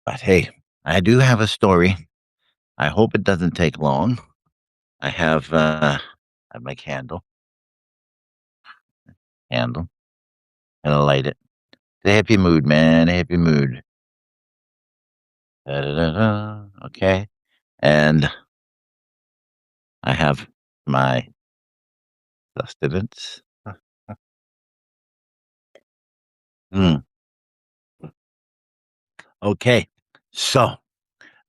But hey, I do have a story. I hope it doesn't take long. I have my candle, and I light it. It's a happy mood, man. A happy mood. Da-da-da-da. Okay. And I have my sustenance. Mm. Okay. So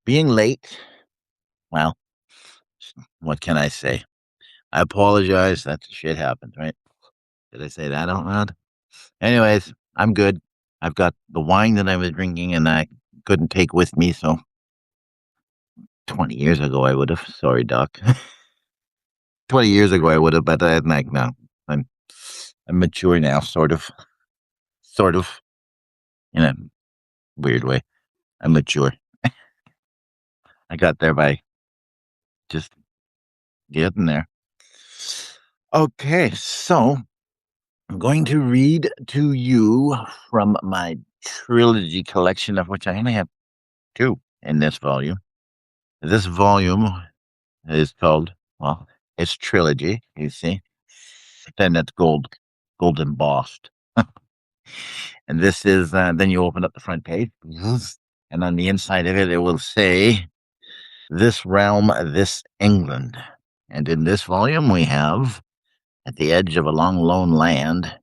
being late, well, what can I say? I apologize. That shit happens, right? Did I say that out loud? Anyways, I'm good. I've got the wine that I was drinking and I couldn't take with me, so 20 years ago I would have. Sorry, Doc. 20 years ago I would have, but I'm like, no. I'm I'm mature now, sort of, in a weird way. I'm mature. I got there by just getting there. Okay, so I'm going to read to you from my trilogy collection, of which I only have two in this volume. This volume is called, well, it's trilogy, you see. Then it's gold embossed. And this is, then you open up the front page, and on the inside of it, it will say, This Realm, This England. And in this volume, we have At the Edge of a Long Lone Land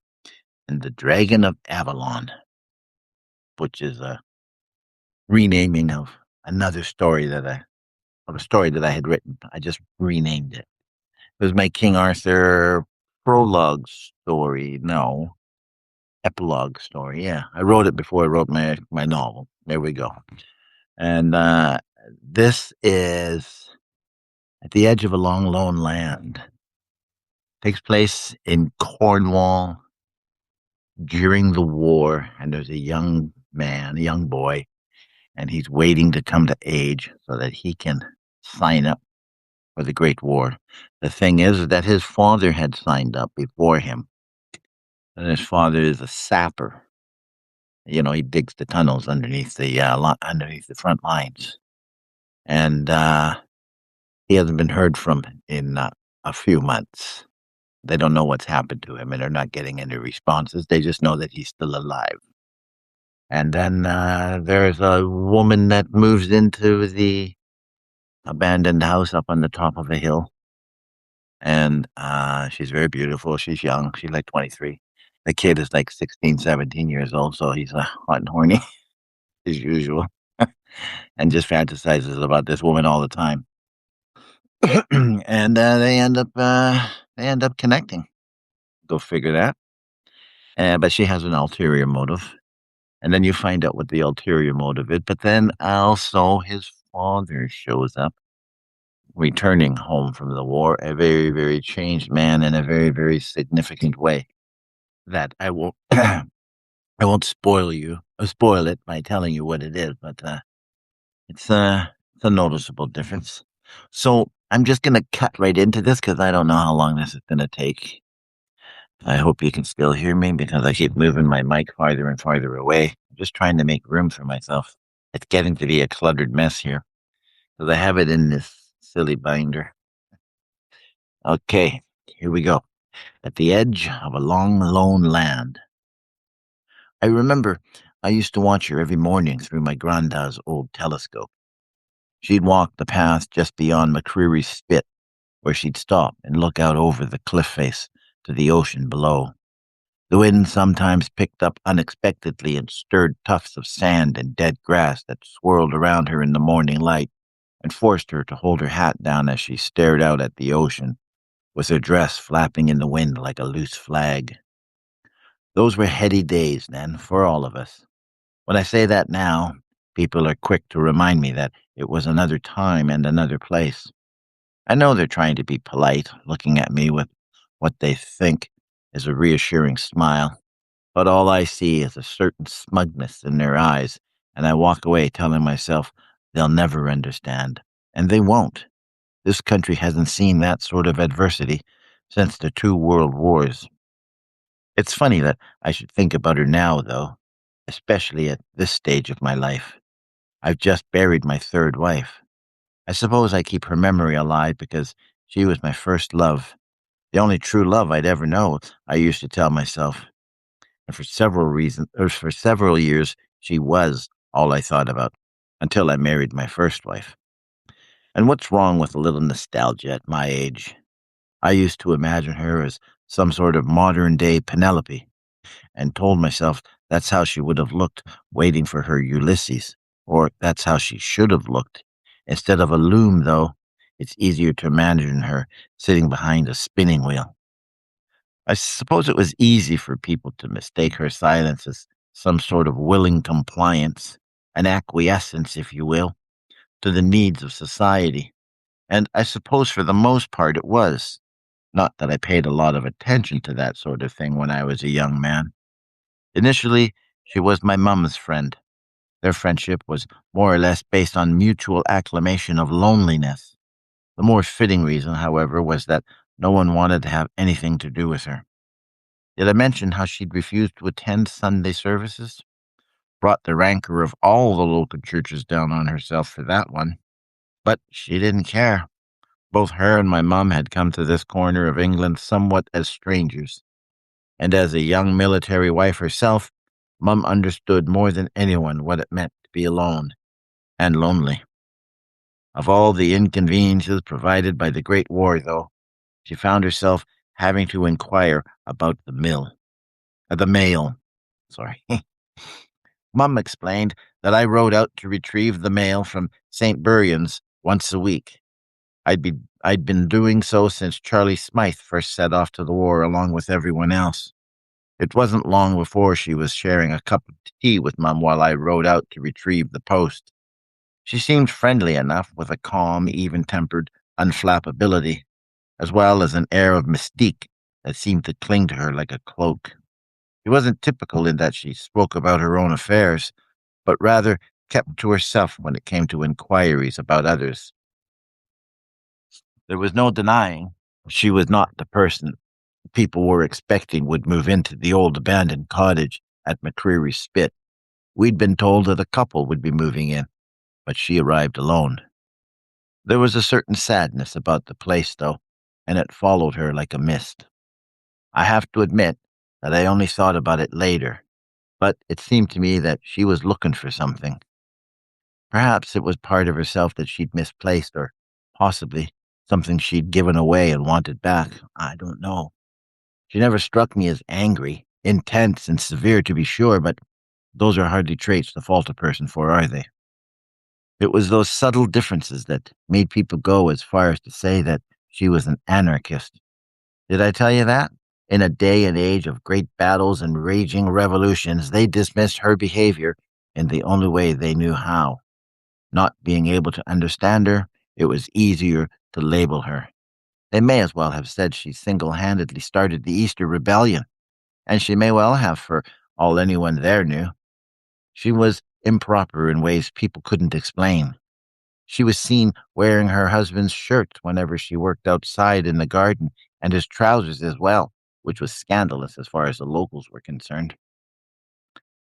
and The Dragon of Avalon, which is a renaming of another story of a story that I had written. I just renamed it. It was my King Arthur prologue story. No, epilogue story. Yeah, I wrote it before I wrote my novel. There we go. And this is At the Edge of a Long Lone Land. Takes place in Cornwall during the war, and there's a young man, a young boy, and he's waiting to come to age so that he can sign up for the Great War. The thing is that his father had signed up before him, and his father is a sapper. You know, he digs the tunnels underneath underneath the front lines, and he hasn't been heard from in a few months. They don't know what's happened to him, and they're not getting any responses. They just know that he's still alive. And then there's a woman that moves into the abandoned house up on the top of a hill, and she's very beautiful. She's young. She's like 23. The kid is like 16, 17 years old, so he's hot and horny as usual, and just fantasizes about this woman all the time. And they end up connecting. Go figure that. But she has an ulterior motive, and then you find out what the ulterior motive is. But then also his father shows up, returning home from the war, a very, very changed man in a very, very significant way. That I won't, I won't spoil it by telling you what it is, but it's a noticeable difference. So I'm just gonna cut right into this because I don't know how long this is gonna take. I hope you can still hear me because I keep moving my mic farther and farther away. I'm just trying to make room for myself. It's getting to be a cluttered mess here because I have it in this silly binder. Okay, here we go. At the edge of a long, lone land. I remember I used to watch her every morning through my granddad's old telescope. She'd walk the path just beyond McCreary's Spit, where she'd stop and look out over the cliff face to the ocean below. The wind sometimes picked up unexpectedly and stirred tufts of sand and dead grass that swirled around her in the morning light and forced her to hold her hat down as she stared out at the ocean, with her dress flapping in the wind like a loose flag. Those were heady days then for all of us. When I say that now, people are quick to remind me that it was another time and another place. I know they're trying to be polite, looking at me with what they think is a reassuring smile, but all I see is a certain smugness in their eyes, and I walk away telling myself they'll never understand. And they won't. This country hasn't seen that sort of adversity since the two world wars. It's funny that I should think about her now, though, especially at this stage of my life. I've just buried my third wife. I suppose I keep her memory alive because she was my first love, the only true love I'd ever know, I used to tell myself. And for several years, she was all I thought about until I married my first wife. And what's wrong with a little nostalgia at my age? I used to imagine her as some sort of modern day Penelope and told myself that's how she would have looked waiting for her Ulysses, or that's how she should have looked. Instead of a loom, though, it's easier to imagine her sitting behind a spinning wheel. I suppose it was easy for people to mistake her silence as some sort of willing compliance, an acquiescence, if you will, to the needs of society. And I suppose for the most part it was. Not that I paid a lot of attention to that sort of thing when I was a young man. Initially, she was my mum's friend. Their friendship was more or less based on mutual acclamation of loneliness. The more fitting reason, however, was that no one wanted to have anything to do with her. Did I mention how she'd refused to attend Sunday services? Brought the rancor of all the local churches down on herself for that one. But she didn't care. Both her and my mum had come to this corner of England somewhat as strangers. And as a young military wife herself, Mum understood more than anyone what it meant to be alone and lonely. Of all the inconveniences provided by the Great War, though, she found herself having to inquire about the mail. Sorry. Mum explained that I rode out to retrieve the mail from St. Buryan's once a week. I'd been doing so since Charlie Smythe first set off to the war along with everyone else. It wasn't long before she was sharing a cup of tea with Mum while I rode out to retrieve the post. She seemed friendly enough, with a calm, even-tempered unflappability, as well as an air of mystique that seemed to cling to her like a cloak. She wasn't typical in that she spoke about her own affairs, but rather kept to herself when it came to inquiries about others. There was no denying she was not the person people were expecting would move into the old abandoned cottage at McCreary Spit. We'd been told that a couple would be moving in, but she arrived alone. There was a certain sadness about the place, though, and it followed her like a mist. I have to admit that I only thought about it later, but it seemed to me that she was looking for something. Perhaps it was part of herself that she'd misplaced, or possibly something she'd given away and wanted back. I don't know. She never struck me as angry, intense, and severe, to be sure, but those are hardly traits to fault a person for, are they? It was those subtle differences that made people go as far as to say that she was an anarchist. Did I tell you that? In a day and age of great battles and raging revolutions, they dismissed her behavior in the only way they knew how. Not being able to understand her, it was easier to label her. They may as well have said she single-handedly started the Easter Rebellion, and she may well have, for all anyone there knew. She was improper in ways people couldn't explain. She was seen wearing her husband's shirt whenever she worked outside in the garden, and his trousers as well, which was scandalous as far as the locals were concerned.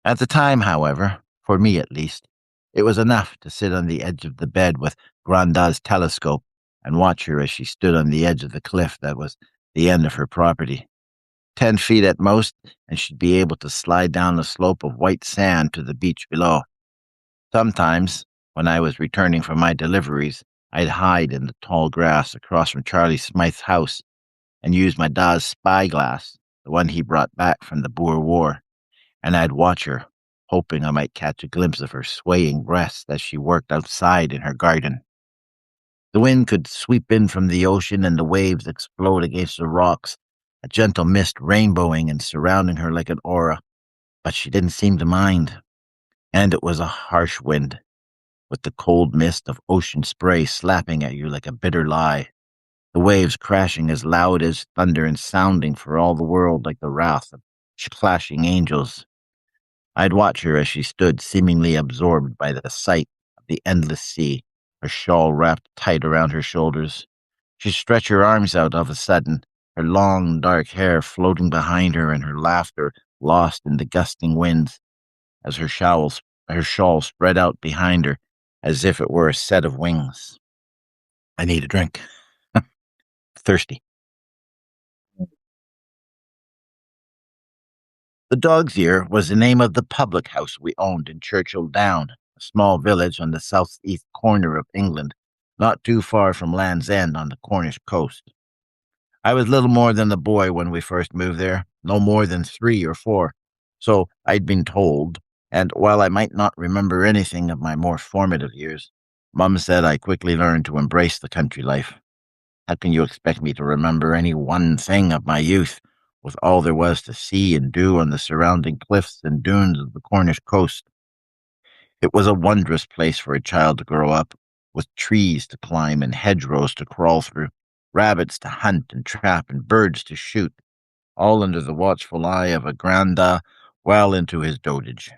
At the time, however, for me at least, it was enough to sit on the edge of the bed with Grandad's telescope and watch her as she stood on the edge of the cliff that was the end of her property. 10 feet at most, and she'd be able to slide down the slope of white sand to the beach below. Sometimes, when I was returning from my deliveries, I'd hide in the tall grass across from Charlie Smythe's house and use my Da's spyglass, the one he brought back from the Boer War, and I'd watch her, hoping I might catch a glimpse of her swaying breasts as she worked outside in her garden. The wind could sweep in from the ocean and the waves explode against the rocks, a gentle mist rainbowing and surrounding her like an aura, but she didn't seem to mind. And it was a harsh wind, with the cold mist of ocean spray slapping at you like a bitter lie, the waves crashing as loud as thunder and sounding for all the world like the wrath of clashing angels. I'd watch her as she stood seemingly absorbed by the sight of the endless sea, her shawl wrapped tight around her shoulders. She'd stretch her arms out of a sudden, her long dark hair floating behind her and her laughter lost in the gusting winds as her shawl spread out behind her as if it were a set of wings. I need a drink. Thirsty. The Dog's Ear was the name of the public house we owned in Churchill Down, a small village on the southeast corner of England, not too far from Land's End on the Cornish coast. I was little more than a boy when we first moved there, no more than 3 or 4, so I'd been told, and while I might not remember anything of my more formative years, Mum said I quickly learned to embrace the country life. How can you expect me to remember any one thing of my youth, with all there was to see and do on the surrounding cliffs and dunes of the Cornish coast? It was a wondrous place for a child to grow up, with trees to climb and hedgerows to crawl through, rabbits to hunt and trap and birds to shoot, all under the watchful eye of a granda well into his dotage.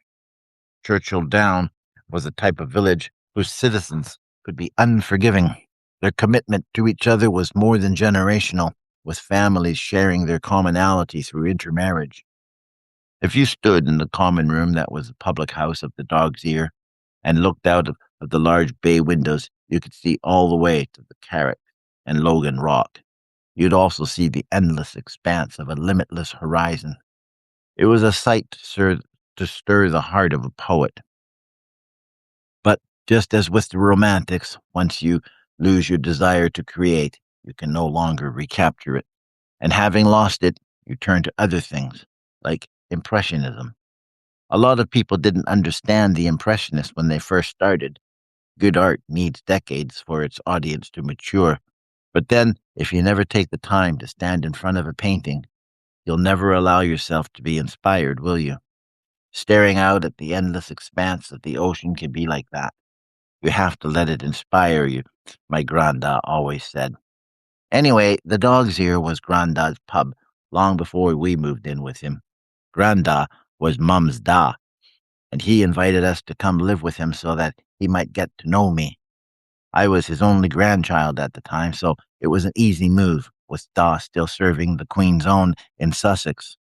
Churchill Down was a type of village whose citizens could be unforgiving. Their commitment to each other was more than generational, with families sharing their commonality through intermarriage. If you stood in the common room that was the public house of the Dog's Ear and looked out of the large bay windows, you could see all the way to the Carrick and Logan Rock. You'd also see the endless expanse of a limitless horizon. It was a sight to stir the heart of a poet. But just as with the Romantics, once you lose your desire to create, you can no longer recapture it. And having lost it, you turn to other things, like Impressionism. A lot of people didn't understand the Impressionists when they first started. Good art needs decades for its audience to mature. But then, if you never take the time to stand in front of a painting, you'll never allow yourself to be inspired, will you? Staring out at the endless expanse of the ocean can be like that. You have to let it inspire you, my granda always said. Anyway, the Dog's Ear was Granda's pub long before we moved in with him. Granda was Mum's da, and he invited us to come live with him so that he might get to know me. I was his only grandchild at the time, so it was an easy move, with Da still serving the Queen's Own in Sussex.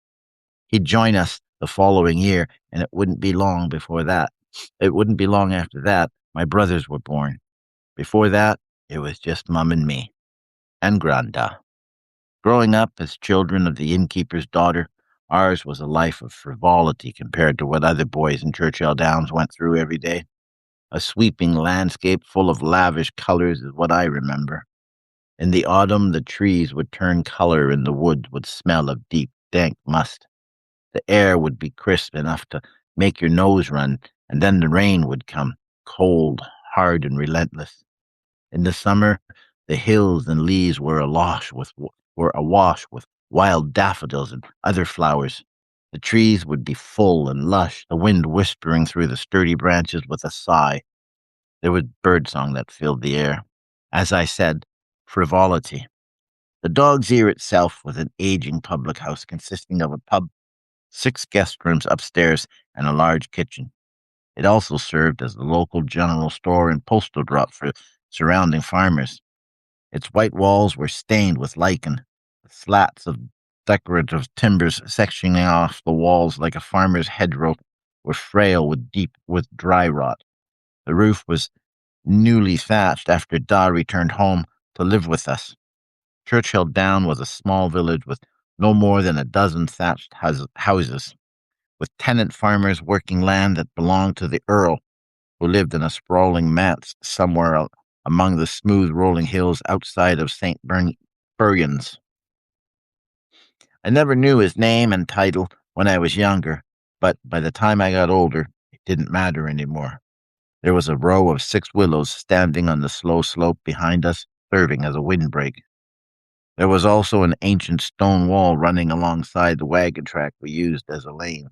He'd join us the following year, and it wouldn't be long before that. It wouldn't be long after that my brothers were born. Before that, it was just Mum and me, and Granda. Growing up as children of the innkeeper's daughter, ours was a life of frivolity compared to what other boys in Churchill Downs went through every day. A sweeping landscape full of lavish colors is what I remember. In the autumn, the trees would turn color and the woods would smell of deep, dank must. The air would be crisp enough to make your nose run, and then the rain would come, cold, hard, and relentless. In the summer, the hills and leaves were awash with wild daffodils and other flowers. The trees would be full and lush, the wind whispering through the sturdy branches with a sigh. There was birdsong that filled the air. As I said, frivolity. The Dog's Ear itself was an aging public house consisting of a pub, 6 guest rooms upstairs, and a large kitchen. It also served as the local general store and postal drop for surrounding farmers. Its white walls were stained with lichen, the slats of decorative timbers sectioning off the walls like a farmer's hedgerow were frail with dry rot. The roof was newly thatched after Da returned home to live with us. Churchill Down was a small village with no more than a dozen thatched houses, with tenant farmers working land that belonged to the Earl, who lived in a sprawling manse somewhere among the smooth rolling hills outside of St. Buryan's. I never knew his name and title when I was younger, but by the time I got older, it didn't matter anymore. There was a row of 6 willows standing on the slow slope behind us, serving as a windbreak. There was also an ancient stone wall running alongside the wagon track we used as a lane.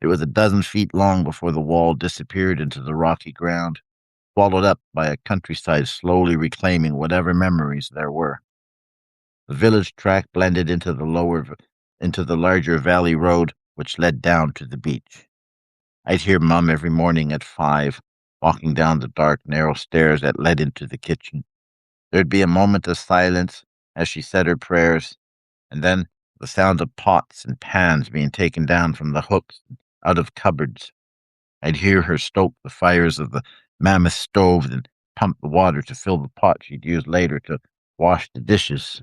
It was a dozen feet long before the wall disappeared into the rocky ground, swallowed up by a countryside slowly reclaiming whatever memories there were. The village track blended into the larger valley road, which led down to the beach. I'd hear Mum every morning at 5, walking down the dark, narrow stairs that led into the kitchen. There'd be a moment of silence as she said her prayers, and then the sound of pots and pans being taken down from the hooks out of cupboards. I'd hear her stoke the fires of the mammoth stove and pumped the water to fill the pot she'd use later to wash the dishes.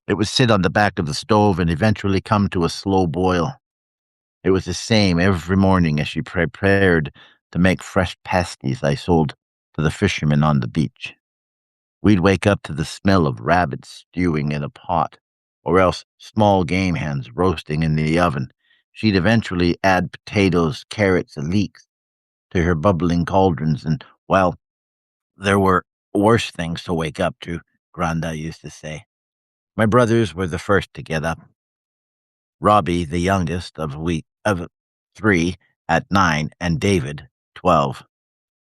It would sit on the back of the stove and eventually come to a slow boil. It was the same every morning as she prepared to make fresh pasties I sold to the fishermen on the beach. We'd wake up to the smell of rabbits stewing in a pot, or else small game hens roasting in the oven. She'd eventually add potatoes, carrots, and leeks to her bubbling cauldrons, and, well, there were worse things to wake up to, Granda used to say. My brothers were the first to get up. Robbie, the youngest of three, at 9, and David, 12.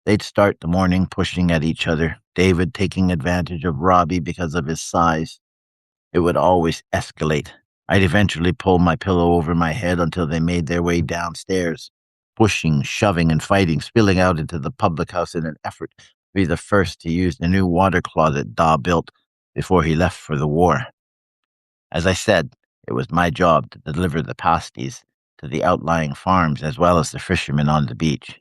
They'd start the morning pushing at each other, David taking advantage of Robbie because of his size. It would always escalate. I'd eventually pull my pillow over my head until they made their way downstairs, pushing, shoving, and fighting, spilling out into the public house in an effort to be the first to use the new water closet Da built before he left for the war. As I said, it was my job to deliver the pasties to the outlying farms as well as the fishermen on the beach.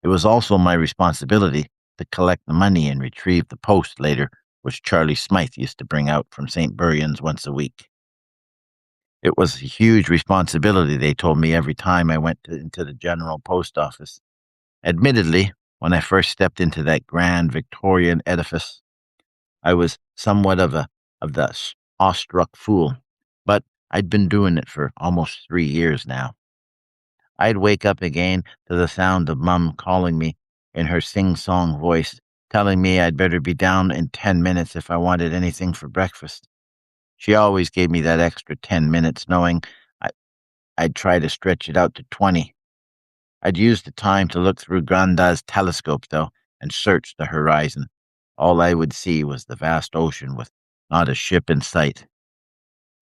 It was also my responsibility to collect the money and retrieve the post later, which Charlie Smythe used to bring out from St. Buryan's once a week. It was a huge responsibility, they told me every time I went into the general post office. Admittedly, when I first stepped into that grand Victorian edifice, I was somewhat of the awestruck fool, but I'd been doing it for almost 3 years now. I'd wake up again to the sound of Mum calling me in her sing-song voice, telling me I'd better be down in 10 minutes if I wanted anything for breakfast. She always gave me that extra 10 minutes, knowing I'd try to stretch it out to 20. I'd use the time to look through Granda's telescope, though, and search the horizon. All I would see was the vast ocean with not a ship in sight.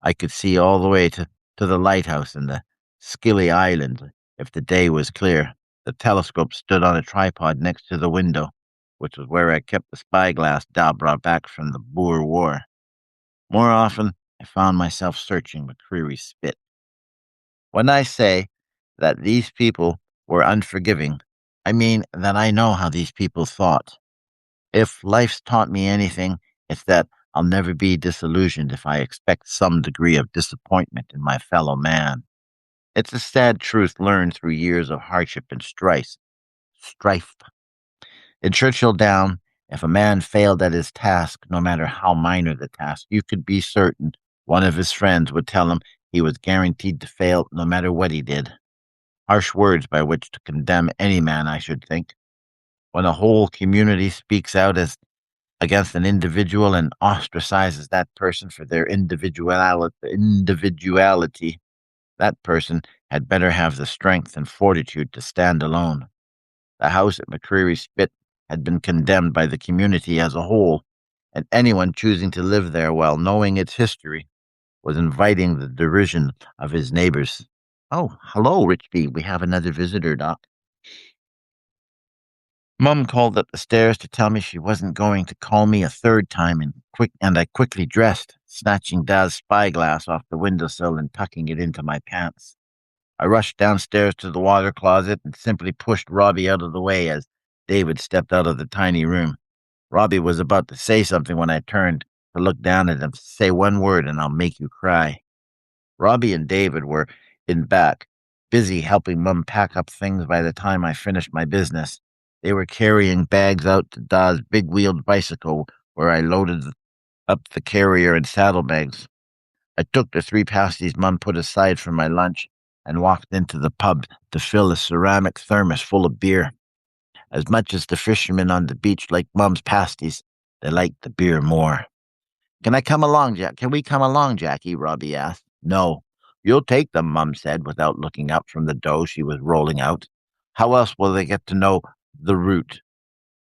I could see all the way to the lighthouse and the Scilly Island if the day was clear. The telescope stood on a tripod next to the window, which was where I kept the spyglass Da brought back from the Boer War. More often, I found myself searching McCreery's Spit. When I say that these people were unforgiving, I mean that I know how these people thought. If life's taught me anything, it's that I'll never be disillusioned if I expect some degree of disappointment in my fellow man. It's a sad truth learned through years of hardship and strife. In Churchill Down, if a man failed at his task, no matter how minor the task, you could be certain one of his friends would tell him he was guaranteed to fail no matter what he did. Harsh words by which to condemn any man, I should think. When a whole community speaks out as against an individual and ostracizes that person for their individuality, that person had better have the strength and fortitude to stand alone. The house at McCreery's Spit had been condemned by the community as a whole, and anyone choosing to live there while knowing its history was inviting the derision of his neighbors. Oh, hello, Richby. We have another visitor, Doc. Mum called up the stairs to tell me she wasn't going to call me a third time, and I quickly dressed, snatching Da's spyglass off the windowsill and tucking it into my pants. I rushed downstairs to the water closet and simply pushed Robbie out of the way as David stepped out of the tiny room. Robbie was about to say something when I turned to look down at him. Say one word and I'll make you cry. Robbie and David were in back, busy helping Mum pack up things by the time I finished my business. They were carrying bags out to Da's big-wheeled bicycle, where I loaded up the carrier and saddlebags. I took the 3 pasties Mum put aside for my lunch and walked into the pub to fill a ceramic thermos full of beer. As much as the fishermen on the beach liked Mum's pasties, they liked the beer more. Can we come along, Jackie? Robbie asked. No. You'll take them, Mum said, without looking up from the dough she was rolling out. How else will they get to know the route?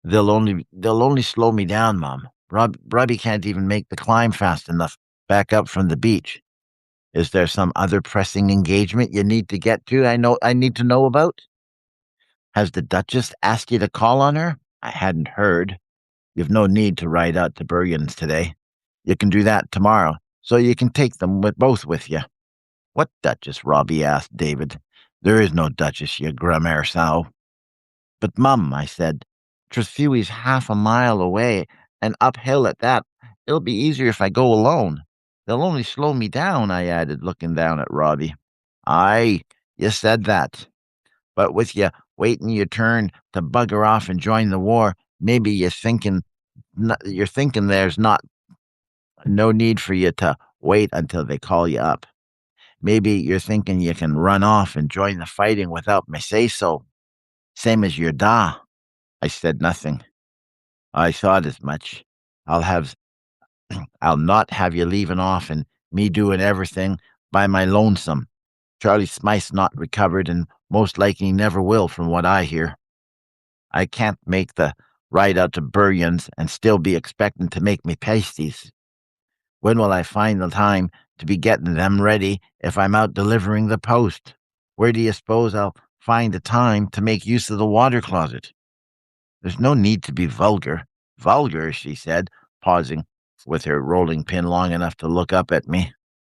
They'll only slow me down, Mum. Robbie can't even make the climb fast enough back up from the beach. Is there some other pressing engagement you need to get to I need to know about? Has the Duchess asked you to call on her? I hadn't heard. You've no need to ride out to Buryan's today. You can do that tomorrow, so you can take them both with you. What Duchess? Robbie asked David. There is no Duchess, you grammar sow. But, Mum, I said, Trethewey's half a mile away and uphill at that. It'll be easier if I go alone. They'll only slow me down," I added, looking down at Robbie. "Aye, you said that. But with you waiting your turn to bugger off and join the war, maybe you're thinking there's no need for you to wait until they call you up. Maybe you're thinking you can run off and join the fighting without me say so, same as your da." I said nothing. "I thought as much. I'll have I'll not have you leaving off and me doing everything by my lonesome. Charlie Smythe's not recovered and most likely never will, from what I hear. I can't make the ride out to Buryan's and still be expecting to make me pasties. When will I find the time to be getting them ready if I'm out delivering the post? Where do you suppose I'll find the time to make use of the water closet? There's no need to be vulgar." "Vulgar," she said, pausing with her rolling pin long enough to look up at me.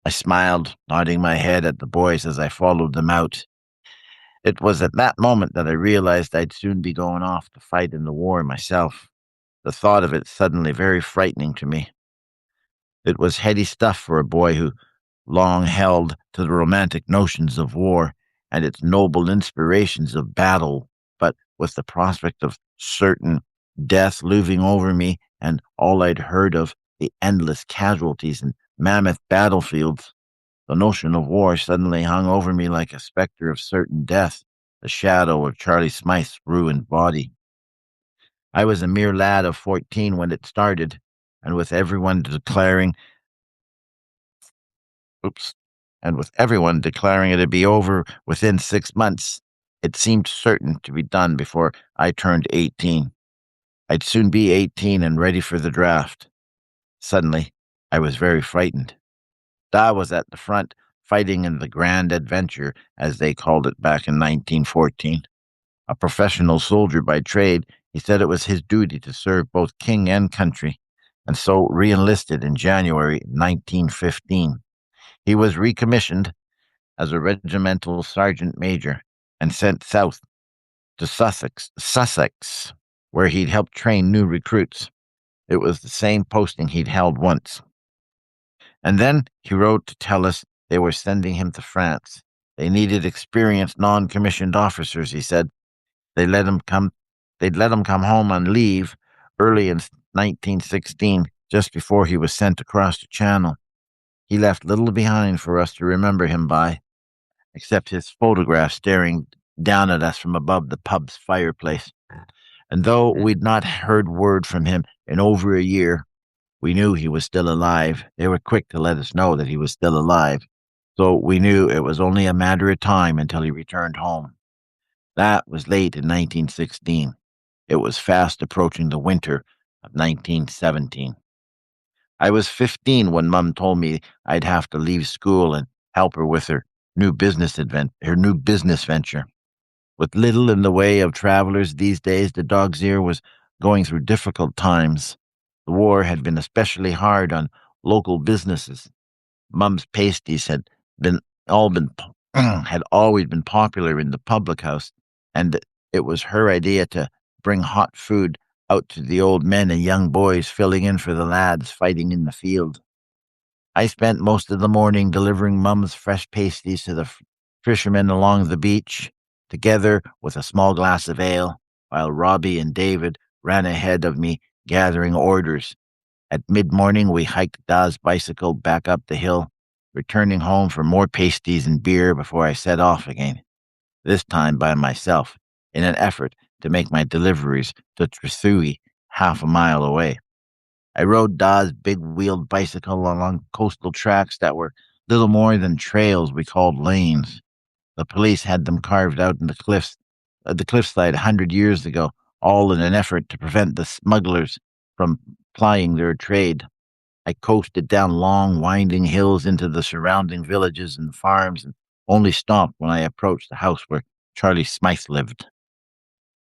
I smiled, nodding my head at the boys as I followed them out. It was at that moment that I realized I'd soon be going off to fight in the war myself. The thought of it suddenly very frightening to me. It was heady stuff for a boy who long held to the romantic notions of war and its noble inspirations of battle, but with the prospect of certain death looming over me and all I'd heard of the endless casualties and mammoth battlefields, the notion of war suddenly hung over me like a specter of certain death, the shadow of Charlie Smythe's ruined body. I was a mere lad of 14 when it started, and with everyone declaring oops, and with everyone declaring it to be over within 6 months, it seemed certain to be done before I turned 18. I'd soon be 18 and ready for the draft. Suddenly, I was very frightened. Da was at the front, fighting in the Grand Adventure, as they called it back in 1914. A professional soldier by trade, he said it was his duty to serve both king and country, and so re-enlisted in January 1915. He was recommissioned as a regimental sergeant major and sent south to Sussex, where he'd helped train new recruits. It was the same posting he'd held once. And then he wrote to tell us they were sending him to France. They needed experienced non-commissioned officers, he said. They'd let him come home on leave early in 1916, just before he was sent across the channel. He left little behind for us to remember him by, except his photograph staring down at us from above the pub's fireplace. And though we'd not heard word from him in over a year, we knew he was still alive. They were quick to let us know that he was still alive, so we knew it was only a matter of time until he returned home. That was late in 1916. It was fast approaching the winter of 1917. I was 15 when Mum told me I'd have to leave school and help her with her new business venture. With little in the way of travelers these days, the Dog's Ear was going through difficult times. The war had been especially hard on local businesses. Mum's pasties been had always been popular in the public house, and it was her idea to bring hot food out to the old men and young boys, filling in for the lads fighting in the field. I spent most of the morning delivering Mum's fresh pasties to the fishermen along the beach, together with a small glass of ale, while Robbie and David ran ahead of me gathering orders. At mid-morning, we hiked Da's bicycle back up the hill, returning home for more pasties and beer before I set off again, this time by myself, in an effort to make my deliveries to Trethewey, half a mile away. I rode Da's big-wheeled bicycle along coastal tracks that were little more than trails we called lanes. The police had them carved out in the cliffside 100 years ago, all in an effort to prevent the smugglers from plying their trade. I coasted down long, winding hills into the surrounding villages and farms, and only stopped when I approached the house where Charlie Smythe lived.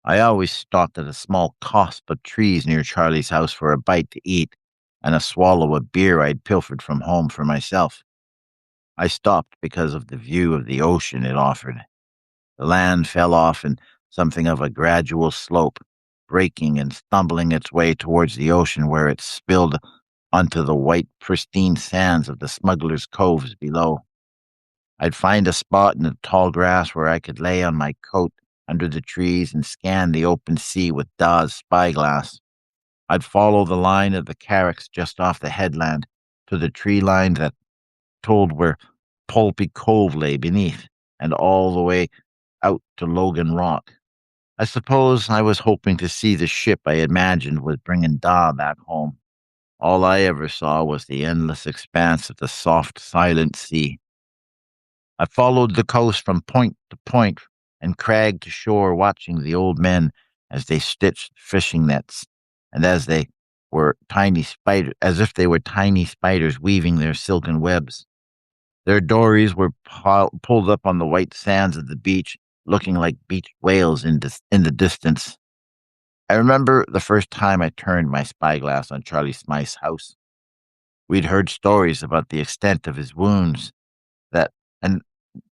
I always stopped at a small copse of trees near Charlie's house for a bite to eat and a swallow of beer I'd pilfered from home for myself. I stopped because of the view of the ocean it offered. The land fell off in something of a gradual slope, breaking and stumbling its way towards the ocean where it spilled onto the white, pristine sands of the smugglers' coves below. I'd find a spot in the tall grass where I could lay on my coat under the trees and scan the open sea with Da's spyglass. I'd follow the line of the carracks just off the headland to the tree line that told where Pulpy Cove lay beneath, and all the way out to Logan Rock. I suppose I was hoping to see the ship I imagined was bringing Da back home. All I ever saw was the endless expanse of the soft, silent sea. I followed the coast from point to point and crag to shore, watching the old men as they stitched fishing nets, and as if they were tiny spiders weaving their silken webs. Their dories were pulled up on the white sands of the beach, looking like beached whales in the distance. I remember the first time I turned my spyglass on Charlie Smythe's house. We'd heard stories about the extent of his wounds, that and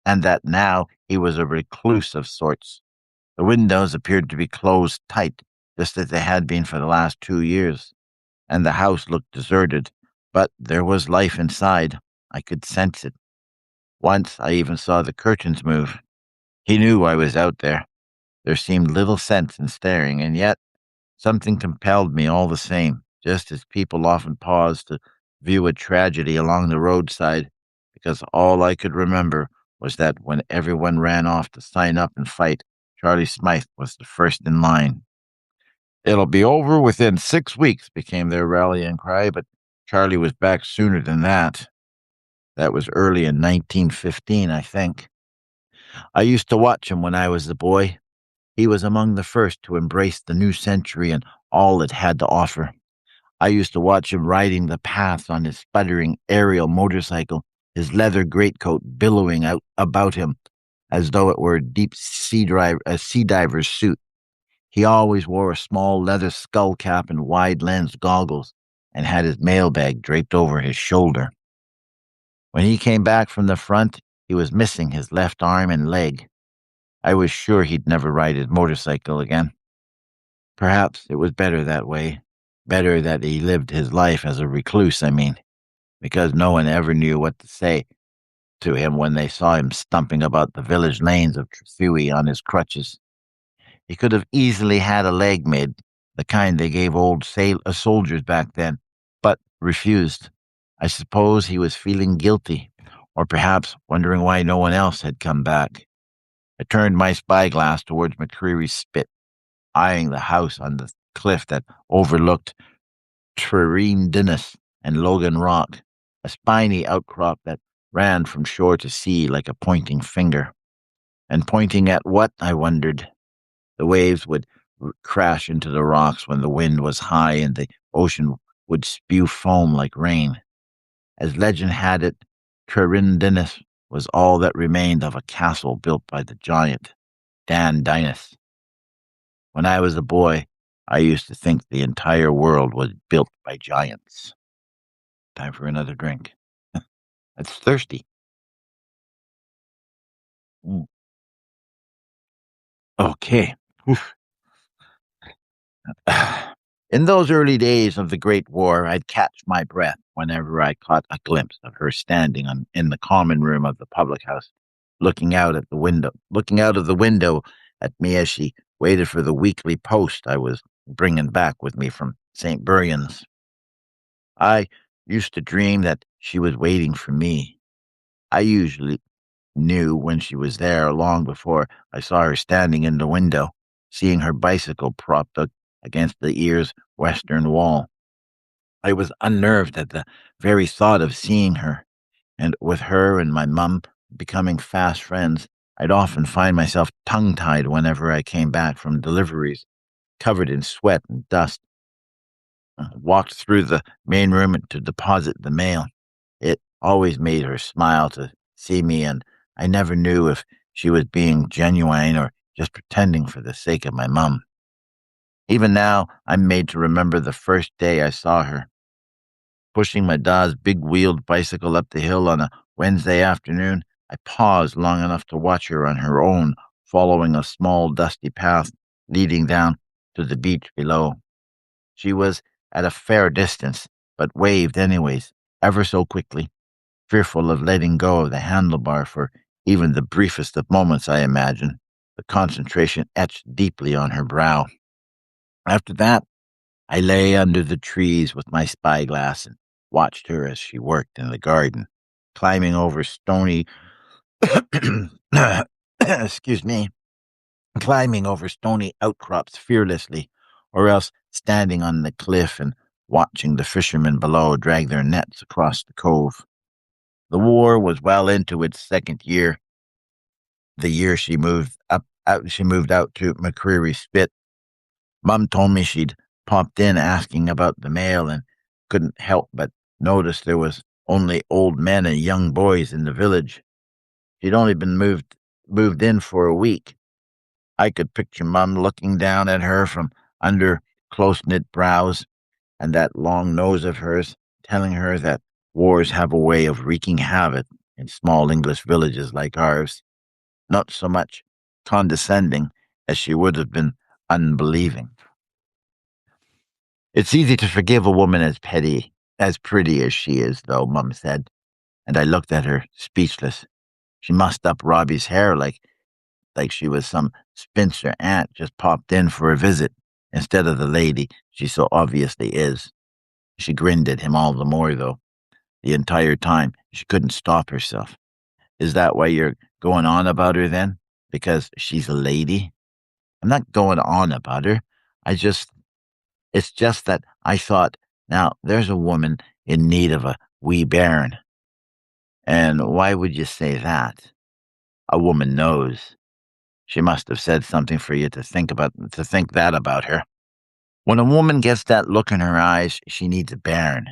and that now he was a recluse of sorts. The windows appeared to be closed tight, just as they had been for the last 2 years, and the house looked deserted, but there was life inside. I could sense it. Once I even saw the curtains move. He knew I was out there. There seemed little sense in staring, and yet something compelled me all the same, just as people often pause to view a tragedy along the roadside, because all I could remember was that when everyone ran off to sign up and fight, Charlie Smythe was the first in line. "It'll be over within 6 weeks," became their rallying cry, but Charlie was back sooner than that. That was early in 1915, I think. I used to watch him when I was a boy. He was among the first to embrace the new century and all it had to offer. I used to watch him riding the paths on his sputtering aerial motorcycle, his leather greatcoat billowing out about him as though it were a sea diver's suit. He always wore a small leather skull cap and wide-lensed goggles, and had his mailbag draped over his shoulder. When he came back from the front, he was missing his left arm and leg. I was sure he'd never ride his motorcycle again. Perhaps it was better that way. Better that he lived his life as a recluse, I mean, because no one ever knew what to say to him when they saw him stumping about the village lanes of Trethewey on his crutches. He could have easily had a leg made, the kind they gave old soldiers back then, but refused. I suppose he was feeling guilty, or perhaps wondering why no one else had come back. I turned my spyglass towards McCreary's Spit, eyeing the house on the cliff that overlooked Trereen and Logan Rock, a spiny outcrop that ran from shore to sea like a pointing finger. And pointing at what, I wondered? The waves would crash into the rocks when the wind was high, and the ocean would spew foam like rain. As legend had it, Trereen was all that remained of a castle built by the giant Dan Dinas. When I was a boy, I used to think the entire world was built by giants. Time for another drink. It's thirsty. Mm. Okay. Oof. In those early days of the Great War, I'd catch my breath whenever I caught a glimpse of her standing in the common room of the public house, looking out of the window at me as she waited for the weekly post I was bringing back with me from St. Buryan's. I used to dream that she was waiting for me. I usually knew when she was there long before I saw her standing in the window, seeing her bicycle propped up against the Ear's western wall. I was unnerved at the very thought of seeing her, and with her and my mum becoming fast friends, I'd often find myself tongue-tied whenever I came back from deliveries, covered in sweat and dust. Walked through the main room to deposit the mail. It always made her smile to see me, and I never knew if she was being genuine or just pretending for the sake of my mum. Even now, I'm made to remember the first day I saw her. Pushing my da's big-wheeled bicycle up the hill on a Wednesday afternoon, I paused long enough to watch her on her own, following a small dusty path leading down to the beach below. She was at a fair distance, but waved anyways, ever so quickly, fearful of letting go of the handlebar for even the briefest of moments, I imagine, the concentration etched deeply on her brow. After that, I lay under the trees with my spyglass and watched her as she worked in the garden, climbing over stony excuse me, climbing over stony outcrops fearlessly, or else standing on the cliff and watching the fishermen below drag their nets across the cove. The war was well into its second year, the year she moved out to McCreary Spit. Mum told me she'd popped in asking about the mail and couldn't help but notice there was only old men and young boys in the village. She'd only been moved in for a week. I could picture Mum looking down at her from under close-knit brows, and that long nose of hers, telling her that wars have a way of wreaking havoc in small English villages like ours, not so much condescending as she would have been unbelieving. It's easy to forgive a woman as pretty as she is, though, Mum said, and I looked at her, speechless. She mussed up Robbie's hair like she was some spinster aunt just popped in for a visit, instead of the lady she so obviously is. She grinned at him all the more, though. The entire time, she couldn't stop herself. Is that why you're going on about her, then? Because she's a lady? I'm not going on about her. I just It's just that I thought, now, there's a woman in need of a wee bairn. And why would you say that? A woman knows. She must have said something for you to think that about her. When a woman gets that look in her eyes, she needs a bairn.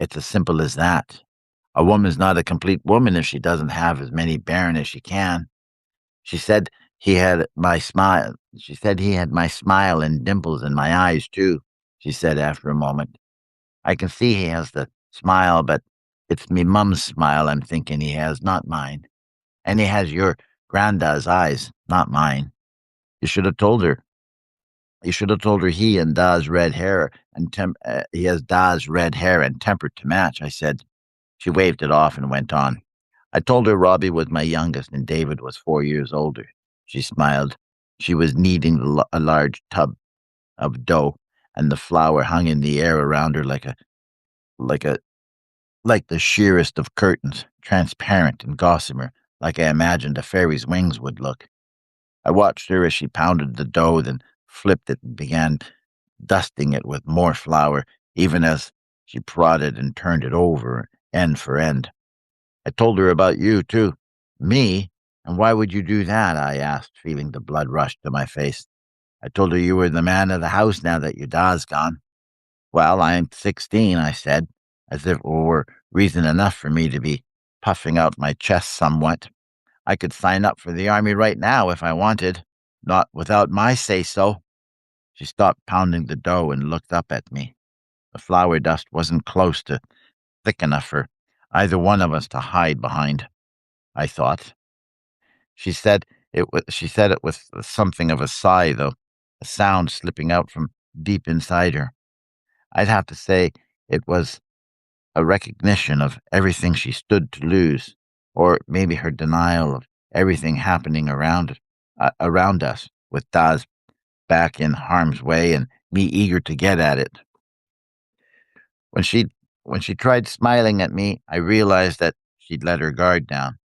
It's as simple as that. A woman's not a complete woman if she doesn't have as many bairn as she can. She said he had my smile. She said he had my smile and dimples in my eyes, too, she said after a moment. I can see he has the smile, but it's me mum's smile I'm thinking he has, not mine. And he has your granddad's eyes, not mine. You should have told her. You should have told her he and Da's red hair he has Da's red hair and temper to match, I said. She waved it off and went on. I told her Robbie was my youngest and David was 4 years older. She smiled. She was kneading a large tub of dough, and the flour hung in the air around her like a like the sheerest of curtains, transparent and gossamer, like I imagined a fairy's wings would look. I watched her as she pounded the dough, then flipped it and began dusting it with more flour, even as she prodded and turned it over, end for end. I told her about you, too. Me? And why would you do that? I asked, feeling the blood rush to my face. I told her you were the man of the house now that your da's gone. Well, I'm 16, I said, as if it were reason enough for me to be puffing out my chest somewhat. I could sign up for the army right now if I wanted, not without my say-so. She stopped pounding the dough and looked up at me. The flour dust wasn't close to thick enough for either one of us to hide behind, I thought. She said it with something of a sigh, though, a sound slipping out from deep inside her. I'd have to say it was a recognition of everything she stood to lose, or maybe her denial of everything happening around us, with Daz back in harm's way and me eager to get at it. When she tried smiling at me, I realized that she'd let her guard down.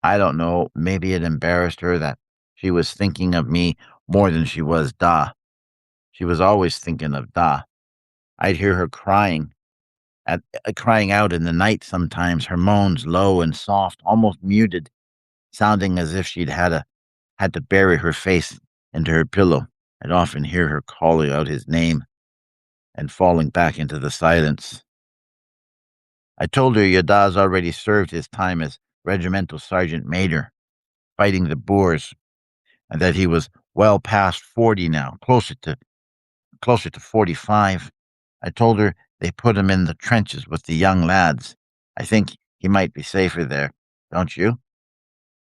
I don't know, maybe it embarrassed her that she was thinking of me more than she was Da. She was always thinking of Da. I'd hear her crying out in the night sometimes, her moans low and soft, almost muted, sounding as if had to bury her face into her pillow. I'd often hear her calling out his name and falling back into the silence. I told her Yada's already served his time as regimental sergeant major, fighting the Boers, and that he was well past 40 now, closer to 45. I told her they put him in the trenches with the young lads. I think he might be safer there, don't you?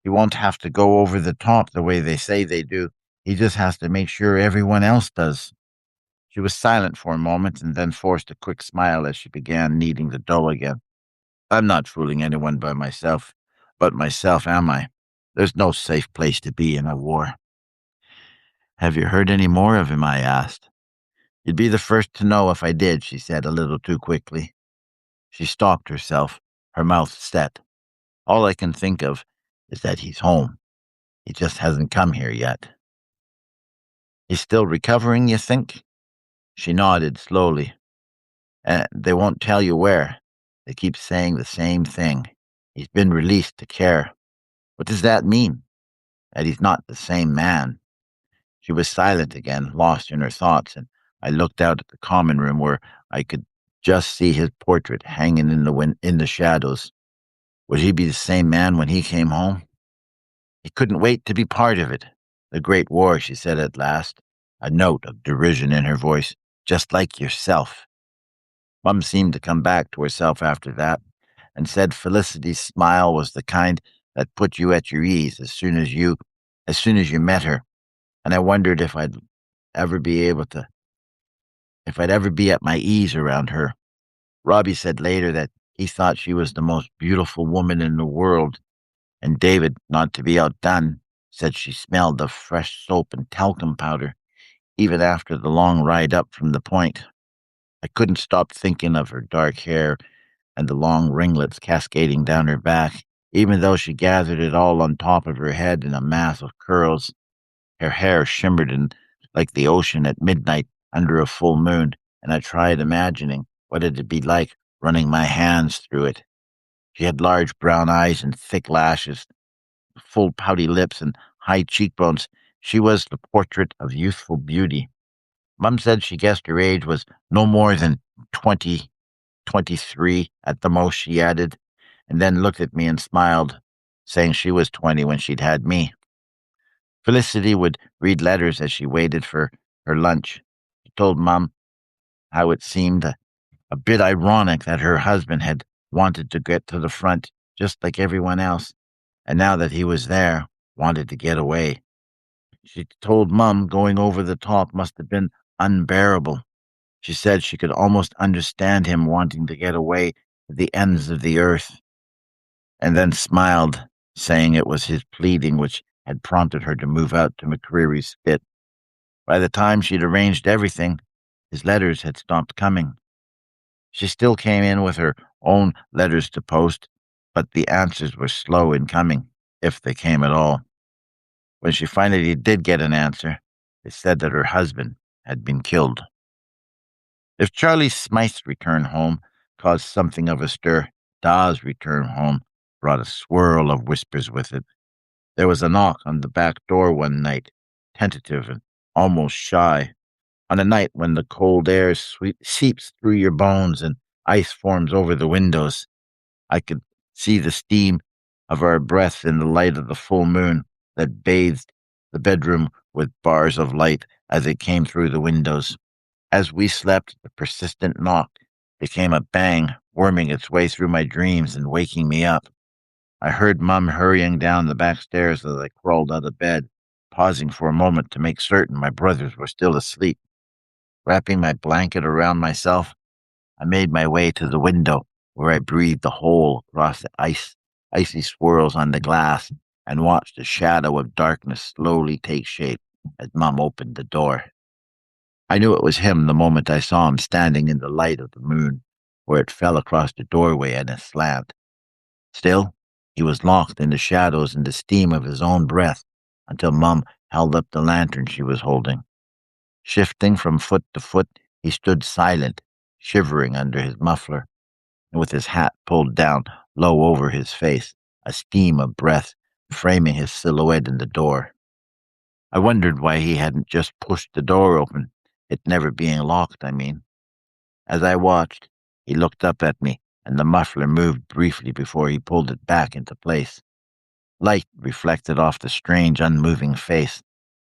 He won't have to go over the top the way they say they do. He just has to make sure everyone else does." She was silent for a moment and then forced a quick smile as she began kneading the dough again. "I'm not fooling anyone but myself, am I? There's no safe place to be in a war." "Have you heard any more of him?" I asked. "You'd be the first to know if I did," she said a little too quickly. She stopped herself, her mouth set. "All I can think of is that he's home. He just hasn't come here yet." "He's still recovering, you think?" She nodded slowly. "And they won't tell you where. They keep saying the same thing. He's been released to care. What does that mean? That he's not the same man?" She was silent again, lost in her thoughts, and I looked out at the common room where I could just see his portrait hanging in the shadows. Would he be the same man when he came home? He couldn't wait to be part of it. "The Great War," she said at last, a note of derision in her voice. "Just like yourself." Mum seemed to come back to herself after that, and said Felicity's smile was the kind that put you at your ease as soon as you met her. And I wondered ever be able to, if I'd ever be at my ease around her. Robbie said later that he thought she was the most beautiful woman in the world, and David, not to be outdone, said she smelled of fresh soap and talcum powder, even after the long ride up from the point. I couldn't stop thinking of her dark hair and the long ringlets cascading down her back, even though she gathered it all on top of her head in a mass of curls. Her hair shimmered like the ocean at midnight under a full moon, and I tried imagining what it'd be like running my hands through it. She had large brown eyes and thick lashes, full pouty lips and high cheekbones. She was the portrait of youthful beauty. Mum said she guessed her age was no more than 20, 23 at the most, she added, and then looked at me and smiled, saying she was 20 when she'd had me. Felicity would read letters as she waited for her lunch. She told Mum how it seemed a bit ironic that her husband had wanted to get to the front just like everyone else, and now that he was there, wanted to get away. She told Mum going over the top must have been unbearable. She said she could almost understand him wanting to get away to the ends of the earth, and then smiled, saying it was his pleading which had prompted her to move out to McCreary's Spit. By the time she'd arranged everything, his letters had stopped coming. She still came in with her own letters to post, but the answers were slow in coming, if they came at all. When she finally did get an answer, it said that her husband had been killed. If Charlie Smythe's return home caused something of a stir, Da's return home brought a swirl of whispers with it. There was a knock on the back door one night, tentative and almost shy, on a night when the cold air seeps through your bones and ice forms over the windows. I could see the steam of our breath in the light of the full moon that bathed the bedroom with bars of light as it came through the windows. As we slept, the persistent knock became a bang, worming its way through my dreams and waking me up. I heard Mum hurrying down the back stairs as I crawled out of bed, pausing for a moment to make certain my brothers were still asleep. Wrapping my blanket around myself, I made my way to the window, where I breathed a hole across the icy swirls on the glass, and watched a shadow of darkness slowly take shape as Mum opened the door. I knew it was him the moment I saw him standing in the light of the moon, where it fell across the doorway in a slant. Still, he was locked in the shadows and the steam of his own breath until Mum held up the lantern she was holding. Shifting from foot to foot, he stood silent, shivering under his muffler, and with his hat pulled down low over his face, a steam of breath framing his silhouette in the door. I wondered why he hadn't just pushed the door open, it never being locked, I mean. As I watched, he looked up at me, and the muffler moved briefly before he pulled it back into place. Light reflected off the strange, unmoving face.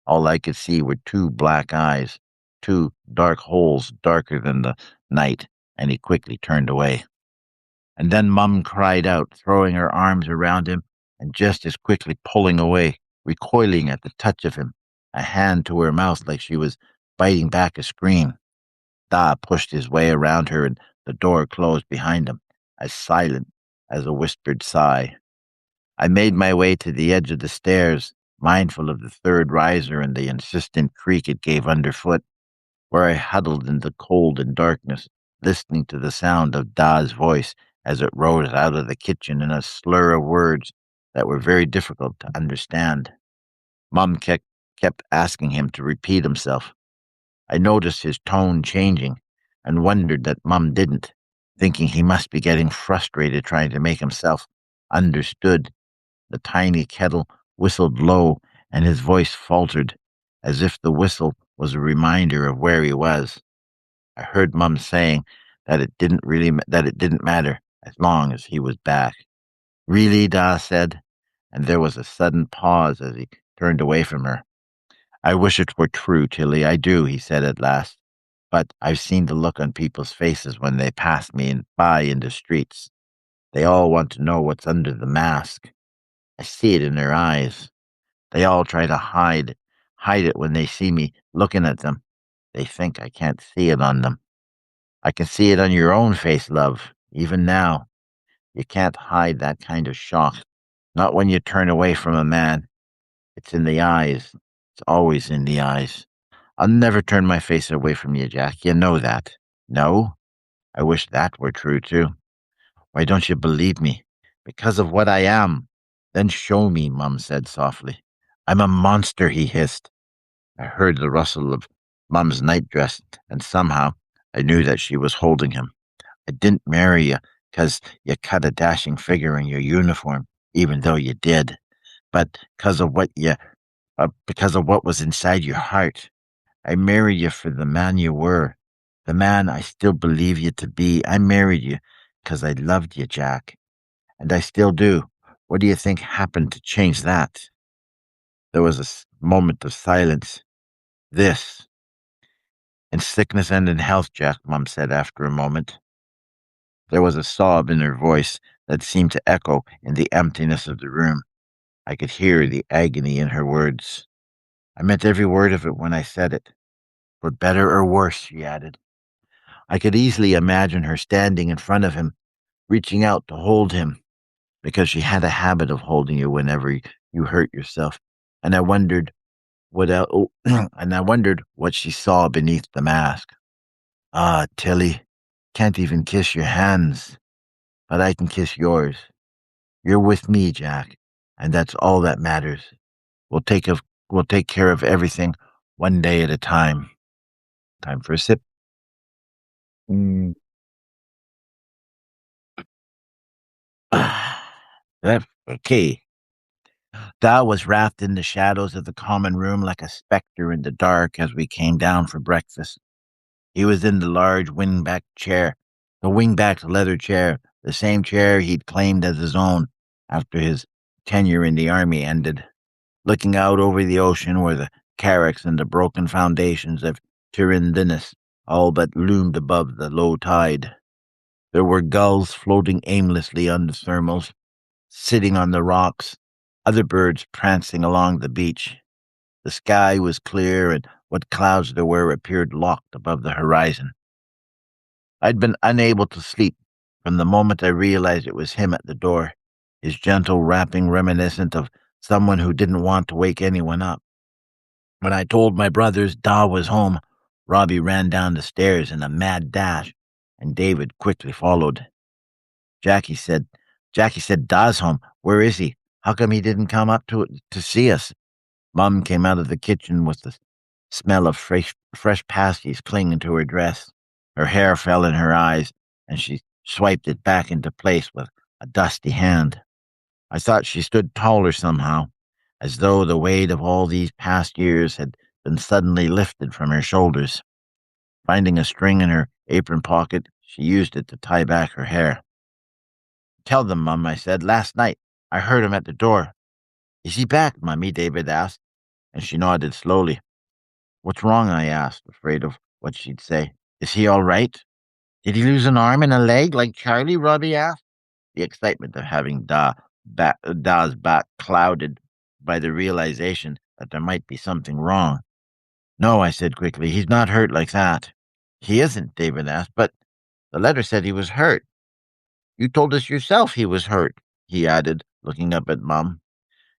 All I could see were two black eyes, two dark holes darker than the night, and he quickly turned away. And then Mum cried out, throwing her arms around him, and just as quickly pulling away, recoiling at the touch of him. a hand to her mouth like she was biting back a scream. Da pushed his way around her and the door closed behind him, as silent as a whispered sigh. I made my way to the edge of the stairs, mindful of the third riser and the insistent creak it gave underfoot, where I huddled in the cold and darkness, listening to the sound of Da's voice as it rose out of the kitchen in a slur of words that were very difficult to understand. Mum kept asking him to repeat himself. I noticed his tone changing and wondered that Mum didn't, thinking he must be getting frustrated trying to make himself understood. The tiny kettle whistled low and his voice faltered, as if the whistle was a reminder of where he was. I heard Mum saying that it didn't matter as long as he was back. Really, Da said, and there was a sudden pause as he turned away from her. I wish it were true, Tilly, I do, he said at last. But I've seen the look on people's faces when they pass me by in the streets. They all want to know what's under the mask. I see it in their eyes. They all try to hide it when they see me looking at them. They think I can't see it on them. I can see it on your own face, love, even now. You can't hide that kind of shock. Not when you turn away from a man. It's in the eyes. It's always in the eyes. I'll never turn my face away from you, Jack. You know that. No? I wish that were true, too. Why don't you believe me? Because of what I am. Then show me, Mum said softly. I'm a monster, he hissed. I heard the rustle of Mum's nightdress, and somehow I knew that she was holding him. I didn't marry you because you cut a dashing figure in your uniform, even though you did, but because of what was inside your heart. I married you for the man you were, the man I still believe you to be. I married you because I loved you, Jack, and I still do. What do you think happened to change that? There was a moment of silence. This, in sickness and in health, Jack, Mum said after a moment. There was a sob in her voice that seemed to echo in the emptiness of the room. I could hear the agony in her words. I meant every word of it when I said it. For better or worse, she added. I could easily imagine her standing in front of him, reaching out to hold him, because she had a habit of holding you whenever you hurt yourself. And I wondered and I wondered what she saw beneath the mask. Ah, Tilly, can't even kiss your hands, but I can kiss yours. You're with me, Jack, and that's all that matters. We'll take of we'll take care of everything one day at a time. Time for a sip. Mm. Okay. Da was wrapped in the shadows of the common room like a spectre in the dark as we came down for breakfast. He was in the large the wing-backed leather chair, the same chair he'd claimed as his own after his tenure in the army ended, looking out over the ocean where the carracks and the broken foundations of Tyrindenus all but loomed above the low tide. There were gulls floating aimlessly on the thermals, sitting on the rocks, other birds prancing along the beach. The sky was clear, and what clouds there were appeared locked above the horizon. I'd been unable to sleep from the moment I realized it was him at the door, his gentle rapping reminiscent of someone who didn't want to wake anyone up. When I told my brothers Da was home, Robbie ran down the stairs in a mad dash, and David quickly followed. Jackie said, Jackie said Da's home. Where is he? How come he didn't come up to see us? Mum came out of the kitchen with the smell of fresh pasties clinging to her dress. Her hair fell in her eyes, and she swiped it back into place with a dusty hand. I thought she stood taller somehow, as though the weight of all these past years had been suddenly lifted from her shoulders. Finding a string in her apron pocket, she used it to tie back her hair. Tell them, Mum, I said. Last night, I heard him at the door. Is he back, Mummy? David asked, and she nodded slowly. What's wrong? I asked, afraid of what she'd say. Is he all right? Did he lose an arm and a leg like Charlie? Robbie asked. The excitement of having Da's back clouded by the realization that there might be something wrong. No, I said quickly, he's not hurt like that. He isn't, David asked, but the letter said he was hurt. You told us yourself he was hurt, he added, looking up at Mum.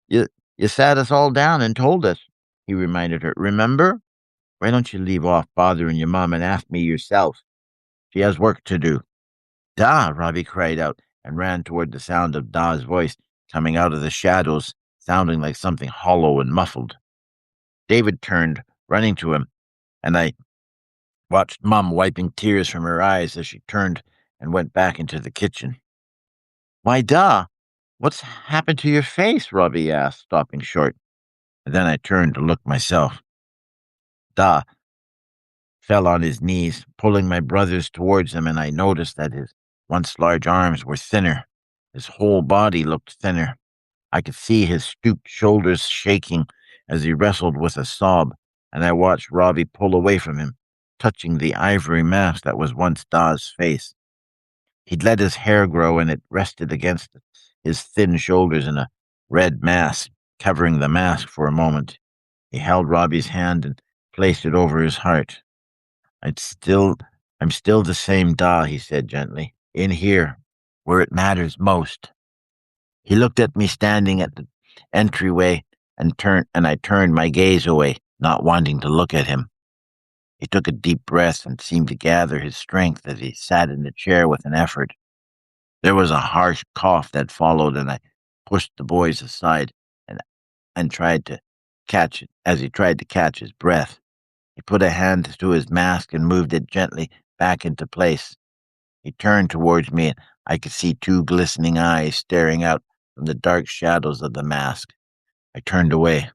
You, you sat us all down and told us, he reminded her. Remember? Why don't you leave off bothering your mum and ask me yourself? She has work to do. Da! Robbie cried out and ran toward the sound of Da's voice coming out of the shadows, sounding like something hollow and muffled. David turned, running to him, and I watched Mum wiping tears from her eyes as she turned and went back into the kitchen. Why, Da, what's happened to your face? Robbie asked, stopping short. And then I turned to look myself. Da fell on his knees, pulling my brothers towards him, and I noticed that his once large arms were thinner. His whole body looked thinner. I could see his stooped shoulders shaking as he wrestled with a sob, and I watched Robbie pull away from him, touching the ivory mask that was once Da's face. He'd let his hair grow, and it rested against his thin shoulders in a red mass, covering the mask for a moment. He held Robbie's hand and placed it over his heart. I'm still the same Da, he said gently, in here, where it matters most. He looked at me standing at the entryway and I turned my gaze away, not wanting to look at him. He took a deep breath and seemed to gather his strength as he sat in the chair with an effort. There was a harsh cough that followed, and I pushed the boys aside and tried to catch it as he tried to catch his breath. He put a hand to his mask and moved it gently back into place. He turned towards me, and I could see two glistening eyes staring out from the dark shadows of the mask. I turned away.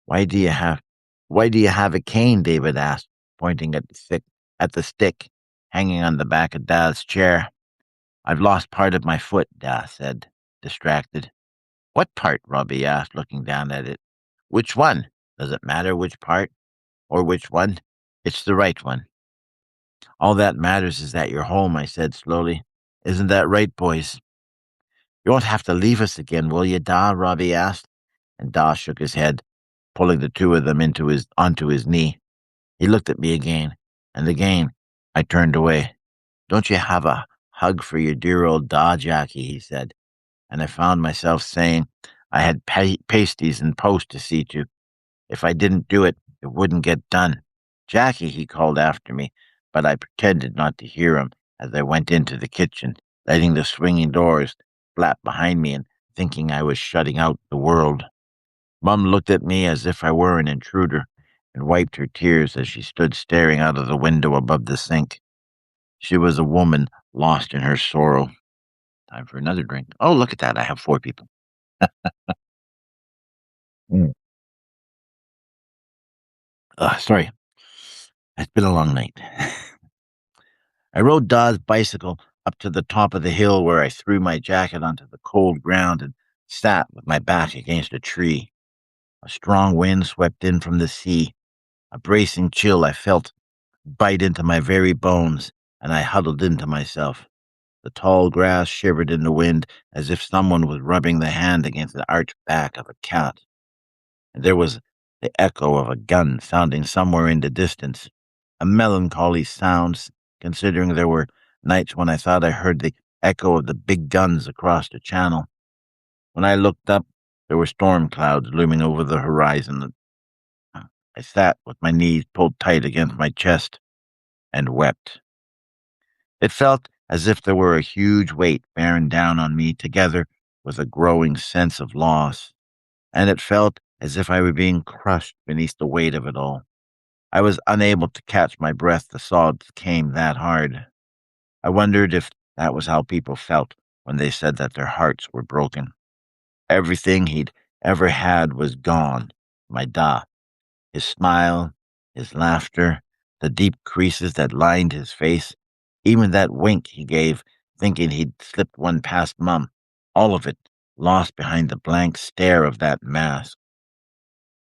Why do you have a cane? David asked, pointing at the stick hanging on the back of Da's chair. I've lost part of my foot, Da said, distracted. What part? Robbie asked, looking down at it. Which one? Does it matter which part? Or which one? It's the right one. All that matters is that you're home, I said slowly. Isn't that right, boys? You won't have to leave us again, will you, Da? Robbie asked, and Da shook his head, pulling the two of them onto his knee. He looked at me again, and again I turned away. Don't you have a hug for your dear old Da, Jackie, he said, and I found myself saying I had pasties and post to see to. If I didn't do it, it wouldn't get done. Jackie, he called after me, but I pretended not to hear him as I went into the kitchen, letting the swinging doors flap behind me and thinking I was shutting out the world. Mum looked at me as if I were an intruder and wiped her tears as she stood staring out of the window above the sink. She was a woman lost in her sorrow. Time for another drink. Oh, look at that. I have 4 people. Sorry. It's been a long night. I rode Da's bicycle up to the top of the hill where I threw my jacket onto the cold ground and sat with my back against a tree. A strong wind swept in from the sea. A bracing chill I felt bite into my very bones, and I huddled into myself. The tall grass shivered in the wind as if someone was rubbing the hand against the arched back of a cat. And there was the echo of a gun sounding somewhere in the distance. A melancholy sound, considering there were nights when I thought I heard the echo of the big guns across the channel. When I looked up, there were storm clouds looming over the horizon. I sat with my knees pulled tight against my chest and wept. It felt as if there were a huge weight bearing down on me together with a growing sense of loss, and it felt as if I were being crushed beneath the weight of it all. I was unable to catch my breath, the sobs came that hard. I wondered if that was how people felt when they said that their hearts were broken. Everything he'd ever had was gone. My Da. His smile, his laughter, the deep creases that lined his face, even that wink he gave, thinking he'd slipped one past Mum. All of it lost behind the blank stare of that mask.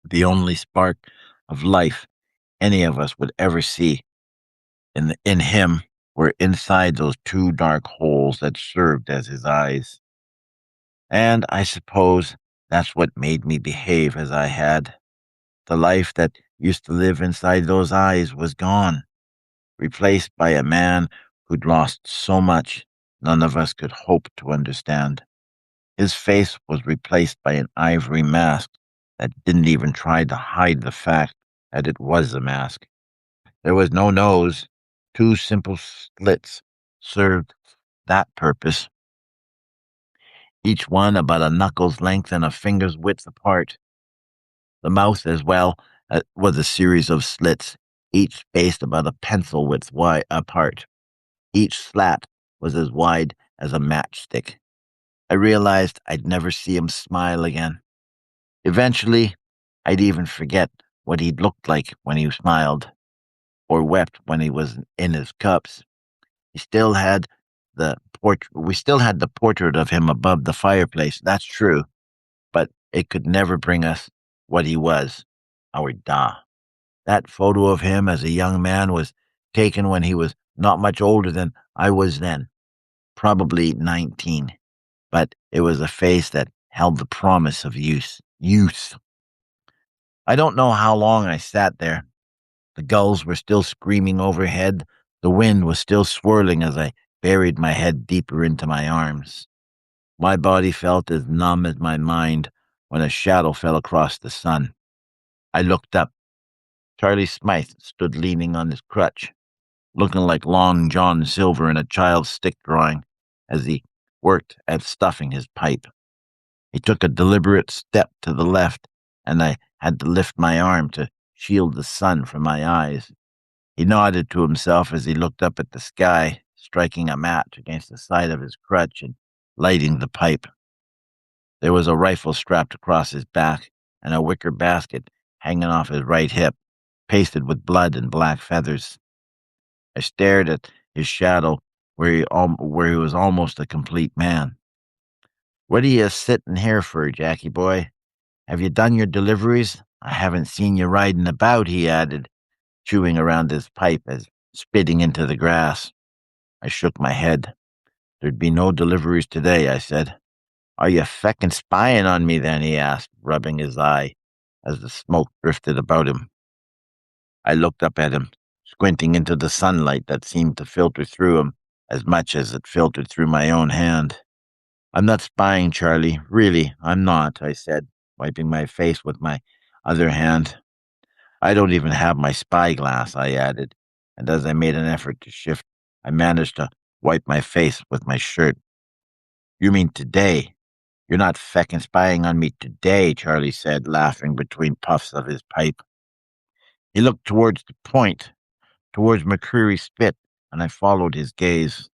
The only spark of life any of us would ever see in him were inside those 2 dark holes that served as his eyes. And I suppose that's what made me behave as I had. The life that used to live inside those eyes was gone, replaced by a man who'd lost so much none of us could hope to understand. His face was replaced by an ivory mask that didn't even try to hide the fact that it was a mask. There was no nose. Two simple slits served that purpose, each one about a knuckle's length and a finger's width apart. The mouth, as well, was a series of slits, each spaced about a pencil width wide apart. Each slat was as wide as a matchstick. I realized I'd never see him smile again. Eventually, I'd even forget what he'd looked like when he smiled, or wept when he was in his cups. He still had we still had the portrait of him above the fireplace, that's true, but it could never bring us what he was, our Da. That photo of him as a young man was taken when he was not much older than I was then, probably 19, but it was a face that held the promise of youth. Youth. I don't know how long I sat there. The gulls were still screaming overhead. The wind was still swirling as I buried my head deeper into my arms. My body felt as numb as my mind when a shadow fell across the sun. I looked up. Charlie Smythe stood leaning on his crutch, looking like Long John Silver in a child's stick drawing as he worked at stuffing his pipe. He took a deliberate step to the left, and I had to lift my arm to shield the sun from my eyes. He nodded to himself as he looked up at the sky, striking a match against the side of his crutch and lighting the pipe. There was a rifle strapped across his back and a wicker basket hanging off his right hip, pasted with blood and black feathers. I stared at his shadow where he was almost a complete man. "What are you sitting here for, Jackie boy? Have you done your deliveries? I haven't seen you riding about," he added, chewing around his pipe as spitting into the grass. I shook my head. "There'd be no deliveries today," I said. "Are you feckin' spying on me then?" he asked, rubbing his eye as the smoke drifted about him. I looked up at him, squinting into the sunlight that seemed to filter through him as much as it filtered through my own hand. "I'm not spying, Charlie. Really, I'm not," I said, wiping my face with my other hand. "I don't even have my spyglass," I added, and as I made an effort to shift, I managed to wipe my face with my shirt. "You mean today? You're not feckin' spying on me today," Charlie said, laughing between puffs of his pipe. He looked towards the point, towards McCreary Spit, and I followed his gaze.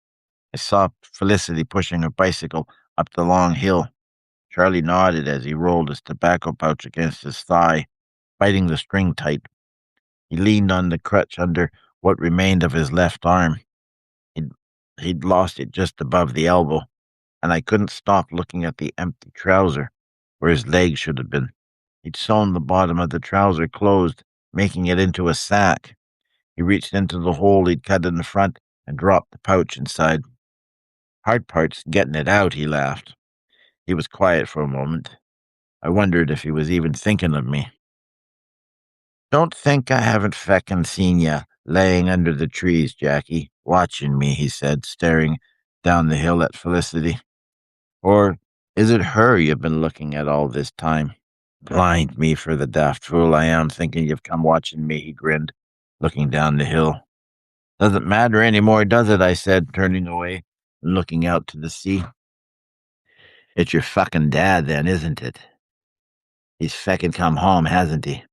I saw Felicity pushing her bicycle up the long hill. Charlie nodded as he rolled his tobacco pouch against his thigh, biting the string tight. He leaned on the crutch under what remained of his left arm. He'd, he'd lost it just above the elbow, and I couldn't stop looking at the empty trouser where his leg should have been. He'd sewn the bottom of the trouser closed, making it into a sack. He reached into the hole he'd cut in the front and dropped the pouch inside. "Hard part's getting it out," he laughed. He was quiet for a moment. I wondered if he was even thinking of me. "Don't think I haven't feckin' seen ya laying under the trees, Jackie, watching me," he said, staring down the hill at Felicity. "Or is it her you've been looking at all this time?" "Blind me for the daft fool I am, thinking you've come watching me," he grinned, looking down the hill. "Doesn't matter any more, does it?" I said, turning away and looking out to the sea. "It's your fucking dad, then, isn't it? He's feckin' come home, hasn't he?"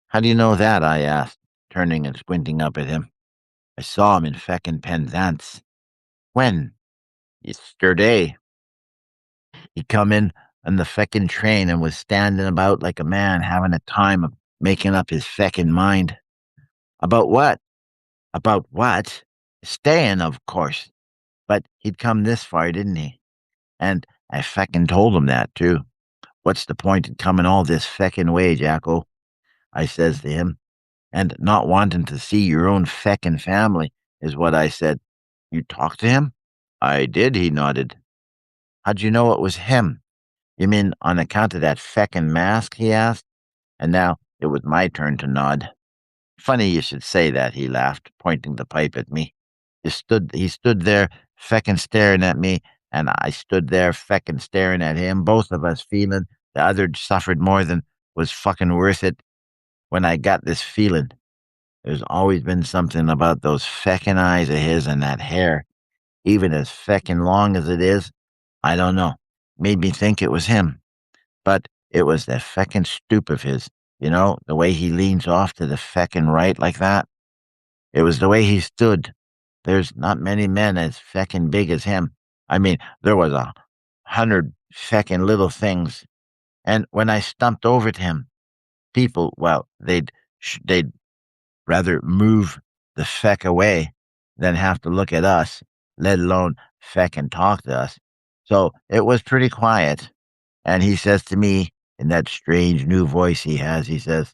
"How do you know that?" I asked, turning and squinting up at him. "I saw him in feckin' Penzance." "When?" "Yesterday. He come in on the feckin' train and was standing about like a man having a time of making up his feckin' mind." "About what?" "About what? Staying, of course. But he'd come this far, didn't he? And I feckin' told him that, too. 'What's the point in coming all this feckin' way, Jacko?' I says to him. 'And not wanting to see your own feckin' family,' is what I said." "You talked to him?" "I did," he nodded. "How'd you know it was him? You mean on account of that feckin' mask?" he asked. "And now, It was my turn to nod. Funny you should say that, he laughed, pointing the pipe at me. He stood there, feckin' staring at me, and I stood there, feckin' staring at him, both of us feeling the other suffered more than was fucking worth it. When I got this feeling, there's always been something about those feckin' eyes of his and that hair, even as feckin' long as it is. I don't know. Made me think it was him. But it was that feckin' stoop of his, the way he leans off to the feckin' right like that. It was the way he stood. There's not many men as feckin' big as him. I mean, there was 100 feckin' little things. And when I stumped over to him, people, well, they'd rather move the feck away than have to look at us, let alone feckin' talk to us. So it was pretty quiet. And he says to me, in that strange new voice he has, he says,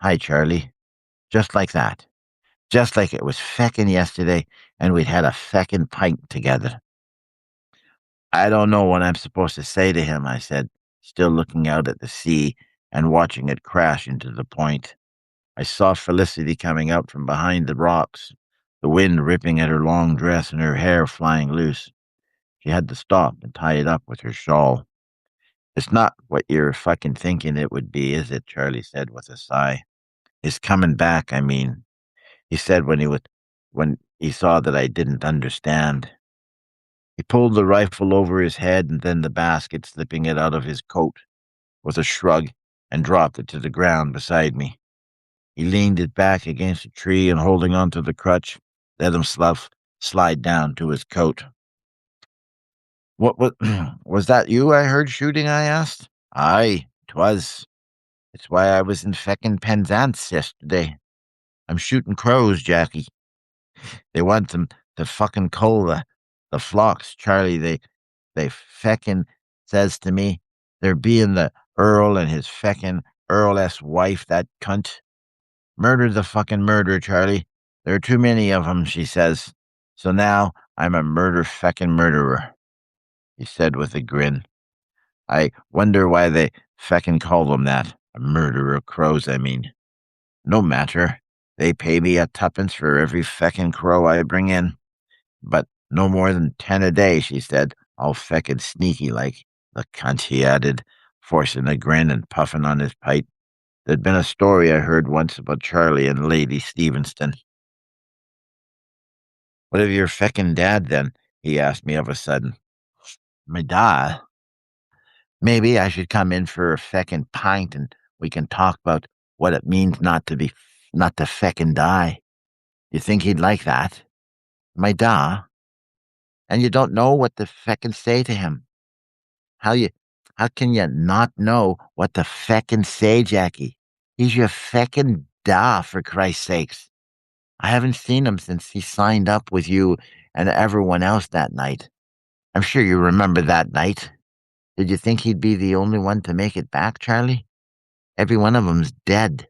"Hi, Charlie." Just like that. Just like it was feckin' yesterday and we'd had a feckin' pint together. I don't know what I'm supposed to say to him, I said, still looking out at the sea and watching it crash into the point. I saw Felicity coming out from behind the rocks, the wind ripping at her long dress and her hair flying loose. She had to stop and tie it up with her shawl. "It's not what you're fucking thinking it would be, is it?" Charlie said with a sigh. "It's coming back, I mean," he said when he saw that I didn't understand. He pulled the rifle over his head and then the basket, slipping it out of his coat with a shrug, and dropped it to the ground beside me. He leaned it back against a tree and, holding onto the crutch, let himself slide down to his coat. "What was that you I heard shooting?" I asked. "Aye, 'twas. It's why I was in feckin' Penzance yesterday. I'm shooting crows, Jackie. They want them to fucking cull the flocks, Charlie. They feckin' says to me, they're being the Earl and his feckin' Earl-esque wife, that cunt. Murder the fucking murderer, Charlie. There are too many of 'em, she says. So now I'm a feckin' murderer," he said with a grin. "I wonder why they feckin' call them that. A murderer of crows, I mean. No matter. They pay me a tuppence for every feckin' crow I bring in. But no more than 10 a day," she said, all feckin' sneaky like. "The cunt," he added, forcing a grin and puffing on his pipe. "There'd been a story I heard once about Charlie and Lady Stevenston." "What of your feckin' dad, then?" he asked me of a sudden. "My dad? Maybe I should come in for a feckin' pint and we can talk about what it means not to feckin' die. You think he'd like that? My da? And you don't know what to feckin' say to him. How you how can you not know what to feckin' say, Jackie? He's your feckin' da, for Christ's sakes. I haven't seen him since he signed up with you and everyone else that night. I'm sure you remember that night. Did you think he'd be the only one to make it back, Charlie? Every one of 'em's dead.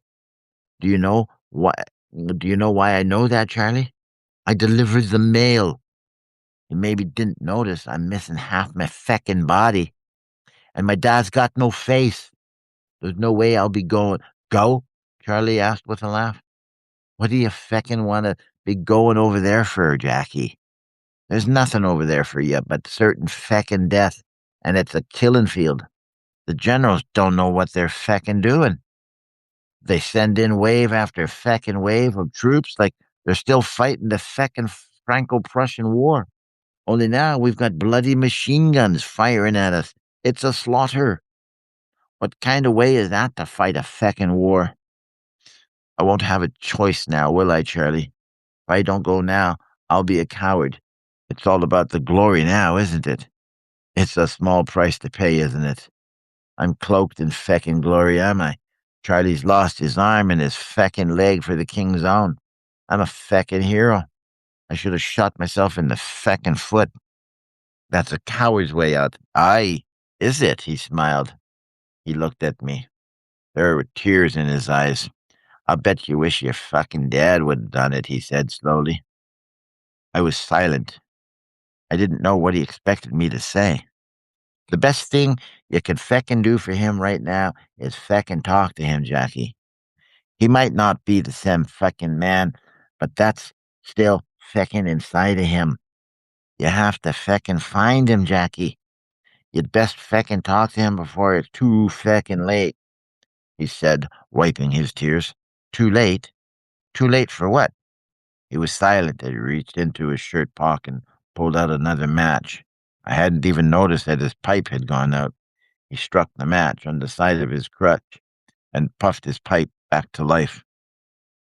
Do you know why? Do you know why I know that, Charlie? I delivered the mail. You maybe didn't notice I'm missing half my feckin' body, and my dad's got no face. There's no way I'll be going. Go? Charlie asked with a laugh. What do you feckin' want to be going over there for, Jackie? There's nothing over there for you but certain feckin' death, and it's a killing field. The generals don't know what they're feckin' doing. They send in wave after feckin' wave of troops like they're still fighting the feckin' Franco-Prussian War. Only now we've got bloody machine guns firing at us. It's a slaughter. What kind of way is that to fight a feckin' war? I won't have a choice now, will I, Charlie? If I don't go now, I'll be a coward. It's all about the glory now, isn't it? It's a small price to pay, isn't it? I'm cloaked in feckin' glory, am I? Charlie's lost his arm and his feckin' leg for the king's own. I'm a feckin' hero. I should have shot myself in the feckin' foot. That's a coward's way out. Aye, is it? He smiled. He looked at me. There were tears in his eyes. "I'll bet you wish your fucking dad would have done it," he said slowly. I was silent. I didn't know what he expected me to say. "The best thing you can feckin' do for him right now is feckin' talk to him, Jackie. He might not be the same feckin' man, but that's still feckin' inside of him. You have to feckin' find him, Jackie. You'd best feckin' talk to him before it's too feckin' late, he said, wiping his tears. Too late? Too late for what? He was silent as he reached into his shirt pocket and pulled out another match. I hadn't even noticed that his pipe had gone out. He struck the match on the side of his crutch and puffed his pipe back to life.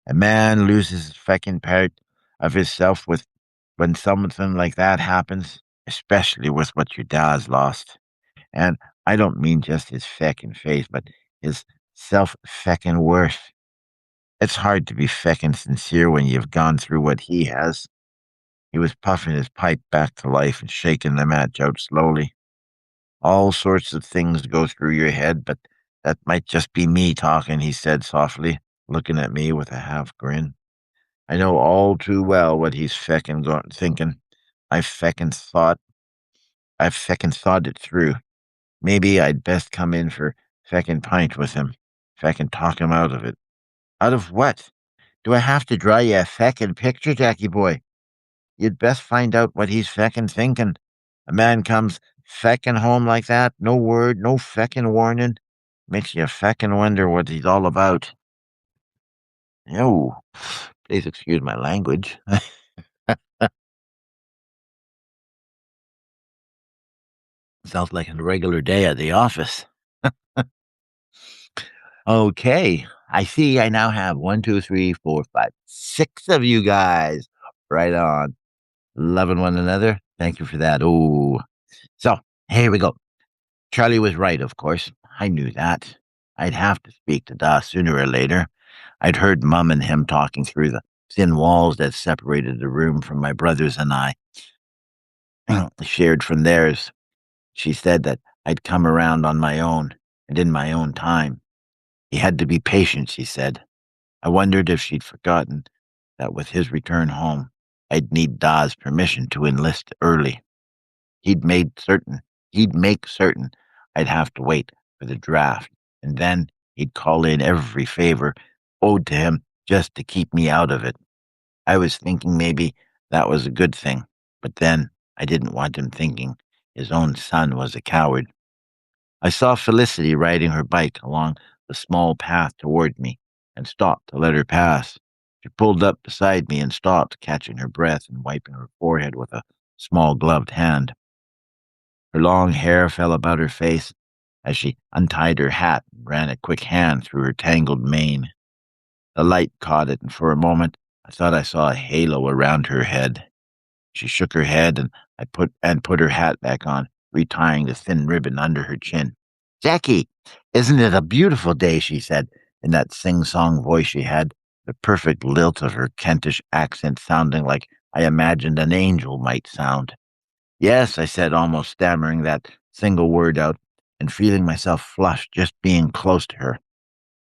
A man loses feckin' part of himself when something like that happens, especially with what your dad's lost. And I don't mean just his feckin' face, but his self-feckin' worth. It's hard to be feckin' sincere when you've gone through what he has. He was puffing his pipe back to life and shaking the match out slowly. All sorts of things go through your head, but that might just be me talking, he said softly, looking at me with a half grin. I know all too well what he's thinking. I feckin' thought, I've feckin' thought it through. Maybe I'd best come in for feckin' pint with him, feckin' talk him out of it. Out of what? Do I have to draw you a feckin' picture, Jackie boy? You'd best find out what he's feckin' thinking. A man comes feckin' home like that, no word, no feckin' warning. Makes you feckin' wonder what he's all about. Oh, please excuse my language. Sounds like a regular day at the office. Okay, I see I now have 1, 2, 3, 4, 5, 6 of you guys. Right on. Loving one another. Thank you for that. Oh, so here we go. Charlie was right, of course. I knew that. I'd have to speak to Da sooner or later. I'd heard Mum and him talking through the thin walls that separated the room from my brothers and I, shared from theirs. She said that I'd come around on my own and in my own time. He had to be patient, she said. I wondered if she'd forgotten that with his return home, I'd need Da's permission to enlist early. He'd made certain, he'd make certain I'd have to wait for the draft, and then he'd call in every favor owed to him just to keep me out of it. I was thinking maybe that was a good thing, but then I didn't want him thinking his own son was a coward. I saw Felicity riding her bike along the small path toward me and stopped to let her pass. She pulled up beside me and stopped, catching her breath and wiping her forehead with a small gloved hand. Her long hair fell about her face as she untied her hat and ran a quick hand through her tangled mane. The light caught it, and for a moment I thought I saw a halo around her head. She shook her head, and I put her hat back on, retying the thin ribbon under her chin. Jackie, isn't it a beautiful day? She said, in that sing-song voice she had, the perfect lilt of her Kentish accent sounding like I imagined an angel might sound. Yes, I said, almost stammering that single word out, and feeling myself flush just being close to her.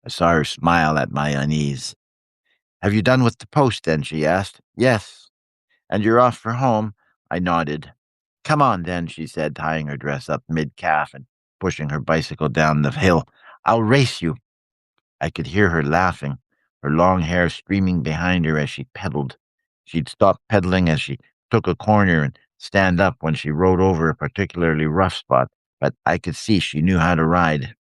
I saw her smile at my unease. Have you done with the post, then? She asked. Yes. And you're off for home? I nodded. Come on, then, she said, tying her dress up mid-calf and pushing her bicycle down the hill. I'll race you. I could hear her laughing, her long hair streaming behind her as she pedaled. She'd stop pedaling as she took a corner and stand up when she rode over a particularly rough spot, but I could see she knew how to ride.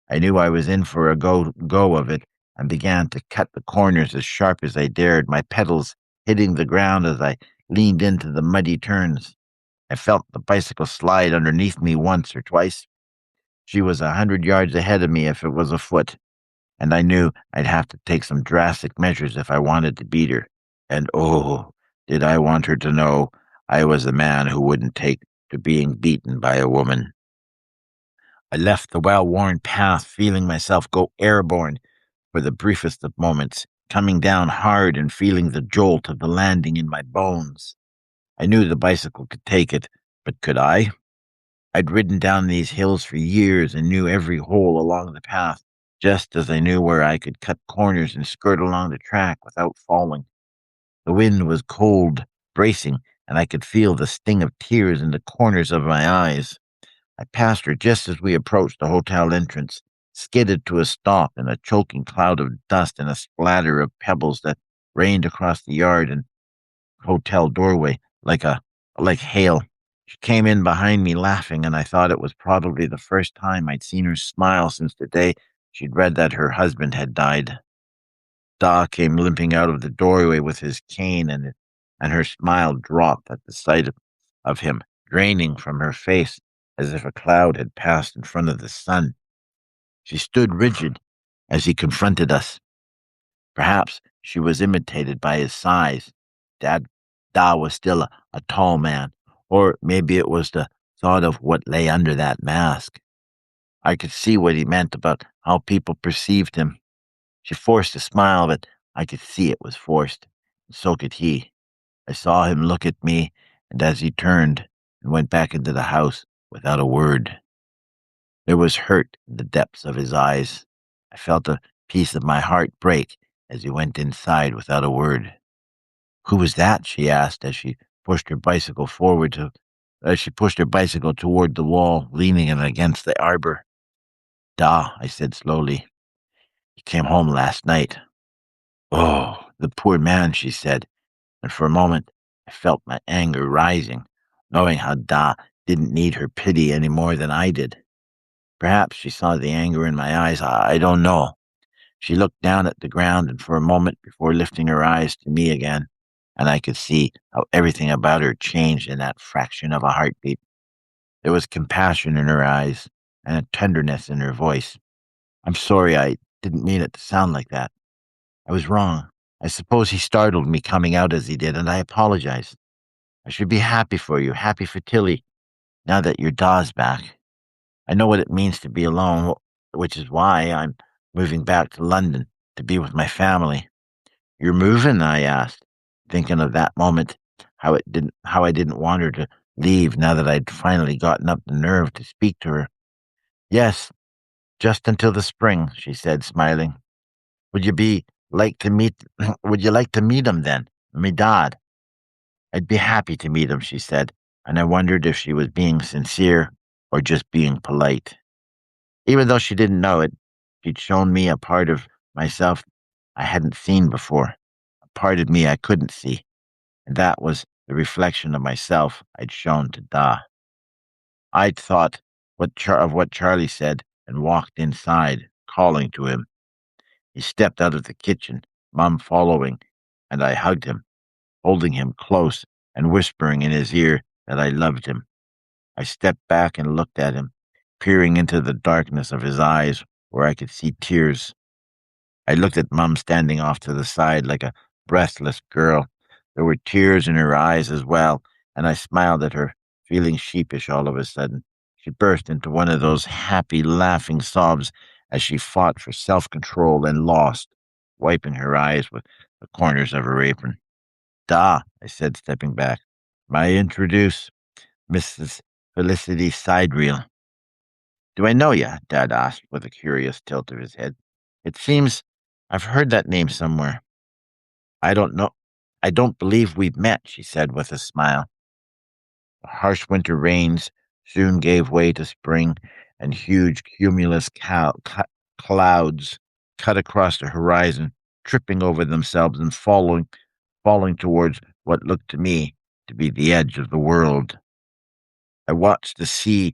I knew I was in for a go of it and began to cut the corners as sharp as I dared, my pedals hitting the ground as I leaned into the muddy turns. I felt the bicycle slide underneath me once or twice. She was 100 yards ahead of me if it was a foot, and I knew I'd have to take some drastic measures if I wanted to beat her. And oh, did I want her to know I was a man who wouldn't take to being beaten by a woman. I left the well-worn path, feeling myself go airborne for the briefest of moments, coming down hard and feeling the jolt of the landing in my bones. I knew the bicycle could take it, but could I? I'd ridden down these hills for years and knew every hole along the path, just as I knew where I could cut corners and skirt along the track without falling. The wind was cold, bracing, and I could feel the sting of tears in the corners of my eyes. I passed her just as we approached the hotel entrance. skidded to a stop in a choking cloud of dust and a splatter of pebbles that rained across the yard and hotel doorway like hail. She came in behind me laughing, and I thought it was probably the first time I'd seen her smile since the day she'd read that her husband had died. Da came limping out of the doorway with his cane, and her smile dropped at the sight of him, draining from her face as if a cloud had passed in front of the sun. She stood rigid as he confronted us. Perhaps she was imitated by his size. Dad, Da was still a tall man, or maybe it was the thought of what lay under that mask. I could see what he meant about how people perceived him. She forced a smile, but I could see it was forced. And so could he. I saw him look at me, and as he turned and went back into the house without a word. There was hurt in the depths of his eyes. I felt a piece of my heart break as he went inside without a word. "Who was that?" she asked pushed her bicycle as she pushed her bicycle toward the wall, leaning it against the arbor. "Da," I said slowly. "He came home last night." "Oh, the poor man," she said, and for a moment I felt my anger rising, knowing how Da didn't need her pity any more than I did. Perhaps she saw the anger in my eyes. I don't know. She looked down at the ground and for a moment before lifting her eyes to me again, and I could see how everything about her changed in that fraction of a heartbeat. There was compassion in her eyes and a tenderness in her voice. "I'm sorry, I didn't mean it to sound like that. I was wrong. I suppose he startled me coming out as he did, and I apologize. I should be happy for you, happy for Tilly, now that your Da's back. I know what it means to be alone, which is why I'm moving back to London to be with my family." "You're moving?" I asked, thinking of that moment, how I didn't want her to leave now that I'd finally gotten up the nerve to speak to her. "Yes, just until the spring," she said, smiling. "Would you be like to meet would you like to meet him then? Me dad?" "I'd be happy to meet him," she said, and I wondered if she was being sincere or just being polite. Even though she didn't know it, she'd shown me a part of myself I hadn't seen before, a part of me I couldn't see, and that was the reflection of myself I'd shown to Da. I'd thought of what Charlie said and walked inside, calling to him. He stepped out of the kitchen, Mum following, and I hugged him, holding him close and whispering in his ear that I loved him. I stepped back and looked at him, peering into the darkness of his eyes where I could see tears. I looked at Mum standing off to the side like a breathless girl. There were tears in her eyes as well, and I smiled at her, feeling sheepish all of a sudden. She burst into one of those happy, laughing sobs as she fought for self-control and lost, wiping her eyes with the corners of her apron. "Da," I said, stepping back. "May I introduce Mrs. Felicity Sidereel?" "Do I know you?" Dad asked with a curious tilt of his head. "It seems I've heard that name somewhere." "I don't know. I don't believe we've met," she said with a smile. The harsh winter rains soon gave way to spring, and huge cumulus clouds cut across the horizon, tripping over themselves and falling towards what looked to me to be the edge of the world. I watched the sea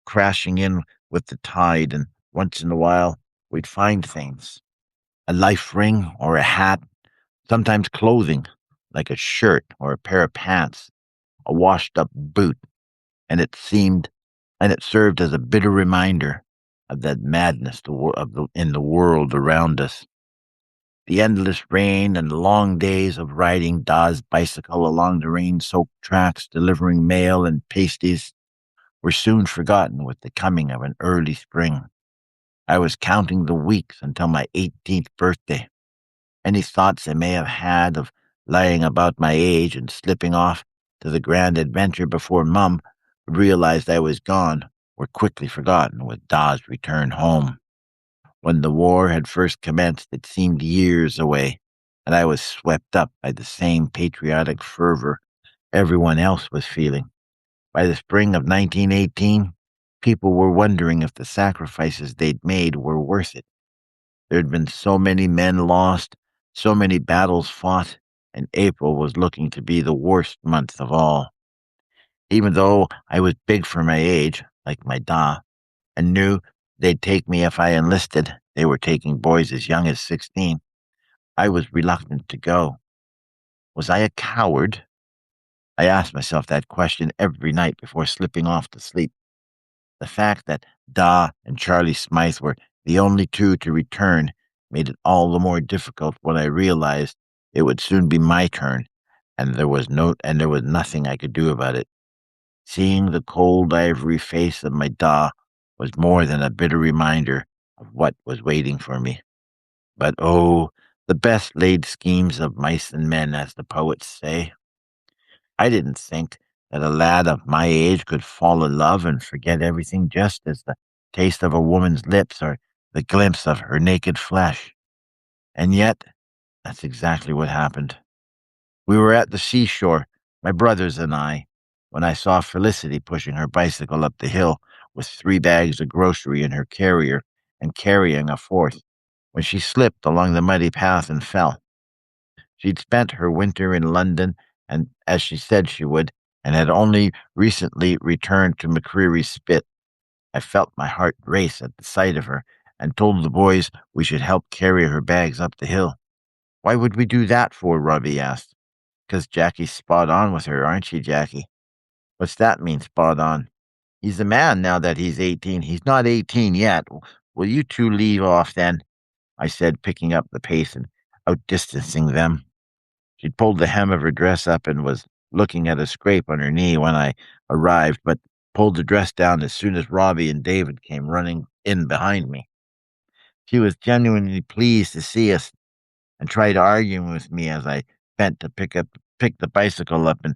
crashing in with the tide, and once in a while we'd find things. A life ring or a hat, sometimes clothing, like a shirt or a pair of pants, a washed up boot, and it served as a bitter reminder of that madness in the world around us. The endless rain and the long days of riding Da's bicycle along the rain-soaked tracks, delivering mail and pasties, were soon forgotten with the coming of an early spring. I was counting the weeks until my 18th birthday. Any thoughts I may have had of lying about my age and slipping off to the grand adventure before Mum realized I was gone were quickly forgotten with Da's return home. When the war had first commenced, it seemed years away, and I was swept up by the same patriotic fervor everyone else was feeling. By the spring of 1918, People were wondering if the sacrifices they'd made were worth it. There'd been so many men lost, so many battles fought, and April was looking to be the worst month of all. Even though I was big for my age, like my da, and knew they'd take me if I enlisted, they were taking boys as young as 16. I was reluctant to go. Was I a coward? I asked myself that question every night before slipping off to sleep. The fact that Da and Charlie Smythe were the only two to return made it all the more difficult when I realized it would soon be my turn, and there was nothing I could do about it. Seeing the cold ivory face of my Da was more than a bitter reminder of what was waiting for me. But oh, the best laid schemes of mice and men, as the poets say. I didn't think that a lad of my age could fall in love and forget everything just as the taste of a woman's lips or the glimpse of her naked flesh. And yet, that's exactly what happened. We were at the seashore, my brothers and I, when I saw Felicity pushing her bicycle up the hill with 3 bags of grocery in her carrier and carrying a fourth, when she slipped along the muddy path and fell. She'd spent her winter in London, and as she said she would, and had only recently returned to McCreary Spit. I felt my heart race at the sight of her, and told the boys we should help carry her bags up the hill. Why would we do that for? Robbie asked. Because Jackie's spot on with her, aren't she, Jackie? What's that mean, spot on? He's a man now that he's 18. He's not 18 yet. Will you two leave off then? I said, picking up the pace and outdistancing them. She'd pulled the hem of her dress up and was looking at a scrape on her knee when I arrived, but pulled the dress down as soon as Robbie and David came running in behind me. She was genuinely pleased to see us and tried arguing with me as I bent to pick the bicycle up and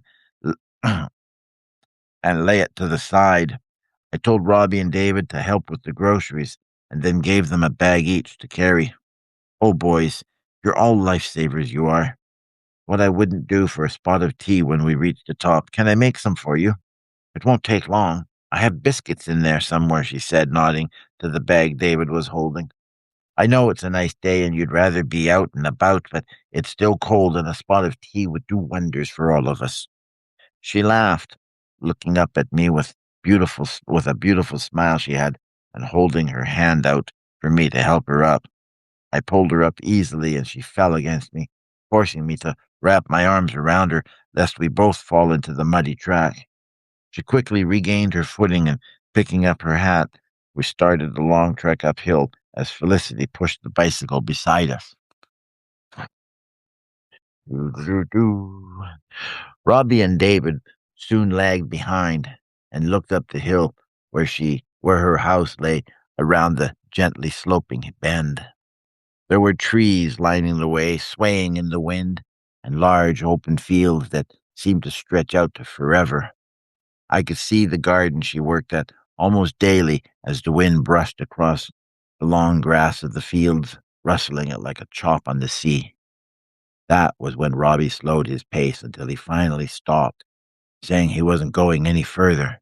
and lay it to the side. I told Robbie and David to help with the groceries and then gave them a bag each to carry. Oh, boys, you're all lifesavers, you are. What I wouldn't do for a spot of tea when we reach the top. Can I make some for you? It won't take long. I have biscuits in there somewhere, she said, nodding to the bag David was holding. I know it's a nice day and you'd rather be out and about, but it's still cold and a spot of tea would do wonders for all of us. She laughed, looking up at me with a beautiful smile she had, and holding her hand out for me to help her up. I pulled her up easily and she fell against me, forcing me to wrap my arms around her lest we both fall into the muddy track. She quickly regained her footing and, picking up her hat, we started the long trek uphill as Felicity pushed the bicycle beside us. Robbie and David soon lagged behind and looked up the hill where her house lay around the gently sloping bend. There were trees lining the way, swaying in the wind, and large open fields that seemed to stretch out to forever. I could see the garden she worked at almost daily as the wind brushed across the long grass of the fields, rustling it like a chop on the sea. That was when Robbie slowed his pace until he finally stopped, saying he wasn't going any further.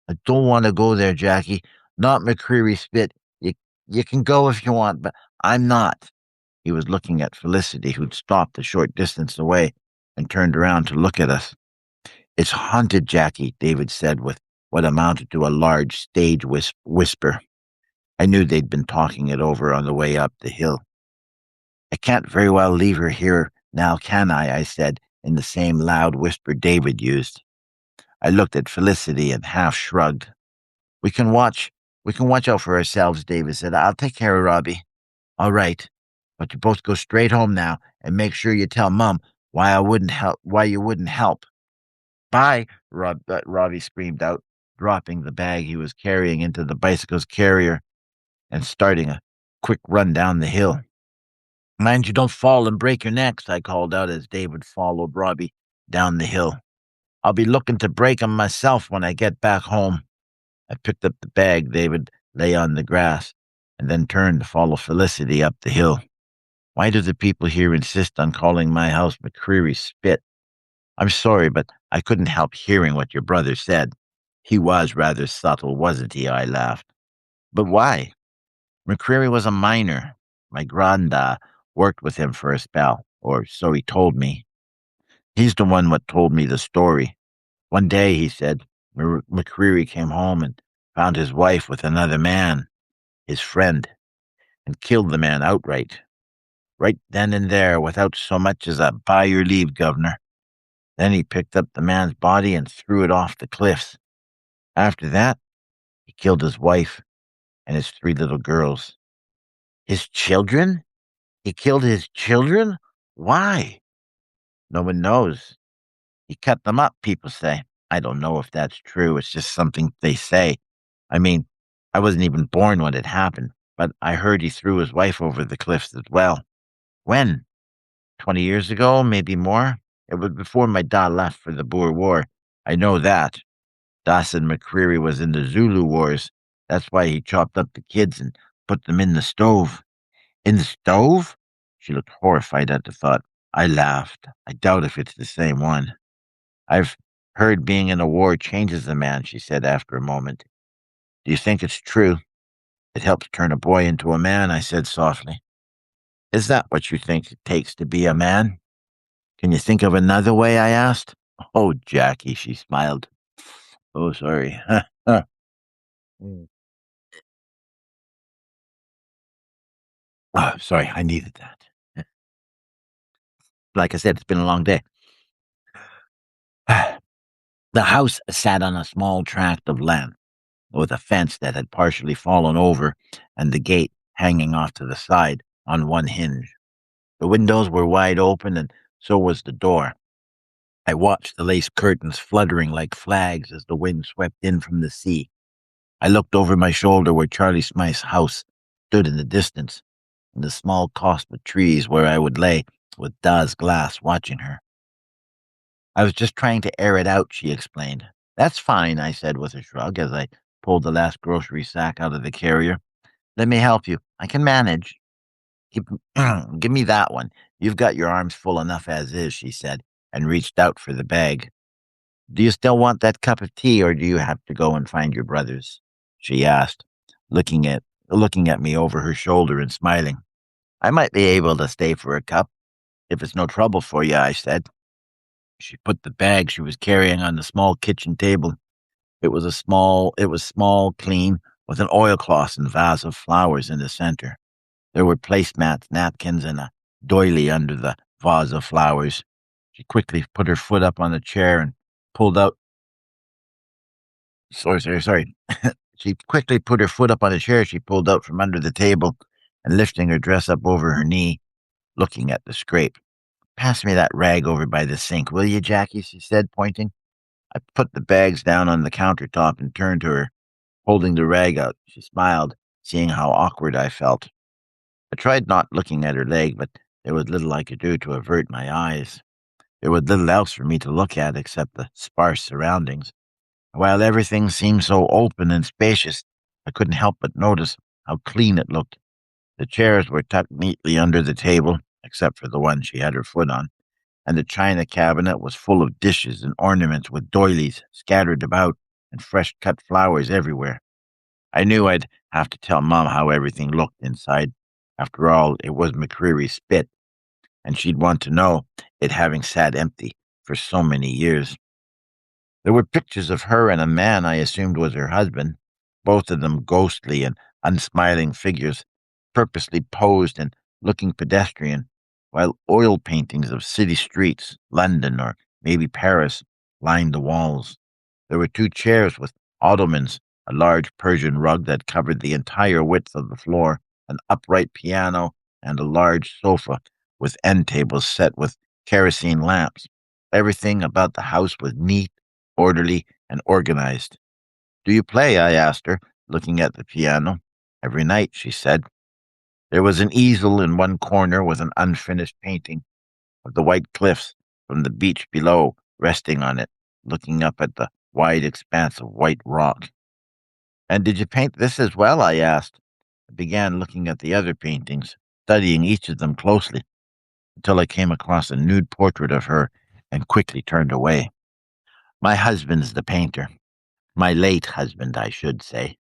I don't want to go there, Jackie. Not McCreary Spit. You can go if you want, but I'm not. He was looking at Felicity, who'd stopped a short distance away and turned around to look at us. It's haunted, Jackie, David said with what amounted to a large stage whisper. I knew they'd been talking it over on the way up the hill. I can't very well leave her here now, can I said in the same loud whisper David used. I looked at Felicity and half shrugged. We can watch out for ourselves, David said. I'll take care of Robbie. All right. But you both go straight home now and make sure you tell Mum why you wouldn't help. Bye, Robbie screamed out, dropping the bag he was carrying into the bicycle's carrier and starting a quick run down the hill. Mind you don't fall and break your necks, I called out as David followed Robbie down the hill. I'll be looking to break 'em myself when I get back home. I picked up the bag David lay on the grass and then turned to follow Felicity up the hill. Why do the people here insist on calling my house McCreary Spit? I'm sorry, but I couldn't help hearing what your brother said. He was rather subtle, wasn't he? I laughed. But why? McCreary was a miner. My granda worked with him for a spell, or so he told me. He's the one what told me the story. One day, he said, McCreary came home and found his wife with another man, his friend, and killed the man outright. Right then and there, without so much as a by your leave, governor. Then he picked up the man's body and threw it off the cliffs. After that, he killed his wife and his 3 little girls. His children? He killed his children? Why? No one knows. He cut them up, people say. I don't know if that's true. It's just something they say. I mean, I wasn't even born when it happened, but I heard he threw his wife over the cliffs as well. When? 20 years ago, maybe more? It was before my dad left for the Boer War. I know that. Dawson McCreary was in the Zulu Wars. That's why he chopped up the kids and put them in the stove. In the stove? She looked horrified at the thought. I laughed. I doubt if it's the same one. I've heard being in a war changes a man, she said after a moment. Do you think it's true? It helps turn a boy into a man, I said softly. Is that what you think it takes to be a man? Can you think of another way? I asked. Oh, Jackie, she smiled. Oh, sorry. Mm. Oh, sorry, I needed that. Like I said, it's been a long day. The house sat on a small tract of land with a fence that had partially fallen over and the gate hanging off to the side on one hinge. The windows were wide open and so was the door. I watched the lace curtains fluttering like flags as the wind swept in from the sea. I looked over my shoulder where Charlie Smythe's house stood in the distance, in the small copse of trees where I would lay with Da's glass watching her. I was just trying to air it out, she explained. That's fine, I said with a shrug as I pulled the last grocery sack out of the carrier. Let me help you. I can manage. Give, give me that one. You've got your arms full enough as is, she said, and reached out for the bag. Do you still want that cup of tea, or do you have to go and find your brothers? She asked, looking at me over her shoulder and smiling. I might be able to stay for a cup, if it's no trouble for you, I said. She put the bag she was carrying on the small kitchen table. It was small, clean, with an oilcloth and vase of flowers in the center. There were placemats, napkins, and a doily under the vase of flowers. She quickly put her foot up on the chair and pulled out. Sorry. She quickly put her foot up on a chair she pulled out from under the table and lifting her dress up over her knee, looking at the scrape. Pass me that rag over by the sink, will you, Jackie? She said, pointing. I put the bags down on the countertop and turned to her, holding the rag out. She smiled, seeing how awkward I felt. I tried not looking at her leg, but there was little I could do to avert my eyes. There was little else for me to look at except the sparse surroundings. While everything seemed so open and spacious, I couldn't help but notice how clean it looked. The chairs were tucked neatly under the table, except for the one she had her foot on, and the china cabinet was full of dishes and ornaments with doilies scattered about and fresh cut flowers everywhere. I knew I'd have to tell Mom how everything looked inside. After all, it was McCreary's spit, and she'd want to know, it having sat empty for so many years. There were pictures of her and a man I assumed was her husband, both of them ghostly and unsmiling figures, purposely posed and looking pedestrian, while oil paintings of city streets, London or maybe Paris, lined the walls. There were 2 chairs with ottomans, a large Persian rug that covered the entire width of the floor, an upright piano, and a large sofa with end tables set with kerosene lamps. Everything about the house was neat, orderly, and organized. Do you play? I asked her, looking at the piano. Every night, she said. There was an easel in one corner with an unfinished painting of the white cliffs from the beach below resting on it, looking up at the wide expanse of white rock. And did you paint this as well? I asked. I began looking at the other paintings, studying each of them closely, until I came across a nude portrait of her and quickly turned away. My husband's the painter. My late husband, I should say.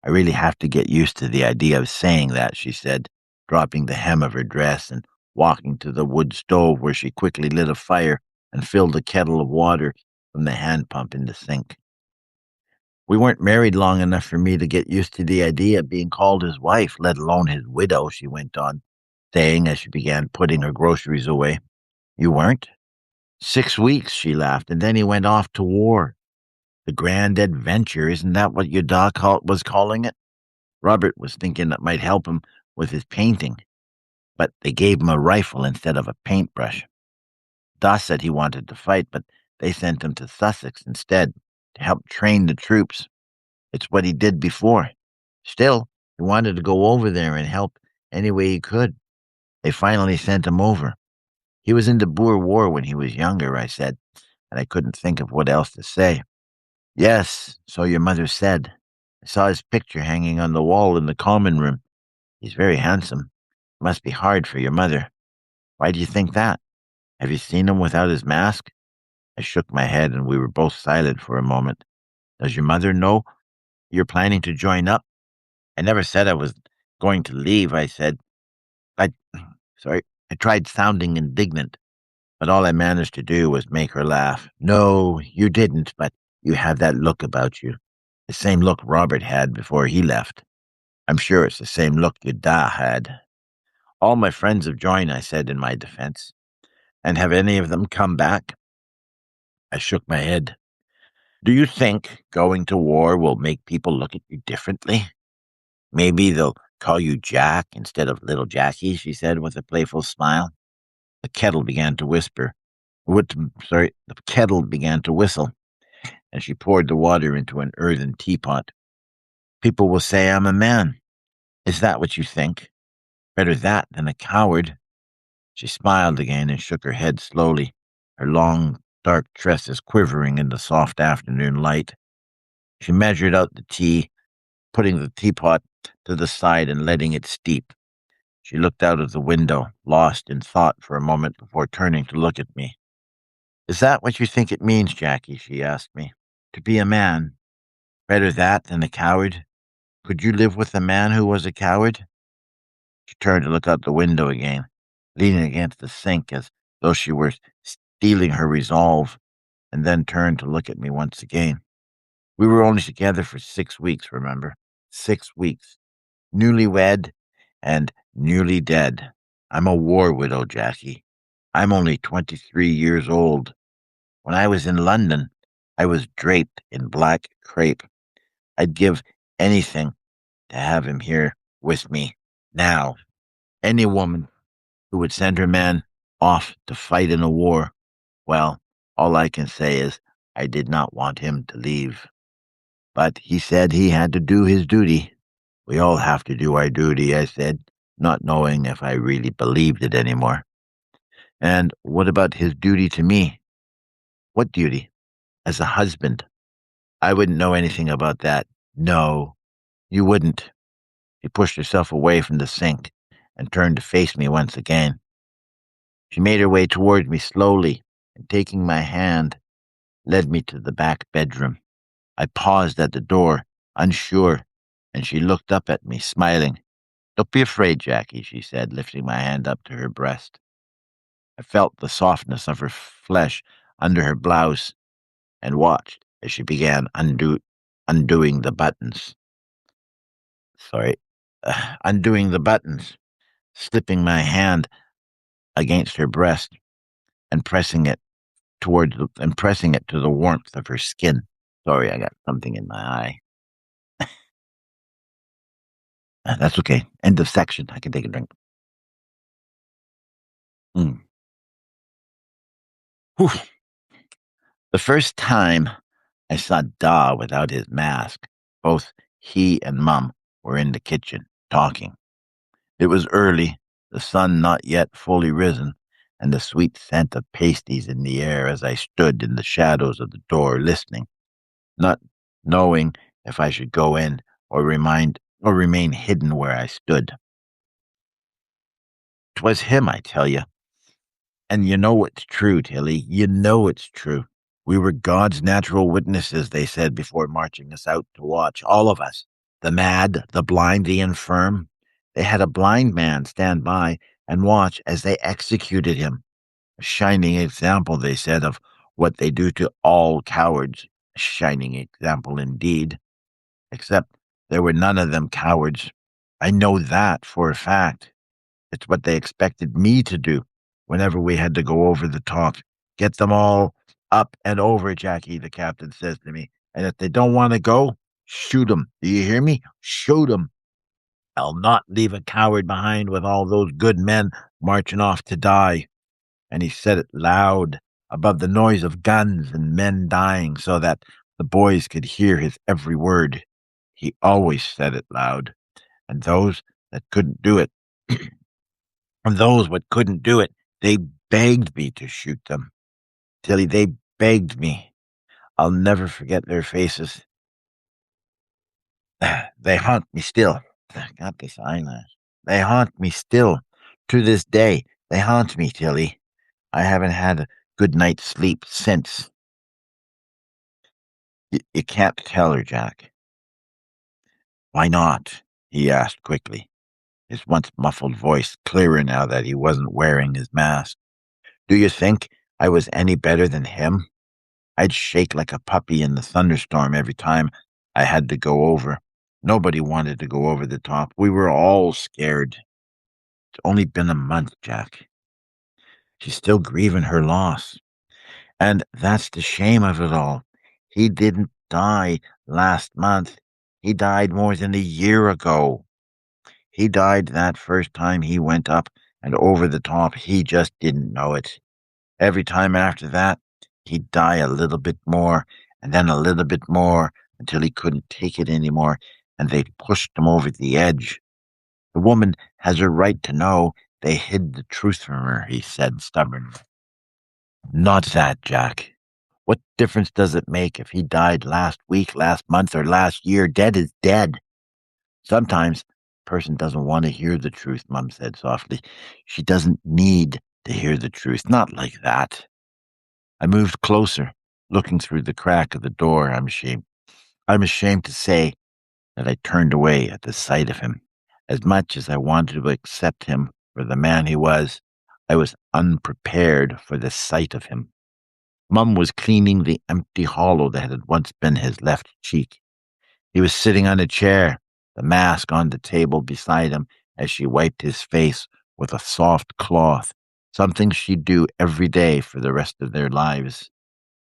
I really have to get used to the idea of saying that, she said, dropping the hem of her dress and walking to the wood stove where she quickly lit a fire and filled a kettle of water from the hand pump in the sink. We weren't married long enough for me to get used to the idea of being called his wife, let alone his widow, she went on, saying as she began putting her groceries away. You weren't? 6 weeks, she laughed, and then he went off to war. The grand adventure, isn't that what your was calling it? Robert was thinking that might help him with his painting, but they gave him a rifle instead of a paintbrush. Doss said he wanted to fight, but they sent him to Sussex instead to help train the troops. It's what he did before. Still, he wanted to go over there and help any way he could. They finally sent him over. He was in the Boer War when he was younger, I said, and I couldn't think of what else to say. Yes, so your mother said. I saw his picture hanging on the wall in the common room. He's very handsome. Must be hard for your mother. Why do you think that? Have you seen him without his mask? I shook my head and we were both silent for a moment. Does your mother know you're planning to join up? I never said I was going to leave, I said. I, sorry, I tried sounding indignant, but all I managed to do was make her laugh. No, you didn't, but you have that look about you. The same look Robert had before he left. I'm sure it's the same look your da had. All my friends have joined, I said in my defense. And have any of them come back? I shook my head. Do you think going to war will make people look at you differently? Maybe they'll call you Jack instead of Little Jackie, she said with a playful smile. The kettle began to whisper. The kettle began to whistle, and she poured the water into an earthen teapot. People will say I'm a man. Is that what you think? Better that than a coward. She smiled again and shook her head slowly, her long, dark tresses quivering in the soft afternoon light. She measured out the tea, putting the teapot to the side and letting it steep. She looked out of the window, lost in thought for a moment before turning to look at me. Is that what you think it means, Jackie? She asked me. To be a man. Better that than a coward. Could you live with a man who was a coward? She turned to look out the window again, leaning against the sink as though she were steeling her resolve, and then turned to look at me once again. We were only together for 6 weeks, remember? 6 weeks. Newlywed and newly dead. I'm a war widow, Jackie. I'm only 23 years old. When I was in London, I was draped in black crepe. I'd give anything to have him here with me now. Any woman who would send her man off to fight in a war, well, all I can say is I did not want him to leave. But he said he had to do his duty. We all have to do our duty, I said, not knowing if I really believed it anymore. And what about his duty to me? What duty? As a husband. I wouldn't know anything about that. No, you wouldn't. She pushed herself away from the sink and turned to face me once again. She made her way towards me slowly and, taking my hand, led me to the back bedroom. I paused at the door, unsure, and she looked up at me, smiling. Don't be afraid, Jackie, she said, lifting my hand up to her breast. I felt the softness of her flesh under her blouse and watched as she began undoing the buttons. Undoing the buttons, slipping my hand against her breast and pressing it to the warmth of her skin. Sorry, I got something in my eye. That's okay. End of section. I can take a drink. Mm. Whew. The first time I saw Da without his mask, both he and Mum were in the kitchen, talking. It was early, the sun not yet fully risen, and the sweet scent of pasties in the air as I stood in the shadows of the door listening, not knowing if I should go in or remain hidden where I stood. 'Twas him, I tell you. And you know it's true, Tilly. You know it's true. We were God's natural witnesses, they said before marching us out to watch, all of us, the mad, the blind, the infirm. They had a blind man stand by and watch as they executed him. A shining example, they said, of what they do to all cowards. A shining example indeed. Except there were none of them cowards. I know that for a fact. It's what they expected me to do whenever we had to go over the top. Get them all up and over, Jackie, the captain says to me. And if they don't want to go, shoot them. Do you hear me? Shoot them. I'll not leave a coward behind with all those good men marching off to die. And he said it loud, above the noise of guns and men dying, so that the boys could hear his every word. He always said it loud. And those that couldn't do it, and those what couldn't do it, they begged me to shoot them. Tilly, they begged me. I'll never forget their faces. They haunt me still. Got this eyelash. They haunt me still. To this day, they haunt me, Tilly. I haven't had a good night's sleep since. You can't tell her, Jack. Why not? He asked quickly, his once muffled voice clearer now that he wasn't wearing his mask. Do you think I was any better than him? I'd shake like a puppy in the thunderstorm every time I had to go over. Nobody wanted to go over the top. We were all scared. It's only been a month, Jack. She's still grieving her loss. And that's the shame of it all. He didn't die last month. He died more than a year ago. He died that first time he went up and over the top. He just didn't know it. Every time after that, he'd die a little bit more, and then a little bit more, until he couldn't take it anymore, and they pushed him over the edge. The woman has a right to know. They hid the truth from her, he said stubbornly. Not that, Jack. What difference does it make if he died last week, last month, or last year? Dead is dead. Sometimes a person doesn't want to hear the truth, Mum said softly. She doesn't need to hear the truth. Not like that. I moved closer, looking through the crack of the door. I'm ashamed to say that I turned away at the sight of him. As much as I wanted to accept him for the man he was, I was unprepared for the sight of him. Mum was cleaning the empty hollow that had once been his left cheek. He was sitting on a chair, the mask on the table beside him as she wiped his face with a soft cloth, something she'd do every day for the rest of their lives.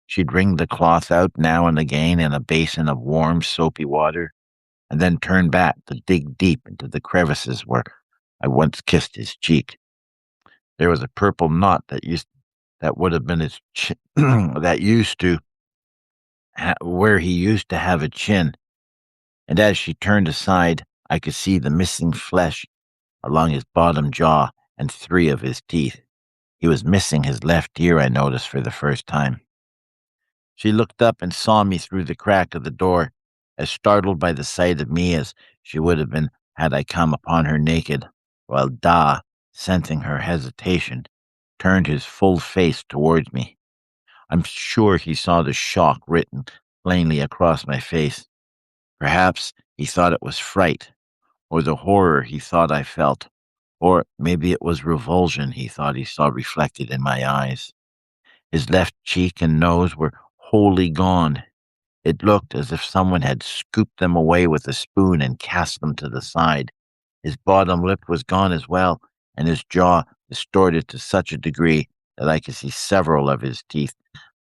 She'd wring the cloth out now and again in a basin of warm, soapy water, and then turn back to dig deep into the crevices where I once kissed his cheek. There was a purple knot that would have been his chin, where he used to have a chin. And as she turned aside, I could see the missing flesh along his bottom jaw and 3 of his teeth. He was missing his left ear, I noticed for the first time. She looked up and saw me through the crack of the door, as startled by the sight of me as she would have been had I come upon her naked, while Da, sensing her hesitation, turned his full face towards me. I'm sure he saw the shock written plainly across my face. Perhaps he thought it was fright, or the horror he thought I felt, or maybe it was revulsion he thought he saw reflected in my eyes. His left cheek and nose were wholly gone. It looked as if someone had scooped them away with a spoon and cast them to the side. His bottom lip was gone as well, and his jaw distorted to such a degree that I could see several of his teeth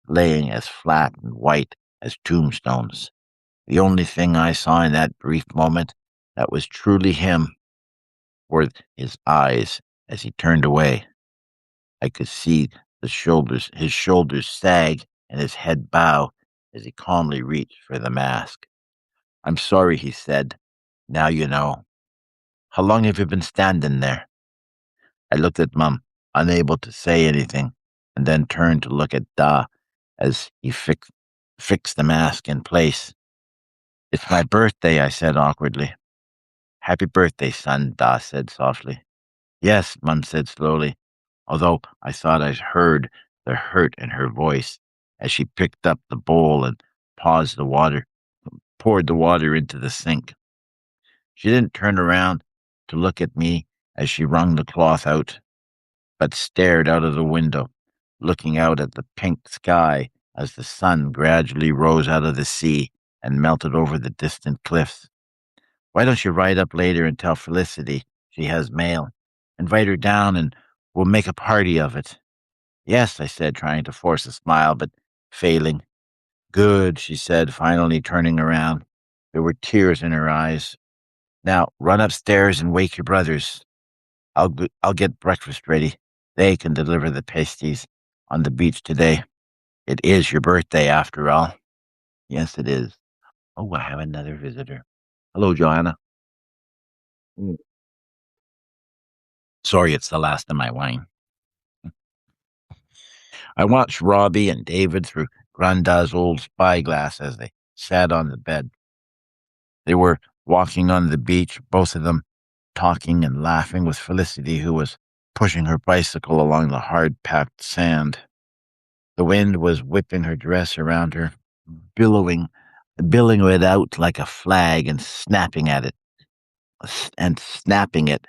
laying as flat and white as tombstones. The only thing I saw in that brief moment that was truly him were his eyes as he turned away. I could see his shoulders sag and his head bow as he calmly reached for the mask. I'm sorry, he said. Now you know. How long have you been standing there? I looked at Mum, unable to say anything, and then turned to look at Da as he fixed the mask in place. It's my birthday, I said awkwardly. Happy birthday, son, Da said softly. Yes, Mum said slowly, although I thought I heard the hurt in her voice. as she picked up the bowl and poured the water into the sink. She didn't turn around to look at me as she wrung the cloth out, but stared out of the window, looking out at the pink sky as the sun gradually rose out of the sea and melted over the distant cliffs. Why don't you ride up later and tell Felicity she has mail? Invite her down and we'll make a party of it. Yes, I said, trying to force a smile, but failing. Good, she said, finally turning around. There were tears in her eyes. Now, run upstairs and wake your brothers. I'll get breakfast ready. They can deliver the pasties on the beach today. It is your birthday, after all. Yes, it is. Oh, I have another visitor. Hello, Joanna. Mm. Sorry, it's the last of my wine. I watched Robbie and David through Granda's old spyglass as they sat on the bed. They were walking on the beach, both of them talking and laughing with Felicity, who was pushing her bicycle along the hard-packed sand. The wind was whipping her dress around her, billowing it out like a flag and snapping it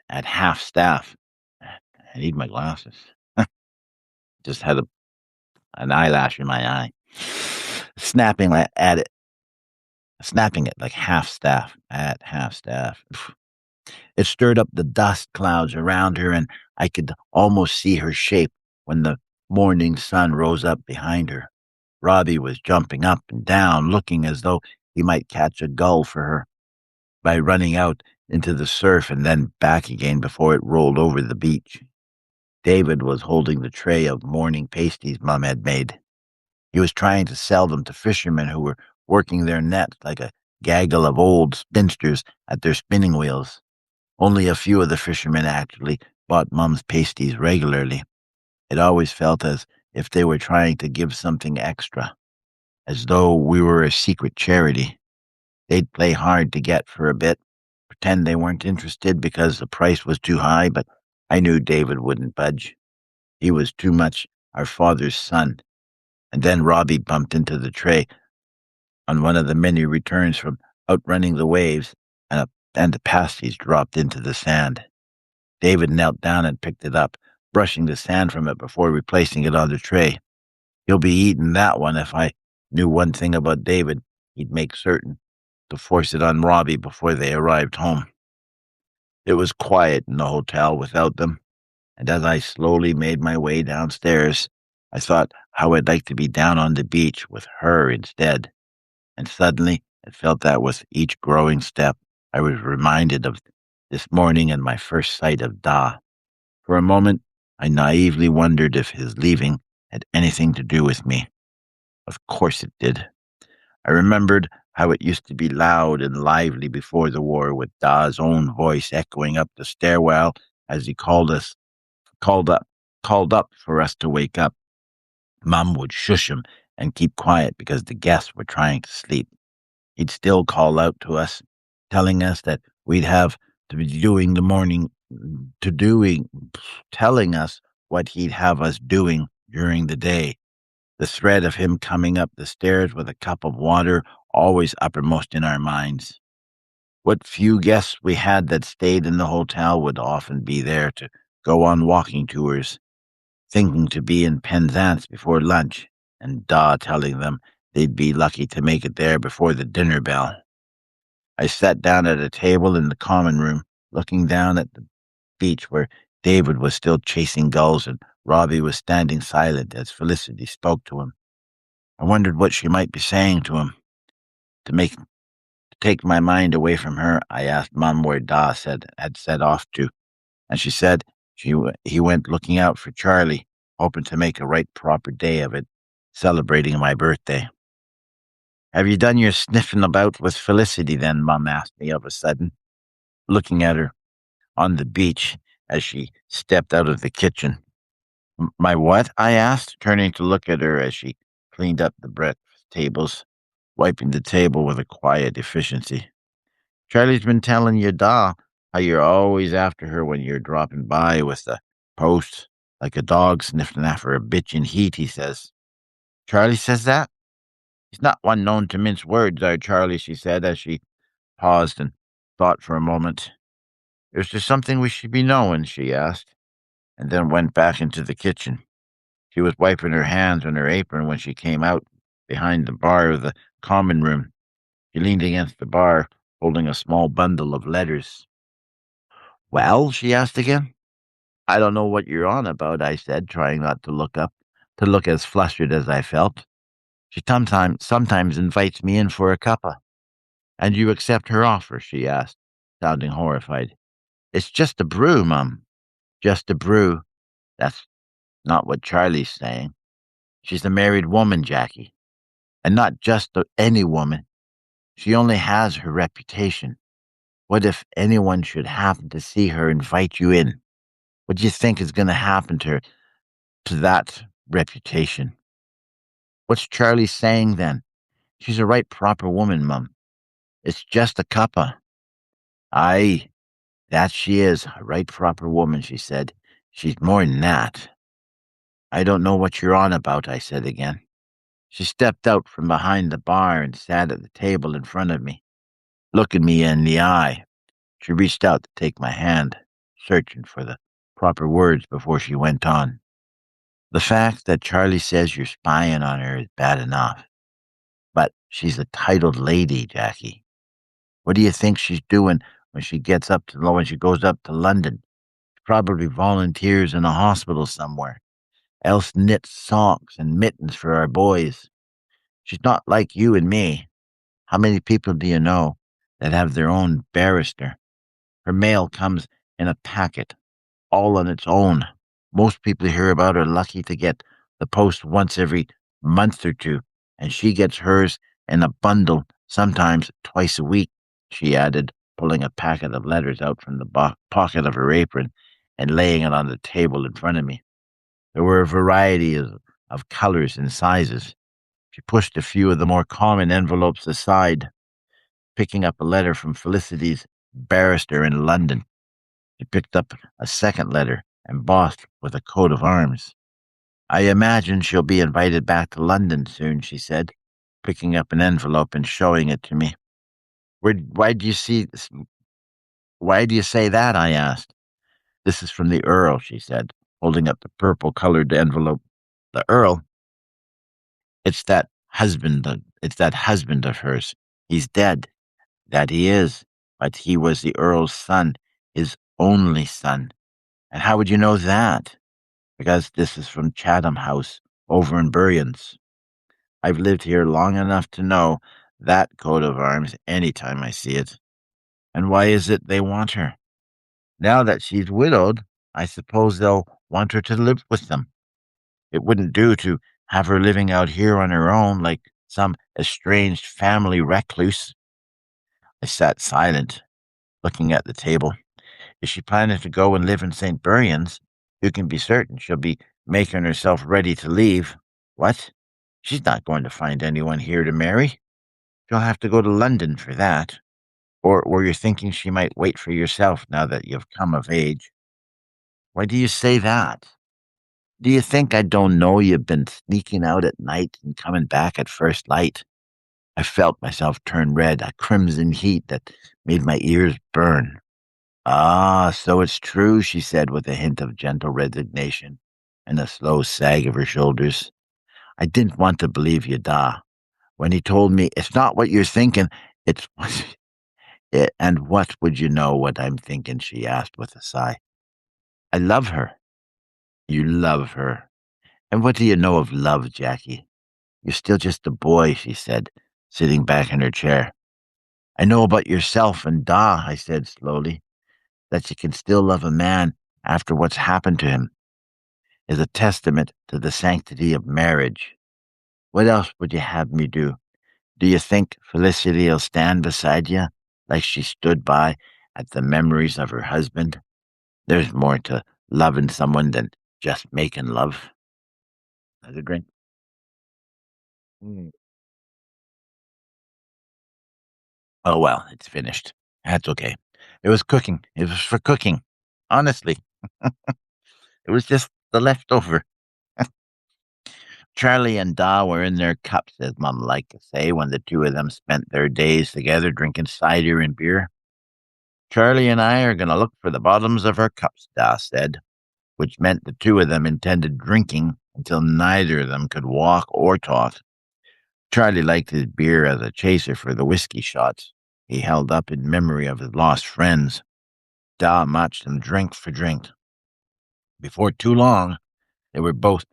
at half staff. I need my glasses. Just had an eyelash in my eye. Snapping it like half staff at half staff. It stirred up the dust clouds around her, and I could almost see her shape when the morning sun rose up behind her. Robbie was jumping up and down, looking as though he might catch a gull for her by running out into the surf and then back again before it rolled over the beach. David was holding the tray of morning pasties Mum had made. He was trying to sell them to fishermen who were working their nets like a gaggle of old spinsters at their spinning wheels. Only a few of the fishermen actually bought Mum's pasties regularly. It always felt as if they were trying to give something extra, as though we were a secret charity. They'd play hard to get for a bit, pretend they weren't interested because the price was too high, but I knew David wouldn't budge. He was too much our father's son. And then Robbie bumped into the tray on one of the many returns from outrunning the waves, and the pasties dropped into the sand. David knelt down and picked it up, brushing the sand from it before replacing it on the tray. He'll be eating that one. If I knew one thing about David, he'd make certain to force it on Robbie before they arrived home. It was quiet in the hotel without them, and as I slowly made my way downstairs, I thought how I'd like to be down on the beach with her instead. And suddenly, it felt that with each growing step, I was reminded of this morning and my first sight of Da. For a moment, I naively wondered if his leaving had anything to do with me. Of course it did. I remembered how it used to be loud and lively before the war, with Da's own voice echoing up the stairwell as he called up for us to wake up. Mum would shush him and keep quiet because the guests were trying to sleep. He'd still call out to us, telling us that we'd have to be doing the morning, telling us what he'd have us doing during the day. The threat of him coming up the stairs with a cup of water always uppermost in our minds. What few guests we had that stayed in the hotel would often be there to go on walking tours, thinking to be in Penzance before lunch, and Da telling them they'd be lucky to make it there before the dinner bell. I sat down at a table in the common room, looking down at the beach where David was still chasing gulls and Robbie was standing silent as Felicity spoke to him. I wondered what she might be saying to him. To take my mind away from her, I asked Mum where Da had set off to, and she said he went looking out for Charlie, hoping to make a right proper day of it, celebrating my birthday. Have you done your sniffing about with Felicity then? Mum asked me of a sudden, looking at her on the beach as she stepped out of the kitchen. My what? I asked, turning to look at her as she cleaned up the breakfast tables, wiping the table with a quiet efficiency. Charlie's been telling your Da how you're always after her when you're dropping by with the post, like a dog sniffing after a bitch in heat, he says. Charlie says that? He's not one known to mince words, our Charlie, she said as she paused and thought for a moment. Is there something we should be knowing? She asked, and then went back into the kitchen. She was wiping her hands on her apron when she came out behind the bar of the common room. She leaned against the bar, holding a small bundle of letters. Well, she asked again. I don't know what you're on about, I said, trying not to look up, to look as flustered as I felt. She sometimes invites me in for a cuppa. And you accept her offer? She asked, sounding horrified. It's just a brew, Mum. Just a brew. That's not what Charlie's saying. She's a married woman, Jackie. And not just any woman. She only has her reputation. What if anyone should happen to see her invite you in? What do you think is going to happen to her, to that reputation? What's Charlie saying then? She's a right proper woman, Mum. It's just a cuppa. Aye, that she is, a right proper woman, she said. She's more than that. I don't know what you're on about, I said again. She stepped out from behind the bar and sat at the table in front of me, looking me in the eye. She reached out to take my hand, searching for the proper words before she went on. The fact that Charlie says you're spying on her is bad enough. But she's a titled lady, Jackie. What do you think she's doing when she goes up to London? She probably volunteers in a hospital somewhere, else knits socks and mittens for our boys. She's not like you and me. How many people do you know that have their own barrister? Her mail comes in a packet, all on its own. Most people you hear about are lucky to get the post once every month or two, and she gets hers in a bundle, sometimes twice a week, she added, pulling a packet of letters out from the pocket of her apron and laying it on the table in front of me. There were a variety of colors and sizes. She pushed a few of the more common envelopes aside, picking up a letter from Felicity's barrister in London. She picked up a second letter, embossed with a coat of arms. I imagine she'll be invited back to London soon, she said, picking up an envelope and showing it to me. Why do you see this? Why do you say that? I asked. This is from the Earl, she said, holding up the purple-colored envelope. The Earl? It's that husband of hers. He's dead. That he is. But he was the Earl's son, his only son. And how would you know that? Because this is from Chatham House, over in Buryans. I've lived here long enough to know that coat of arms any time I see it. And why is it they want her? Now that she's widowed, I suppose they'll want her to live with them. It wouldn't do to have her living out here on her own like some estranged family recluse. I sat silent, looking at the table. Is she planning to go and live in St. Buryan's? You can be certain she'll be making herself ready to leave. What? She's not going to find anyone here to marry. She'll have to go to London for that. Or were you thinking she might wait for yourself now that you've come of age? Why do you say that? Do you think I don't know you've been sneaking out at night and coming back at first light? I felt myself turn red, a crimson heat that made my ears burn. Ah, so it's true, she said with a hint of gentle resignation and a slow sag of her shoulders. I didn't want to believe you, Da. When he told me, it's not what you're thinking, it's what... And what would you know what I'm thinking, she asked with a sigh. I love her. You love her. And what do you know of love, Jackie? You're still just a boy, she said, sitting back in her chair. I know about yourself and Da, I said slowly, that you can still love a man after what's happened to him is a testament to the sanctity of marriage. What else would you have me do? Do you think Felicity'll stand beside you like she stood by at the memories of her husband? There's more to loving someone than just making love. Another drink? Mm. Oh, well, it's finished. That's okay. It was cooking. It was for cooking. Honestly, it was just the leftover. Charlie and Da were in their cups, as Mum liked to say, when the two of them spent their days together drinking cider and beer. Charlie and I are going to look for the bottoms of our cups, Da said, which meant the two of them intended drinking until neither of them could walk or talk. Charlie liked his beer as a chaser for the whiskey shots he held up in memory of his lost friends. Da matched them drink for drink. Before too long, they were both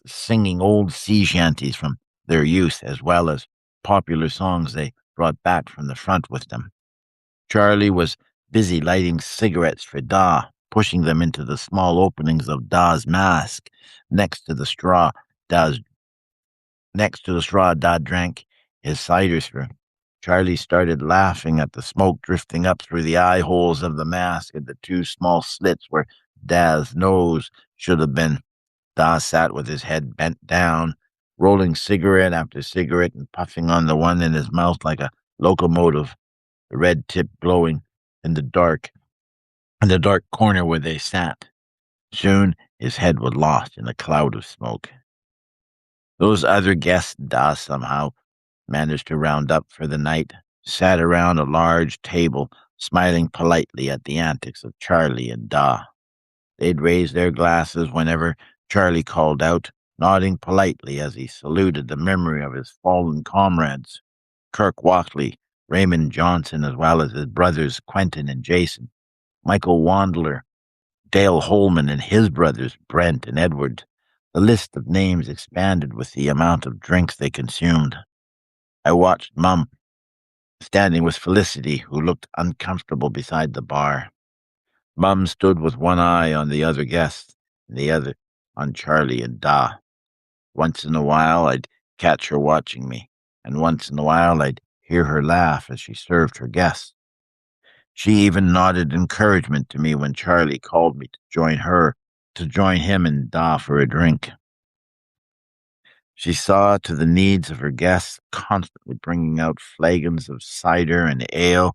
singing old sea shanties from their youth, as well as popular songs they brought back from the front with them. Charlie was busy lighting cigarettes for Da, pushing them into the small openings of Da's mask next to the straw Da drank his cider through. Charlie started laughing at the smoke drifting up through the eye holes of the mask and the two small slits where Da's nose should have been. Da sat with his head bent down, rolling cigarette after cigarette and puffing on the one in his mouth like a locomotive, the red tip glowing in the dark corner where they sat. Soon his head was lost in a cloud of smoke. Those other guests Da somehow managed to round up for the night, sat around a large table, smiling politely at the antics of Charlie and Da. They'd raise their glasses whenever Charlie called out, nodding politely as he saluted the memory of his fallen comrades, Kirk Walkley, Raymond Johnson, as well as his brothers Quentin and Jason, Michael Wandler, Dale Holman, and his brothers Brent and Edward. The list of names expanded with the amount of drinks they consumed. I watched Mum standing with Felicity, who looked uncomfortable beside the bar. Mum stood with one eye on the other guests and the other on Charlie and Da. Once in a while, I'd catch her watching me, and once in a while, I'd hear her laugh as she served her guests. She even nodded encouragement to me when Charlie called me to join him and Da for a drink. She saw to the needs of her guests, constantly bringing out flagons of cider and ale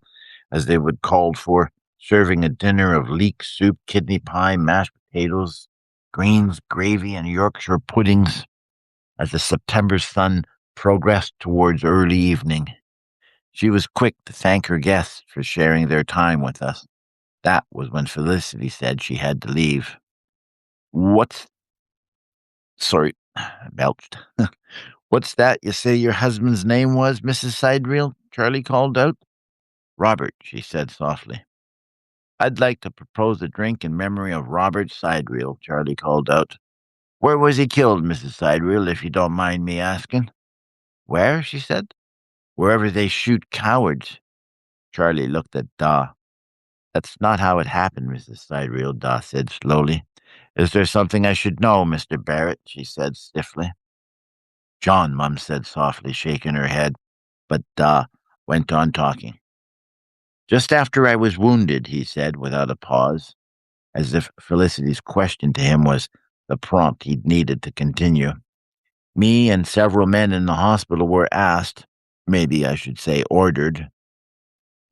as they would call for, serving a dinner of leek soup, kidney pie, mashed potatoes, greens, gravy, and Yorkshire puddings. As the September sun progressed towards early evening, she was quick to thank her guests for sharing their time with us. That was when Felicity said she had to leave. Sorry, I belched. What's that you say your husband's name was, Mrs. Sidereel? Charlie called out. Robert, she said softly. I'd like to propose a drink in memory of Robert Sidereel, Charlie called out. Where was he killed, Mrs. Sidereel, if you don't mind me asking? Where, she said. Wherever they shoot cowards. Charlie looked at Da. That's not how it happened, Mrs. Sidereel, Da said slowly. Is there something I should know, Mr. Barrett? She said stiffly. John, Mum said softly, shaking her head, but Da went on talking. Just after I was wounded, he said without a pause, as if Felicity's question to him was the prompt he'd needed to continue. Me and several men in the hospital were asked, maybe I should say ordered.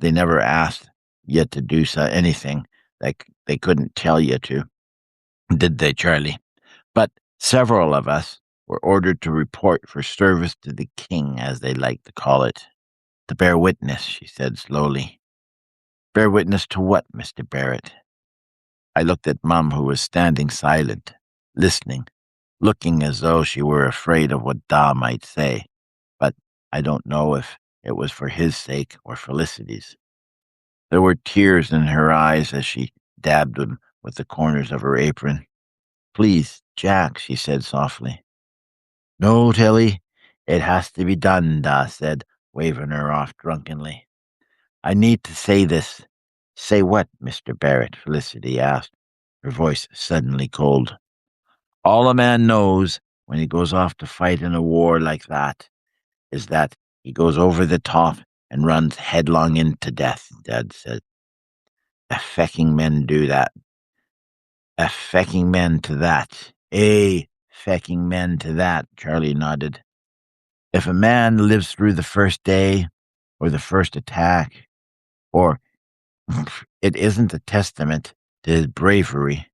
They never asked you to do anything that they couldn't tell you to, did they, Charlie? But several of us were ordered to report for service to the king, as they like to call it. To bear witness, she said slowly. Bear witness to what, Mr. Barrett? I looked at Mum, who was standing silent, listening, looking as though she were afraid of what Da might say, but I don't know if it was for his sake or Felicity's. There were tears in her eyes as she dabbed them with the corners of her apron. Please, Jack, she said softly. No, Tilly, it has to be done, Da said, waving her off drunkenly. I need to say this. Say what, Mr. Barrett? Felicity asked, her voice suddenly cold. All a man knows when he goes off to fight in a war like that is that he goes over the top and runs headlong into death, Dad said. Affecting men do that. Affecting men to that. Fecking men to that, Charlie nodded. If a man lives through the first day, or the first attack, or it isn't a testament to his bravery,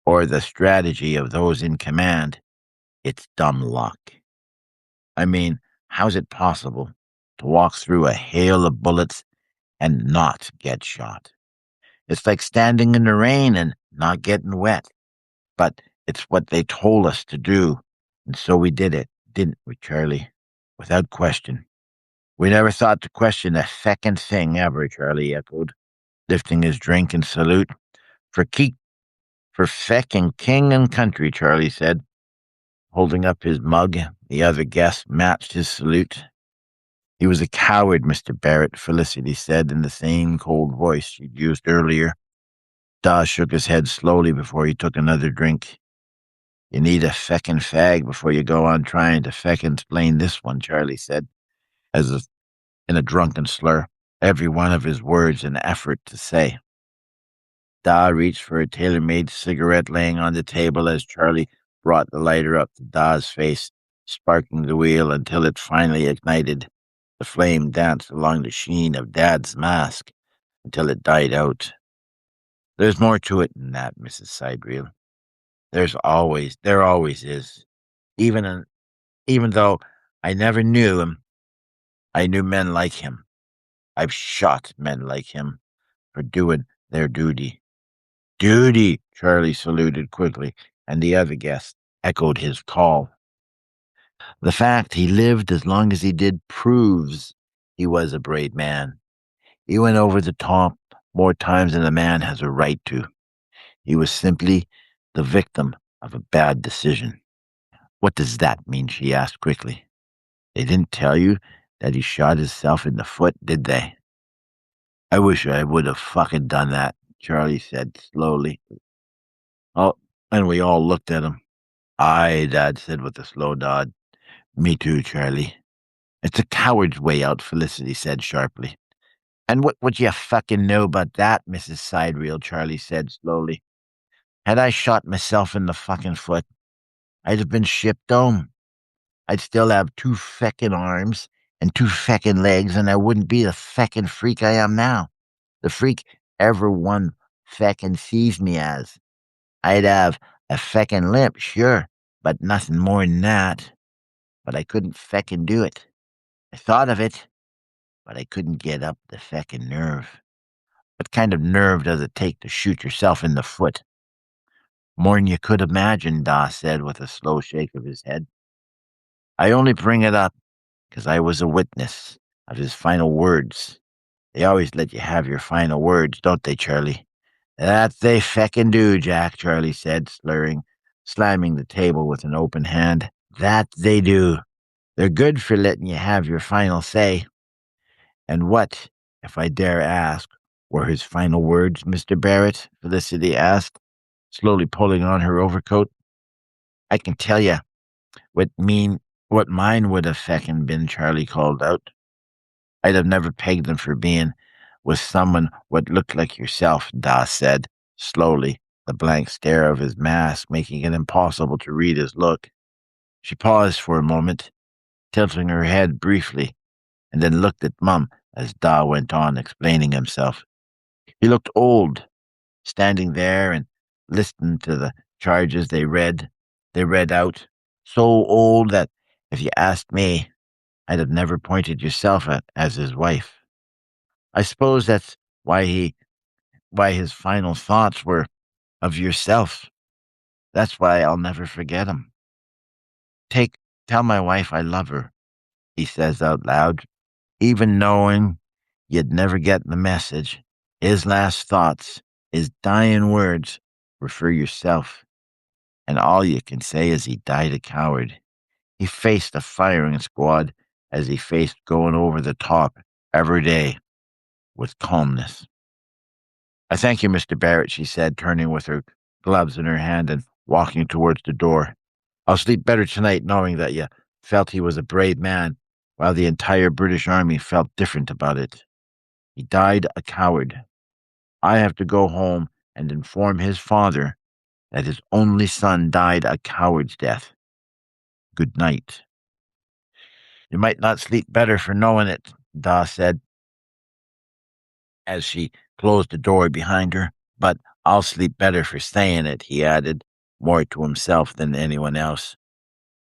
or the strategy of those in command, It's dumb luck. I mean, how's it possible to walk through a hail of bullets and not get shot? It's like standing in the rain and not getting wet. But it's what they told us to do, and so we did it, didn't we, Charlie? Without question. We never thought to question a second thing ever, Charlie echoed, lifting his drink in salute. For keep, for fecking king and country, Charlie said, holding up his mug. The other guests matched his salute. He was a coward, Mr. Barrett, Felicity said in the same cold voice she'd used earlier. Dawes shook his head slowly before he took another drink. You need a feckin' fag before you go on trying to feckin' explain this one, Charlie said, as if in a drunken slur, every one of his words an effort to say. Da reached for a tailor-made cigarette laying on the table as Charlie brought the lighter up to Da's face, sparking the wheel until it finally ignited. The flame danced along the sheen of Dad's mask until it died out. There's more to it than that, Mrs. Sibreel. There always is. Even though I never knew him, I knew men like him. I've shot men like him for doing their duty. Duty, Charlie saluted quickly, and the other guests echoed his call. The fact he lived as long as he did proves he was a brave man. He went over the top more times than a man has a right to. He was simply the victim of a bad decision. What does that mean? She asked quickly. They didn't tell you that he shot himself in the foot, did they? I wish I would have fucking done that, Charlie said slowly. Oh, and we all looked at him. Aye, Dad said with a slow nod. Me too, Charlie. It's a coward's way out, Felicity said sharply. And what would you fucking know about that, Mrs. Sidereel, Charlie said slowly. Had I shot myself in the fucking foot, I'd have been shipped home. I'd still have 2 feckin' arms and 2 feckin' legs, and I wouldn't be the feckin' freak I am now. The freak everyone feckin' sees me as. I'd have a feckin' limp, sure, but nothing more than that. But I couldn't feckin' do it. I thought of it, but I couldn't get up the feckin' nerve. What kind of nerve does it take to shoot yourself in the foot? More'n you could imagine, Dawes said with a slow shake of his head. I only bring it up because I was a witness of his final words. They always let you have your final words, don't they, Charlie? That they feckin' do, Jack, Charlie said, slamming the table with an open hand. That they do. They're good for letting you have your final say. And what, if I dare ask, were his final words, Mr. Barrett? Felicity asked, slowly pulling on her overcoat. I can tell you what mine would have feckin' been, Charlie called out. I'd have never pegged them for being with someone what looked like yourself, Dawes said, slowly, the blank stare of his mask making it impossible to read his look. She paused for a moment, tilting her head briefly, and then looked at Mum as Daw went on explaining himself. He looked old, standing there and listening to the charges they read out, so old that, if you asked me, I'd have never pointed yourself at as his wife. I suppose that's why his final thoughts were of yourself. That's why I'll never forget him. Tell my wife I love her, he says out loud, even knowing you'd never get the message. His last thoughts, his dying words, were for yourself. And all you can say is he died a coward. He faced a firing squad as he faced going over the top every day with calmness. I thank you, Mr. Barrett, she said, turning with her gloves in her hand and walking towards the door. I'll sleep better tonight knowing that you felt he was a brave man, while the entire British Army felt different about it. He died a coward. I have to go home and inform his father that his only son died a coward's death. Good night. You might not sleep better for knowing it, Dawes said, as she closed the door behind her, but I'll sleep better for saying it, he added, more to himself than anyone else.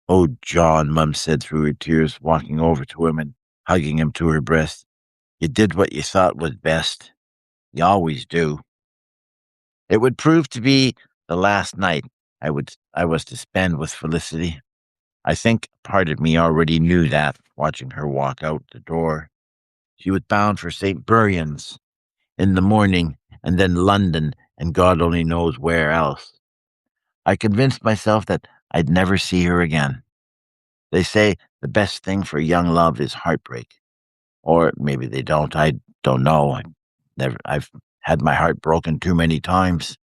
Oh, John, Mum said through her tears, walking over to him and hugging him to her breast. You did what you thought was best. You always do. It would prove to be the last night I was to spend with Felicity. I think part of me already knew that, watching her walk out the door. She was bound for St. Buryan's in the morning, and then London, and God only knows where else. I convinced myself that I'd never see her again. They say the best thing for young love is heartbreak. Or maybe they don't. I don't know. I've had my heart broken too many times.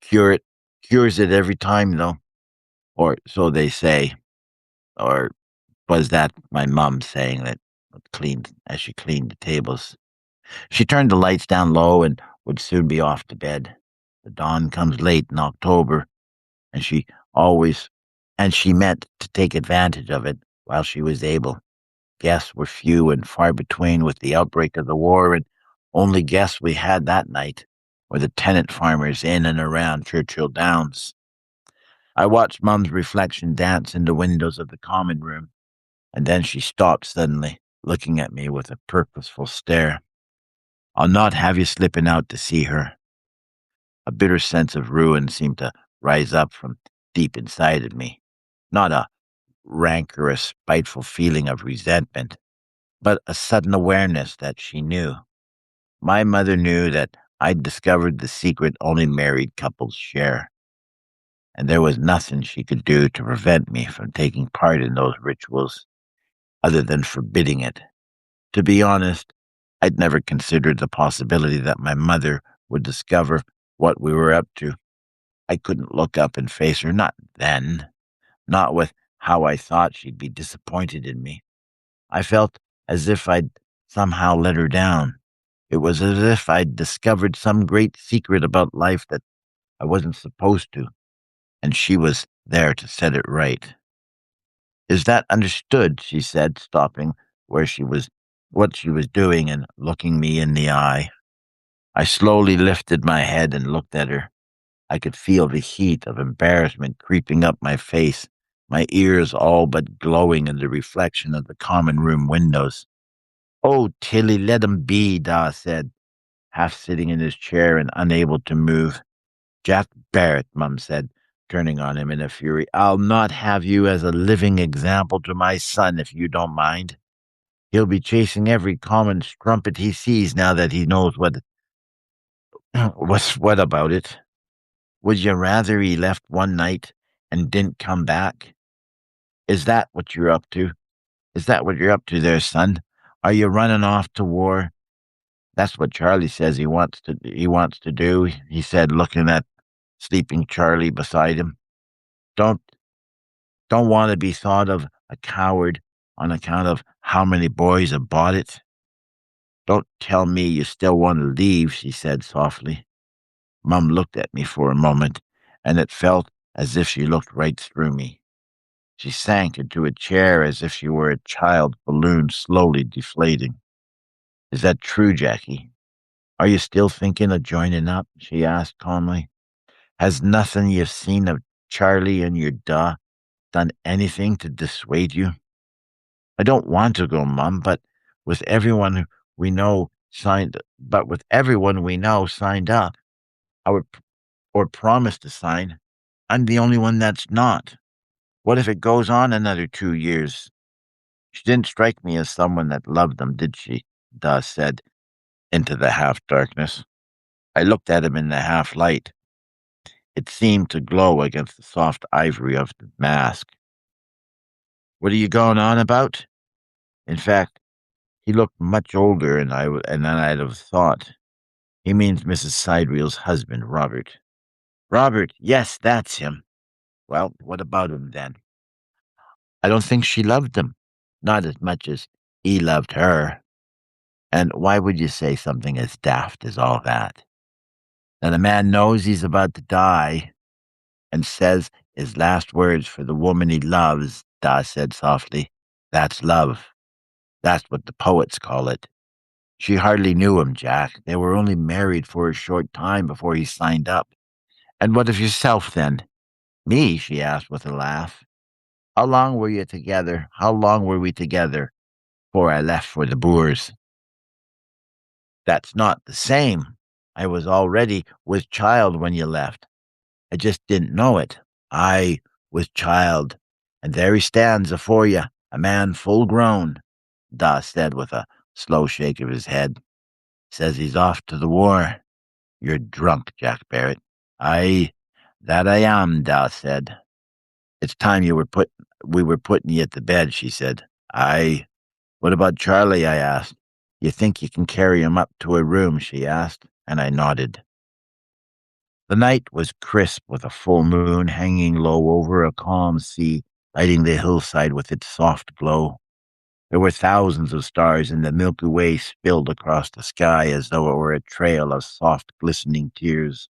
Cure it cures it every time though. Or so they say. Or was that my mum saying that cleaned as she cleaned the tables? She turned the lights down low and would soon be off to bed. The dawn comes late in October, and always she meant to take advantage of it while she was able. Guests were few and far between with the outbreak of the war, and only guests we had that night were the tenant farmers in and around Churchill Downs. I watched Mum's reflection dance in the windows of the common room, and then she stopped suddenly, looking at me with a purposeful stare. I'll not have you slipping out to see her. A bitter sense of ruin seemed to rise up from deep inside of me. Not a rancorous, spiteful feeling of resentment, but a sudden awareness that she knew. My mother knew that I'd discovered the secret only married couples share, and there was nothing she could do to prevent me from taking part in those rituals other than forbidding it. To be honest, I'd never considered the possibility that my mother would discover what we were up to. I couldn't look up and face her, not then, not with how I thought she'd be disappointed in me. I felt as if I'd somehow let her down. It was as if I'd discovered some great secret about life that I wasn't supposed to, and she was there to set it right. Is that understood? She said, stopping what she was doing and looking me in the eye. I slowly lifted my head and looked at her. I could feel the heat of embarrassment creeping up my face, my ears all but glowing in the reflection of the common room windows. Oh, Tilly, let him be, Da said, half sitting in his chair and unable to move. Jack Barrett, Mum said, turning on him in a fury. I'll not have you as a living example to my son, if you don't mind. He'll be chasing every common strumpet he sees now that he knows what's what about it. Would you rather he left one night and didn't come back? Is that what you're up to? Is that what you're up to there, son? Are you running off to war? That's what Charlie says he wants to do, he said, looking at sleeping Charlie beside him. Don't don't want to be thought of a coward on account of how many boys have bought it. Don't tell me you still want to leave, she said softly. Mum looked at me for a moment, and it felt as if she looked right through me. She sank into a chair as if she were a child balloon slowly deflating. Is that true, Jackie? Are you still thinking of joining up? She asked calmly. Has nothing you've seen of Charlie and your done anything to dissuade you? I don't want to go, Mum, with everyone we know with everyone we know signed up, or, or promised to sign, I'm the only one that's not. What if it goes on another 2 years? She didn't strike me as someone that loved them, did she? Da said into the half darkness. I looked at him in the half light. It seemed to glow against the soft ivory of the mask. What are you going on about? In fact, he looked much older than I'd have thought. He means Mrs. Sidereel's husband, Robert. Robert, yes, that's him. Well, what about him then? I don't think she loved him. Not as much as he loved her. And why would you say something as daft as all that? That a man knows he's about to die and says his last words for the woman he loves, Da said softly. That's love. That's what the poets call it. She hardly knew him, Jack. They were only married for a short time before he signed up. And what of yourself, then? Me? She asked with a laugh. How long were you together? How long were we together before I left for the Boers? That's not the same. I was already with child when you left. I just didn't know it. I was child. And there he stands afore you, a man full grown, Da said with a slow shake of his head. Says he's off to the war. You're drunk, Jack Barrett. Aye, that I am, Da said. It's time we were putting you to bed, she said. Aye. What about Charlie? I asked. You think you can carry him up to a room? She asked, and I nodded. The night was crisp with a full moon hanging low over a calm sea, lighting the hillside with its soft glow. There were thousands of stars, and the Milky Way spilled across the sky as though it were a trail of soft, glistening tears.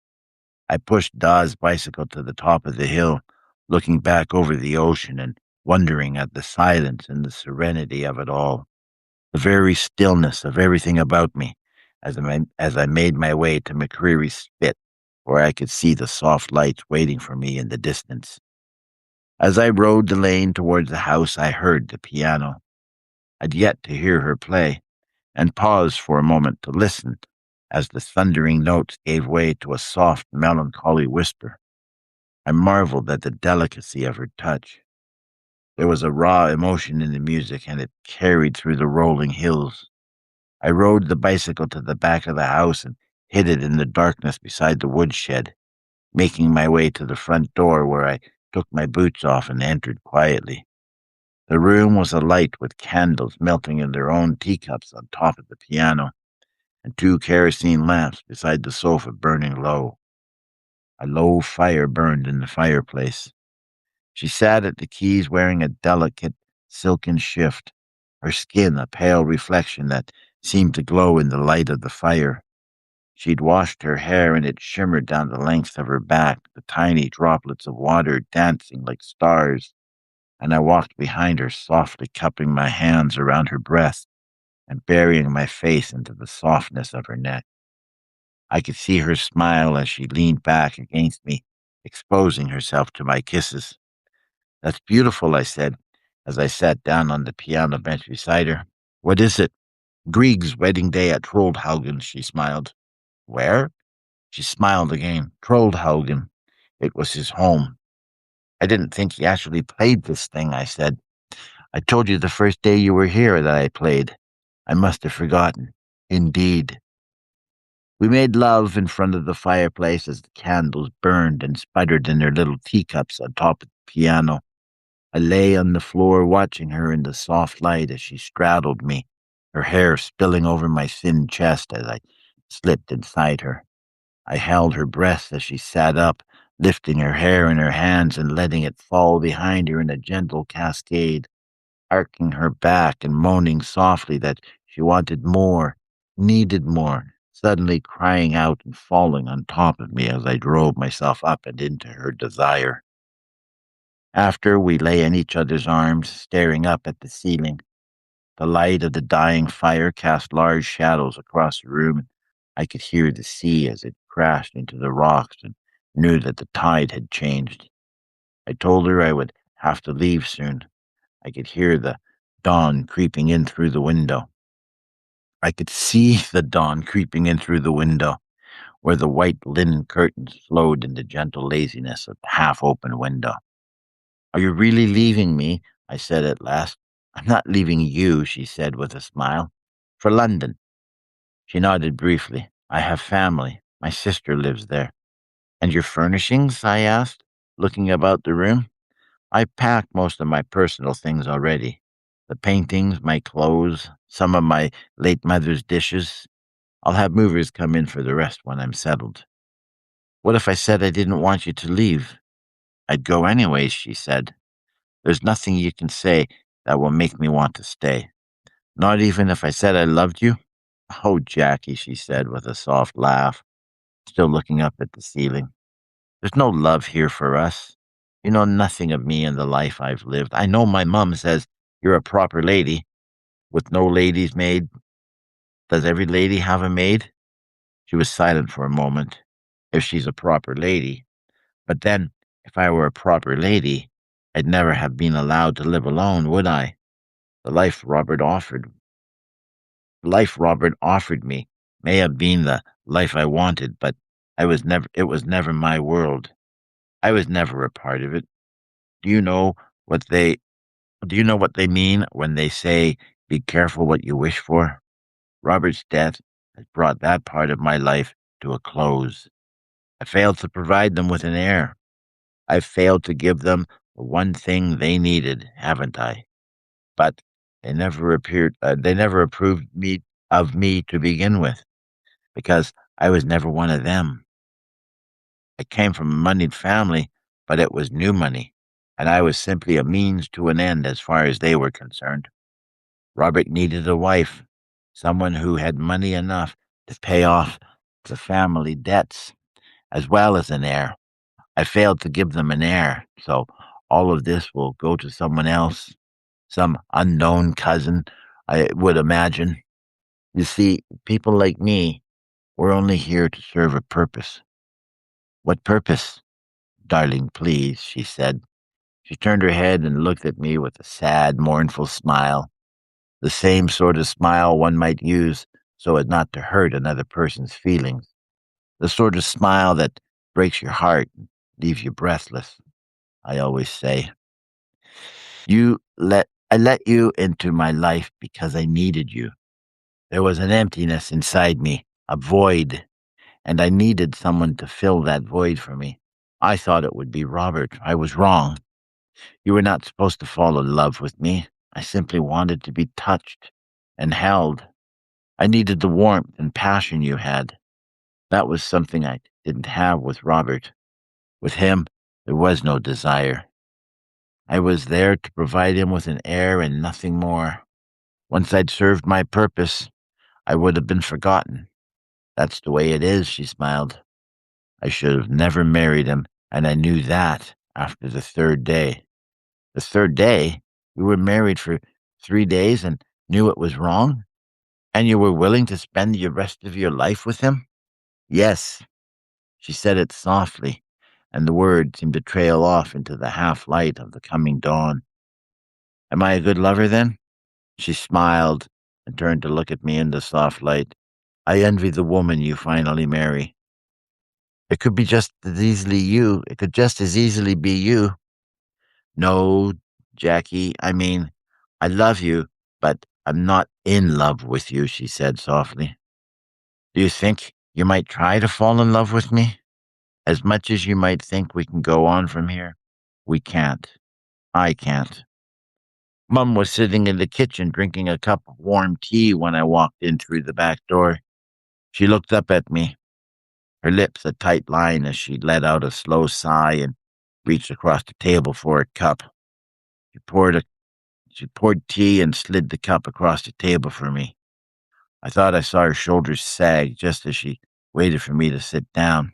I pushed Da's bicycle to the top of the hill, looking back over the ocean and wondering at the silence and the serenity of it all, the very stillness of everything about me as I made my way to McCreary's Spit, where I could see the soft lights waiting for me in the distance. As I rode the lane towards the house, I heard the piano. I'd yet to hear her play, and paused for a moment to listen as the thundering notes gave way to a soft, melancholy whisper. I marveled at the delicacy of her touch. There was a raw emotion in the music, and it carried through the rolling hills. I rode the bicycle to the back of the house and hid it in the darkness beside the woodshed, making my way to the front door where I took my boots off and entered quietly. The room was alight with candles melting in their own teacups on top of the piano, and two kerosene lamps beside the sofa burning low. A low fire burned in the fireplace. She sat at the keys wearing a delicate silken shift, her skin a pale reflection that seemed to glow in the light of the fire. She'd washed her hair and it shimmered down the length of her back, the tiny droplets of water dancing like stars, and I walked behind her, softly cupping my hands around her breast and burying my face into the softness of her neck. I could see her smile as she leaned back against me, exposing herself to my kisses. That's beautiful, I said, as I sat down on the piano bench beside her. What is it? Grieg's wedding day at Troldhaugen, she smiled. Where? She smiled again. Troldhaugen. It was his home. I didn't think he actually played this thing, I said. I told you the first day you were here that I played. I must have forgotten. Indeed. We made love in front of the fireplace as the candles burned and sputtered in their little teacups on top of the piano. I lay on the floor watching her in the soft light as she straddled me, her hair spilling over my thin chest as I slipped inside her. I held her breast as she sat up, lifting her hair in her hands and letting it fall behind her in a gentle cascade, arcing her back and moaning softly that she wanted more, needed more, suddenly crying out and falling on top of me as I drove myself up and into her desire. After, we lay in each other's arms, staring up at the ceiling. The light of the dying fire cast large shadows across the room. I could hear the sea as it crashed into the rocks and knew that the tide had changed. I told her I would have to leave soon. I could hear the dawn creeping in through the window. I could see the dawn creeping in through the window, where the white linen curtains flowed in the gentle laziness of the half-open window. Are you really leaving me? I said at last. I'm not leaving you, she said with a smile. For London. She nodded briefly. I have family. My sister lives there. And your furnishings? I asked, looking about the room. I packed most of my personal things already. The paintings, my clothes, some of my late mother's dishes. I'll have movers come in for the rest when I'm settled. What if I said I didn't want you to leave? I'd go anyways, she said. There's nothing you can say that will make me want to stay. Not even if I said I loved you? Oh, Jackie, she said with a soft laugh, still looking up at the ceiling. There's no love here for us. You know nothing of me and the life I've lived. I know my mum says you're a proper lady, with no lady's maid. Does every lady have a maid? She was silent for a moment. If she's a proper lady. But then, if I were a proper lady, I'd never have been allowed to live alone, would I? The life Robert offered me may have been the life I wanted, but it was never my world. I was never a part of it. Do you know what they, do you know what they mean when they say, be careful what you wish for? Robert's death has brought that part of my life to a close. I failed to provide them with an heir. I've failed to give them the one thing they needed, haven't I? But they never approved of me to begin with, because I was never one of them. I came from a moneyed family, but it was new money, and I was simply a means to an end as far as they were concerned. Robert needed a wife, someone who had money enough to pay off the family debts, as well as an heir. I failed to give them an heir, so all of this will go to someone else, some unknown cousin, I would imagine. You see, people like me, we're only here to serve a purpose. What purpose? Darling, please, she said. She turned her head and looked at me with a sad, mournful smile, the same sort of smile one might use so as not to hurt another person's feelings, the sort of smile that breaks your heart and leaves you breathless. I always say, I let you into my life because I needed you. There was an emptiness inside me, a void, and I needed someone to fill that void for me. I thought it would be Robert. I was wrong. You were not supposed to fall in love with me. I simply wanted to be touched and held. I needed the warmth and passion you had. That was something I didn't have with Robert. With him, there was no desire. I was there to provide him with an heir and nothing more. Once I'd served my purpose, I would have been forgotten. That's the way it is, she smiled. I should have never married him, and I knew that after the third day. The third day? You were married for 3 days and knew it was wrong? And you were willing to spend the rest of your life with him? Yes. She said it softly, and the word seemed to trail off into the half light of the coming dawn. Am I a good lover then? She smiled and turned to look at me in the soft light. I envy the woman you finally marry. It could be just as easily you. It could just as easily be you. No, Jackie, I mean, I love you, but I'm not in love with you, she said softly. Do you think you might try to fall in love with me? As much as you might think we can go on from here, we can't. I can't. Mum was sitting in the kitchen drinking a cup of warm tea when I walked in through the back door. She looked up at me, her lips a tight line as she let out a slow sigh and reached across the table for a cup. She poured a She poured tea and slid the cup across the table for me. I thought I saw her shoulders sag just as she waited for me to sit down.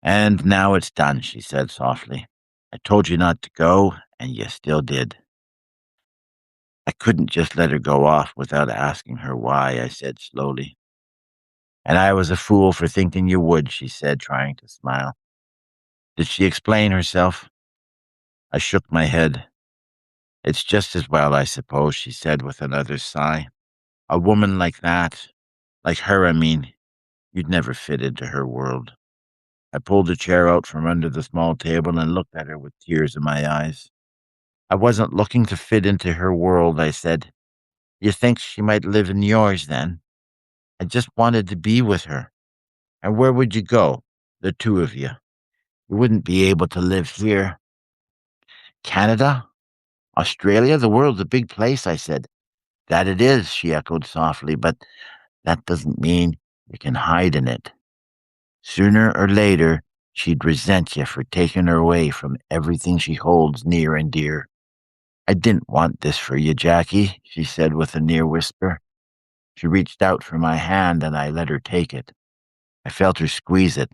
And now it's done, she said softly. I told you not to go, and you still did. I couldn't just let her go off without asking her why, I said slowly. And I was a fool for thinking you would, she said, trying to smile. Did she explain herself? I shook my head. It's just as well, I suppose, she said with another sigh. A woman like that, like her, I mean, you'd never fit into her world. I pulled a chair out from under the small table and looked at her with tears in my eyes. I wasn't looking to fit into her world, I said. You think she might live in yours then? I just wanted to be with her. And where would you go, the two of you? You wouldn't be able to live here. Canada? Australia? The world's a big place, I said. That it is, she echoed softly, but that doesn't mean you can hide in it. Sooner or later, she'd resent you for taking her away from everything she holds near and dear. I didn't want this for you, Jackie, she said with a near whisper. She reached out for my hand and I let her take it. I felt her squeeze it,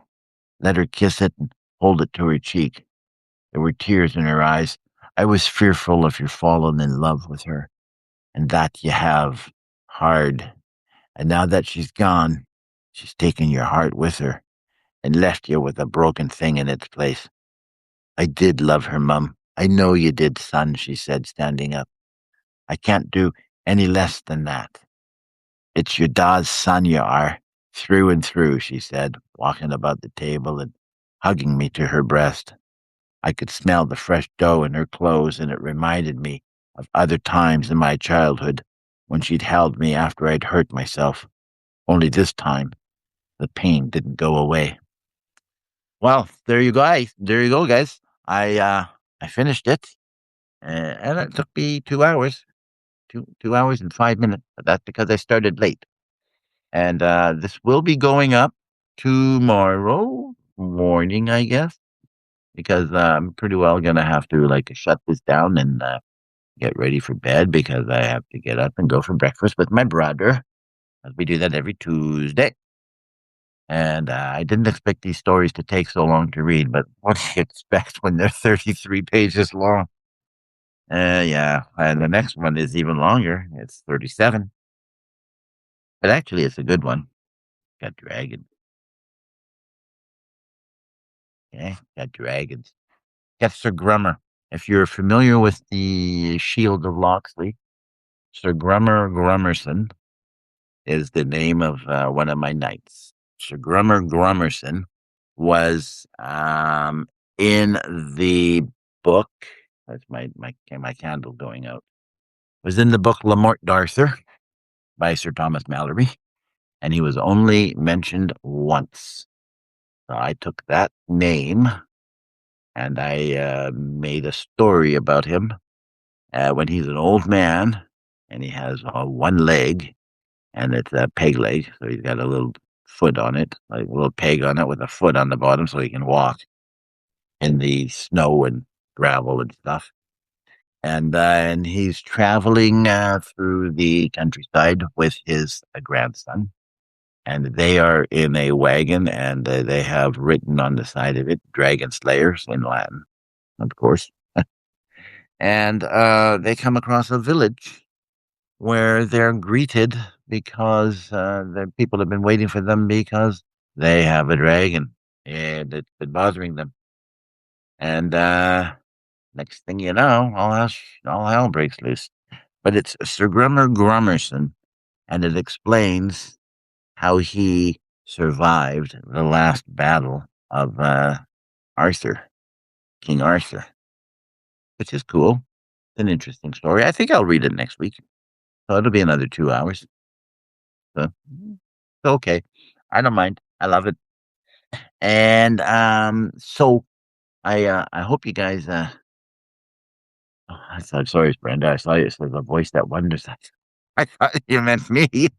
let her kiss it and hold it to her cheek. There were tears in her eyes. I was fearful of your falling in love with her. And that you have. Hard. And now that she's gone, she's taken your heart with her and left you with a broken thing in its place. I did love her, Mum. I know you did, son, she said, standing up. I can't do any less than that. It's your da's son you are, through and through, she said, walking about the table and hugging me to her breast. I could smell the fresh dough in her clothes, and it reminded me of other times in my childhood when she'd held me after I'd hurt myself. Only this time, the pain didn't go away. Well, there you guys. There you go, guys. I finished it, and it took me 2 hours, 2 hours and 5 minutes. But that's because I started late. And this will be going up tomorrow morning, I guess, because I'm pretty well gonna have to like shut this down and get ready for bed because I have to get up and go for breakfast with my brother. As we do that every Tuesday. And I didn't expect these stories to take so long to read, but what do you expect when they're 33 pages long? Yeah, and the next one is even longer. It's 37. But actually, it's a good one. Got dragons. Yeah, got dragons. Got Sir Grummer. If you're familiar with the Shield of Locksley, Sir Grummer Grummerson is the name of one of my knights. Sir Grummer Grummerson was in the book. That's my candle going out. Was in the book Lamort d'Arthur by Sir Thomas Mallory, and he was only mentioned once. So I took that name and I made a story about him when he's an old man and he has one leg and it's a peg leg, so he's got a little foot on it, like a little peg on it with a foot on the bottom, so he can walk in the snow and gravel and stuff. And he's traveling through the countryside with his grandson, and they are in a wagon, and they have written on the side of it "Dragon Slayers" in Latin, of course. And they come across a village where they're greeted because the people have been waiting for them because they have a dragon and it's been bothering them. And next thing you know, all hell breaks loose. But it's Sir Grummer Grummerson, and it explains how he survived the last battle of Arthur, King Arthur, which is cool. It's an interesting story. I think I'll read it next week. So it'll be another 2 hours. So it's okay. I don't mind. I love it. And so I hope you guys oh, I'm sorry, Brenda. I saw you as a voice that wonders. I thought you meant me. It's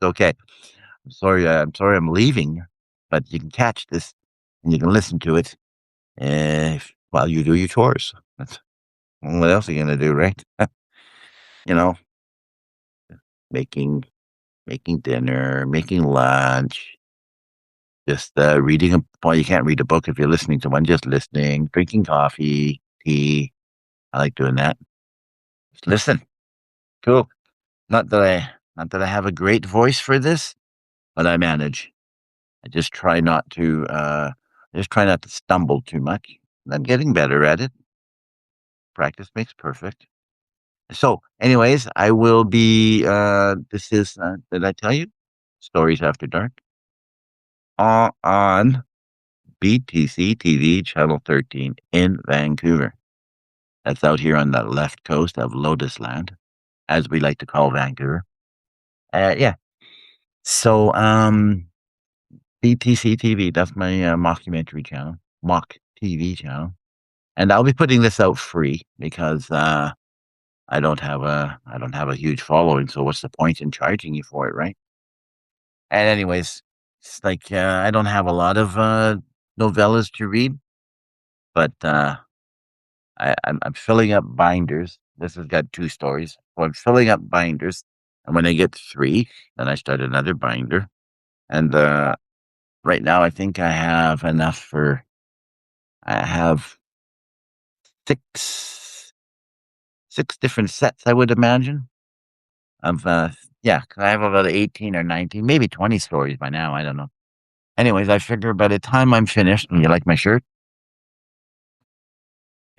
okay. I'm sorry I'm leaving, but you can catch this and you can listen to it while you do your chores. That's what else are you gonna do, right? You know, making making dinner, making lunch, just reading a well, you can't read a book if you're listening to one, just listening, drinking coffee, tea. I like doing that. Just listen. Cool. Not that I have a great voice for this, but I manage. I just try not to stumble too much. I'm getting better at it. Practice makes perfect. So, anyways, I will be this is did I tell you? Stories After Dark on BTC-TV channel 13 in Vancouver. That's out here on the left coast of Lotus Land, as we like to call Vancouver. Yeah. So, BTC-TV, that's my mockumentary channel, mock TV channel. And I'll be putting this out free because I don't have a huge following, so what's the point in charging you for it, right? And anyways, it's like I don't have a lot of novellas to read, but I'm filling up binders. This has got 2 stories. So I'm filling up binders, and when I get 3, then I start another binder. And right now, I think I have enough for. I have six different sets, I would imagine. Of yeah, 'cause I have about 18 or 19, maybe 20 stories by now. I don't know. Anyways, I figure by the time I'm finished, and you like my shirt?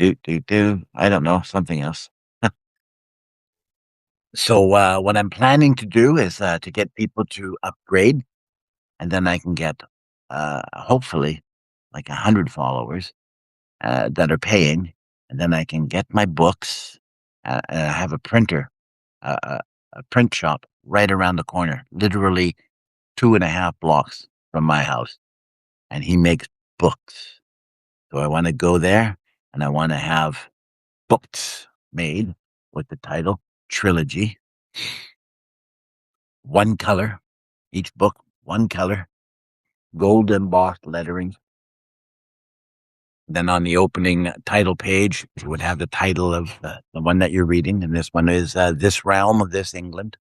I don't know, something else. So, what I'm planning to do is to get people to upgrade, and then I can get hopefully like 100 followers that are paying, and then I can get my books. And I have a printer, uh, a, a print shop right around the corner, literally 2.5 blocks from my house, and he makes books. So I want to go there, and I want to have books made with the title Trilogy, one color, each book, one color, gold embossed lettering. Then on the opening title page, it would have the title of the one that you're reading. And this one is This Realm of This England.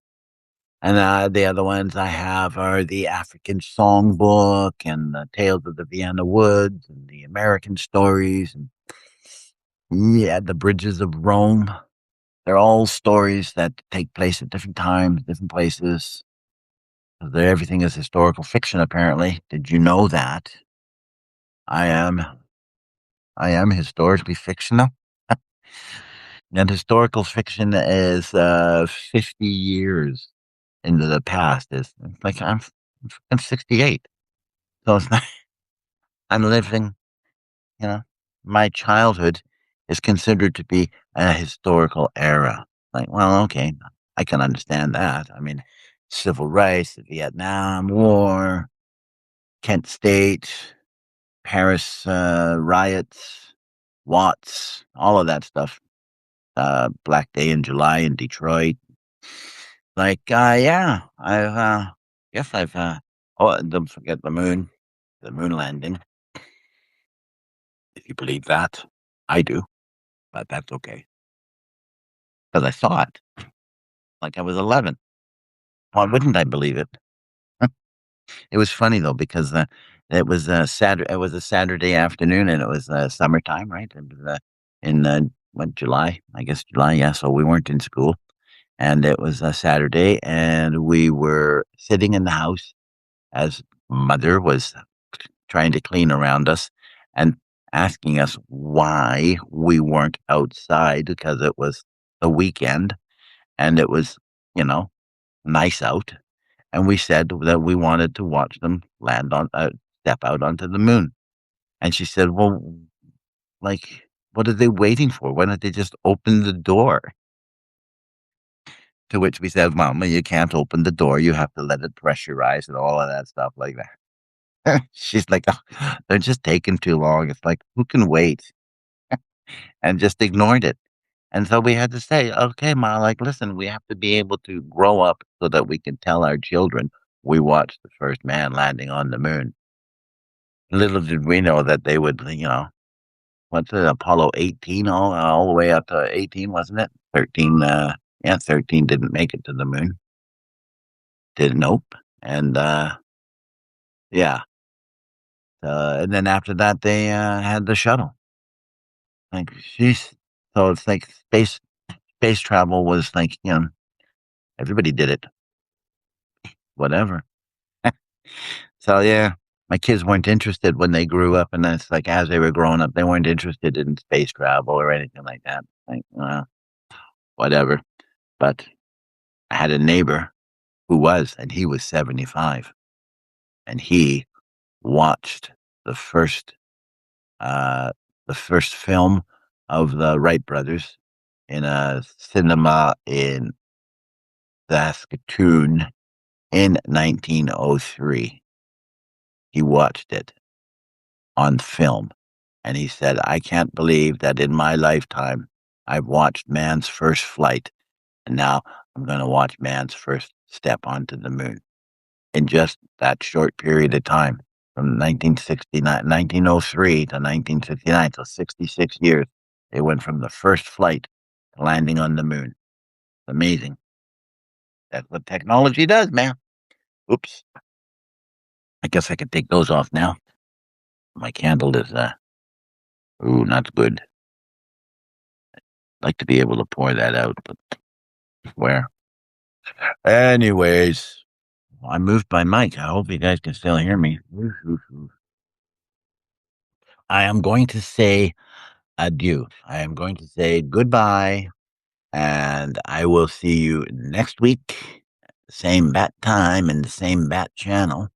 And the other ones I have are the African Songbook and the Tales of the Vienna Woods and the American Stories. And yeah, the Bridges of Rome. They're all stories that take place at different times, different places. Everything is historical fiction, apparently. Did you know that? I am I am historically fictional. And historical fiction is 50 years into the past. It's like I'm 68. So it's not, I'm living, you know, my childhood is considered to be a historical era. Like, well, okay, I can understand that. I mean, civil rights, the Vietnam War, Kent State, Paris riots, Watts, all of that stuff. Black Day in July in Detroit. Like, yeah, oh, and don't forget the moon landing, if you believe that. I do, but that's okay. Because I saw it, like I was 11. Why wouldn't I believe it? It was funny though, because it was a Saturday afternoon and it was summertime, right? It was in what, July? I guess July, yeah. So we weren't in school. And it was a Saturday, and we were sitting in the house as mother was trying to clean around us and asking us why we weren't outside because it was the weekend and it was, you know, nice out. And we said that we wanted to watch them step out onto the moon. And she said, well, like, what are they waiting for? Why don't they just open the door? To which we said, Mama, you can't open the door. You have to let it pressurize and all of that stuff like that. She's like, "Oh, they're just taking too long." It's like, who can wait? And just ignored it. And so we had to say, okay, Ma, like, listen, we have to be able to grow up so that we can tell our children we watched the first man landing on the moon. Little did we know that they would, what's it, Apollo 18, all the way up to 18, wasn't it? 13, yeah, 13 didn't make it to the moon. Didn't, nope. And, yeah. And then after that, they had the shuttle. Like, she's so it's like space travel was like, everybody did it, whatever. So yeah, my kids weren't interested when they grew up, and then it's like as they were growing up, they weren't interested in space travel or anything like that. Like, whatever. But I had a neighbor who was, and he was 75, and he watched the first uh, the first film of the Wright brothers in a cinema in Saskatoon in 1903. He watched it on film and he said, I can't believe that in my lifetime I've watched man's first flight and now I'm going to watch man's first step onto the moon in just that short period of time from 1903 to 1969, so 66 years. They went from the first flight to landing on the moon. Amazing. That's what technology does, man. Oops. I guess I could take those off now. My candle is, ooh, not good. I'd like to be able to pour that out, but where? Anyways, I moved my mic. I hope you guys can still hear me. I am going to say adieu. I am going to say goodbye, and I will see you next week, same bat time and the same bat channel,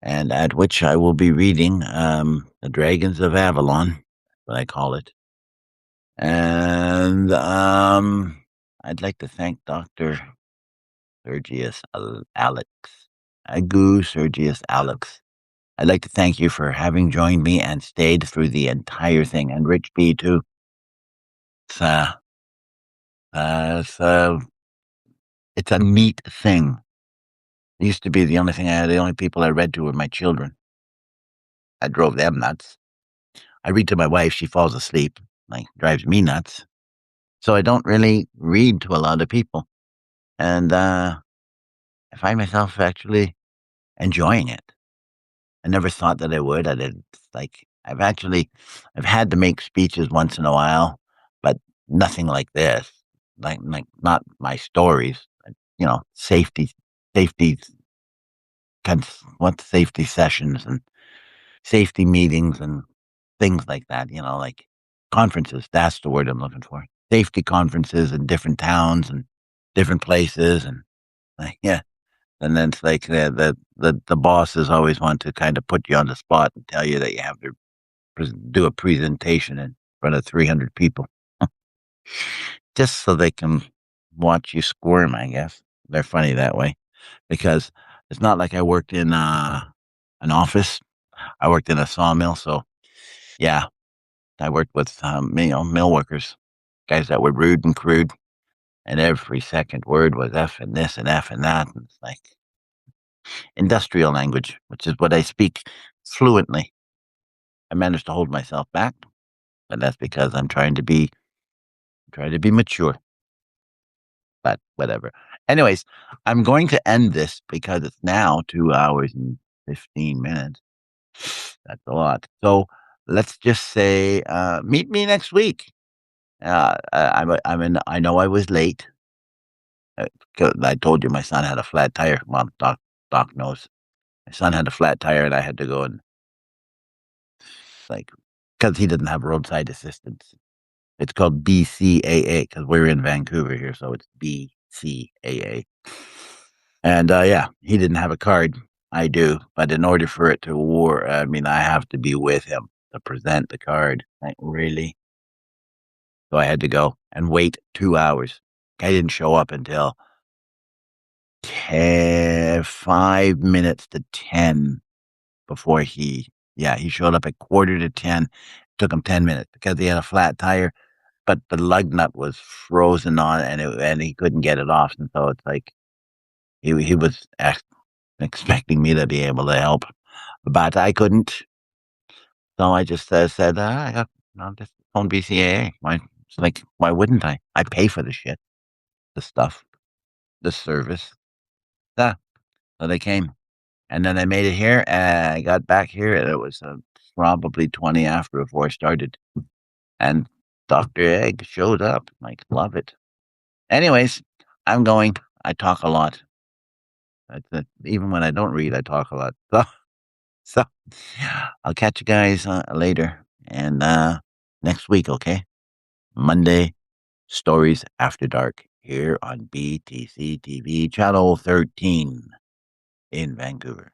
and at which I will be reading The Dragons of Avalon, what I call it. And I'd like to thank Dr. Sergius Alex. Agu Sergius Alex. I'd like to thank you for having joined me and stayed through the entire thing, and Rich B too. It's it's, it's a neat thing. It used to be the only people I read to were my children. I drove them nuts. I read to my wife, she falls asleep, like drives me nuts. So I don't really read to a lot of people. And I find myself actually enjoying it. I never thought that I would. I did like I've had to make speeches once in a while, but nothing like this. Like not my stories. Safety what safety sessions and safety meetings and things like that, like conferences. That's the word I'm looking for. Safety conferences in different towns and different places and like yeah. And then it's like the bosses always want to kind of put you on the spot and tell you that you have to do a presentation in front of 300 people, just so they can watch you squirm. I guess they're funny that way because it's not like I worked in an office. I worked in a sawmill, so yeah, I worked with mill workers, guys that were rude and crude, and every second word was F and this and F and that, and it's like industrial language, which is what I speak fluently. I managed to hold myself back, but that's because I'm trying to be mature. But whatever. Anyways, I'm going to end this because it's now 2 hours and 15 minutes. That's a lot. So let's just say, meet me next week. I know I was late. 'Cause I told you my son had a flat tire. Well, Doc knows. My son had a flat tire, and I had to go and like because he didn't have roadside assistance. It's called BCAA because we're in Vancouver here, so it's BCAA. And yeah, he didn't have a card. I do, but in order for it to work, I mean, I have to be with him to present the card. Like really, so I had to go and wait 2 hours. I didn't show up until 5 minutes to 10 before he showed up at 9:45. Took him 10 minutes because he had a flat tire, but the lug nut was frozen on, and he couldn't get it off, and so it's like he was expecting me to be able to help, but I couldn't. So I just said, I'll just phone BCAA. It's like, why wouldn't I? I pay for the shit, the stuff, the service. Yeah. So they came. And then I made it here, and I got back here, and it was probably 20 after before I started. And Dr. Egg showed up. Like, love it. Anyways, I'm going. I talk a lot. That's it. Even when I don't read, I talk a lot. So I'll catch you guys later and next week, okay? Monday, Stories After Dark here on BTC-TV Channel 13 in Vancouver.